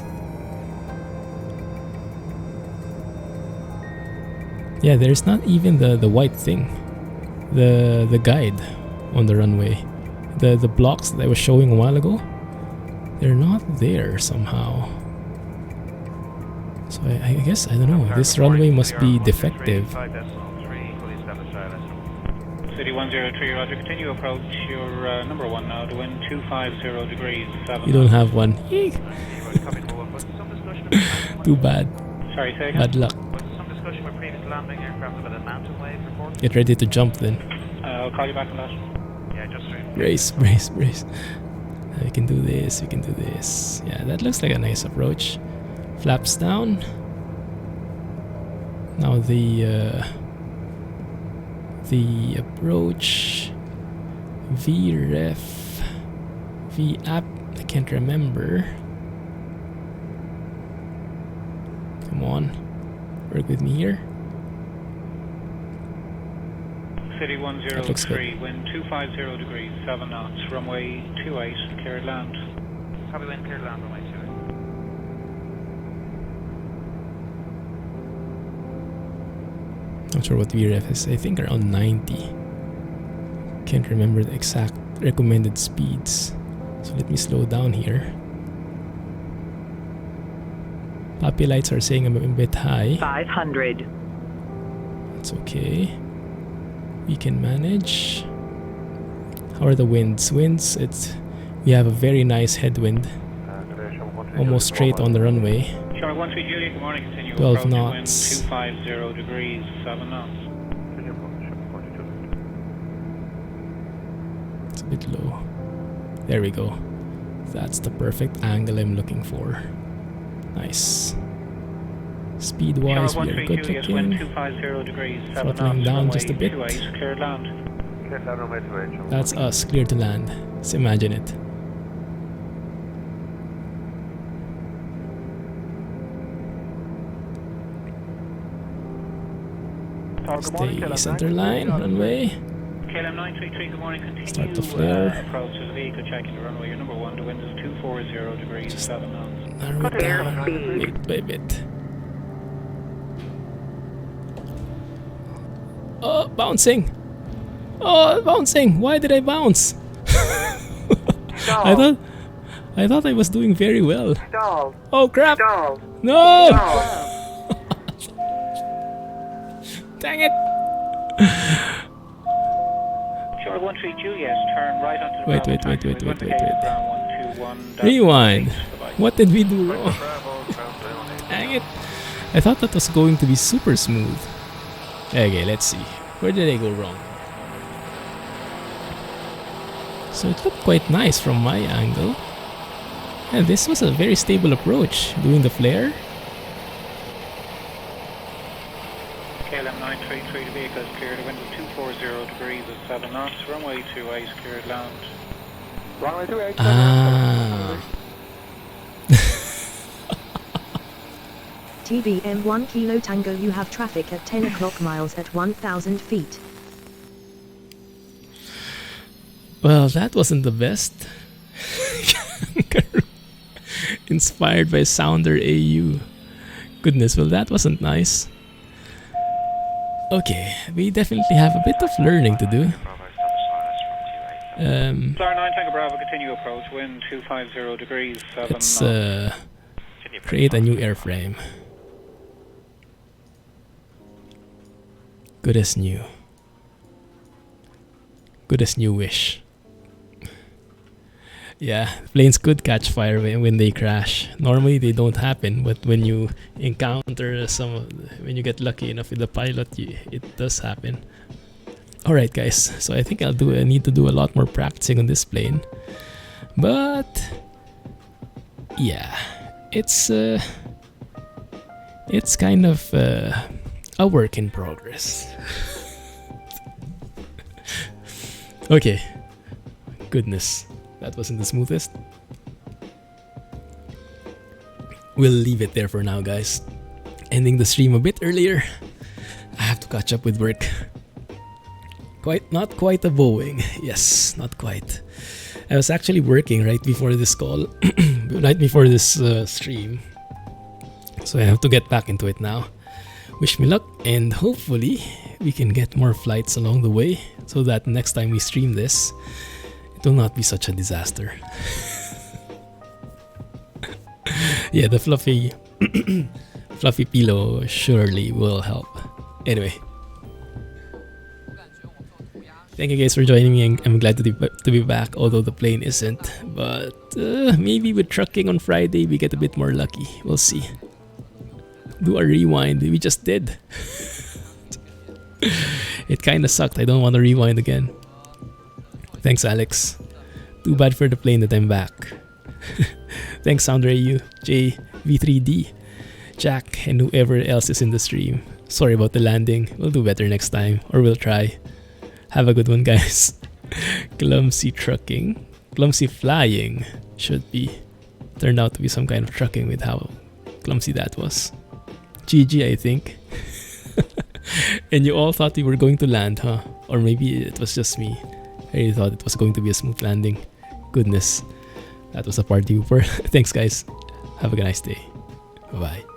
Speaker 1: Yeah, there's not even the white thing. The guide on the runway. The blocks that I was showing a while ago, they're not there somehow. So I guess, I don't know, this runway must be defective.
Speaker 12: City 103, roger, continue approach, your number 1 now, to wind 250 degrees, 7
Speaker 1: You don't have one. Too bad.
Speaker 12: Sorry, say again?
Speaker 1: Bad luck.
Speaker 10: Some discussion with previous landing aircraft about a mountain wave report.
Speaker 1: Get ready to jump then.
Speaker 12: I'll call you back on that.
Speaker 10: Yeah, just right.
Speaker 1: Brace. We can do this, Yeah, that looks like a nice approach. Flaps down. Now the approach VREF VAP, I Can't remember. Come on. Work with me here.
Speaker 12: City
Speaker 1: That looks
Speaker 12: 103, wind 250 degrees, 7 knots, runway 28, cleared land.
Speaker 14: Copy, wind cleared land, runway 28.
Speaker 1: Not sure what VRF is. I think around 90. Can't remember the exact recommended speeds. So let me slow down here. Puppy lights are saying I'm a bit high.
Speaker 3: 500.
Speaker 1: It's okay. We can manage. How are the winds? We have a very nice headwind. Almost straight on the runway.
Speaker 12: Charlie 13 Juliet, good morning, continue
Speaker 1: 12
Speaker 12: approach,
Speaker 1: knots.
Speaker 12: wind 250 degrees, 7 knots.
Speaker 1: It's a bit low. There we go. That's the perfect angle I'm looking for. Nice. Speed wise, we are good
Speaker 12: Juliet, wind
Speaker 1: looking.
Speaker 12: 250 degrees, 7
Speaker 1: Throttling
Speaker 12: knots,
Speaker 1: down
Speaker 12: runway
Speaker 1: just a bit.
Speaker 12: 28, cleared land.
Speaker 6: Cleared land, runway 28.
Speaker 1: That's us, clear to land. Let's imagine it. Stay center line, runway.
Speaker 12: KLM 933, good morning, continue.
Speaker 1: Start the flare.
Speaker 12: Approach to the vehicle, checking the runway, your number 1, the wind is 240 degrees, 7 knots.
Speaker 1: Narrow it down bit by bit. Oh, bouncing! Oh, bouncing! Why did I bounce? I thought I was doing very well.
Speaker 3: Stalled.
Speaker 1: Oh crap!
Speaker 3: Stalled.
Speaker 1: No! Dang it!
Speaker 12: Charlie 13 Juliet, turn right onto the
Speaker 1: Wait.
Speaker 12: ground 121.
Speaker 1: Rewind. What did we do wrong? Dang it! I thought that was going to be super smooth. Okay, let's see. Where did I go wrong? So it looked quite nice from my angle. And this was a very stable approach. Doing the flare.
Speaker 12: KLM 933, the vehicle is cleared. The wind is 240 degrees at 7 knots. Runway 28, cleared land.
Speaker 8: Runway 28.
Speaker 1: Ah.
Speaker 13: TBM 1 Kilo Tango, you have traffic at 10 o'clock miles at 1,000 feet.
Speaker 1: Well, that wasn't the best. Inspired by Sounder AU. Goodness, well that wasn't nice. Okay, we definitely have a bit of learning to do.
Speaker 12: Star 9 Tango Bravo, continue approach, wind 250 degrees, 7
Speaker 1: Let's
Speaker 12: knots.
Speaker 1: create a new airframe. Good as new. Good as new wish. Yeah, planes could catch fire when they crash. Normally they don't happen, but when you encounter when you get lucky enough with the pilot, it does happen. Alright guys, so I think I need to do a lot more practicing on this plane. But yeah, it's kind of a work in progress. Okay, goodness, that wasn't the smoothest. We'll leave it there for now, guys. Ending the stream a bit earlier. I have to catch up with work. Not quite a Boeing. Yes, not quite. I was actually working right before this call, right before this stream. So I have to get back into it now. Wish me luck, and hopefully we can get more flights along the way so that next time we stream this, it will not be such a disaster. Yeah, the fluffy pillow surely will help. Anyway, thank you guys for joining me. I'm glad to be back, although the plane isn't. But maybe with trucking on Friday we get a bit more lucky. We'll see. Do a rewind. We just did. It kinda sucked. I don't want to rewind again. Thanks, Alex. Too bad for the plane that I'm back. Thanks, Sounder AU, J, V3D, Jack, and whoever else is in the stream. Sorry about the landing. We'll do better next time, or we'll try. Have a good one, guys. Clumsy trucking. clumsy flying should be. Turned out to be some kind of trucking with how clumsy that was. GG, I think. And you all thought we were going to land, huh? Or maybe it was just me. I really thought it was going to be a smooth landing. Goodness. That was a party pooper. Thanks, guys. Have a nice day. Bye-bye.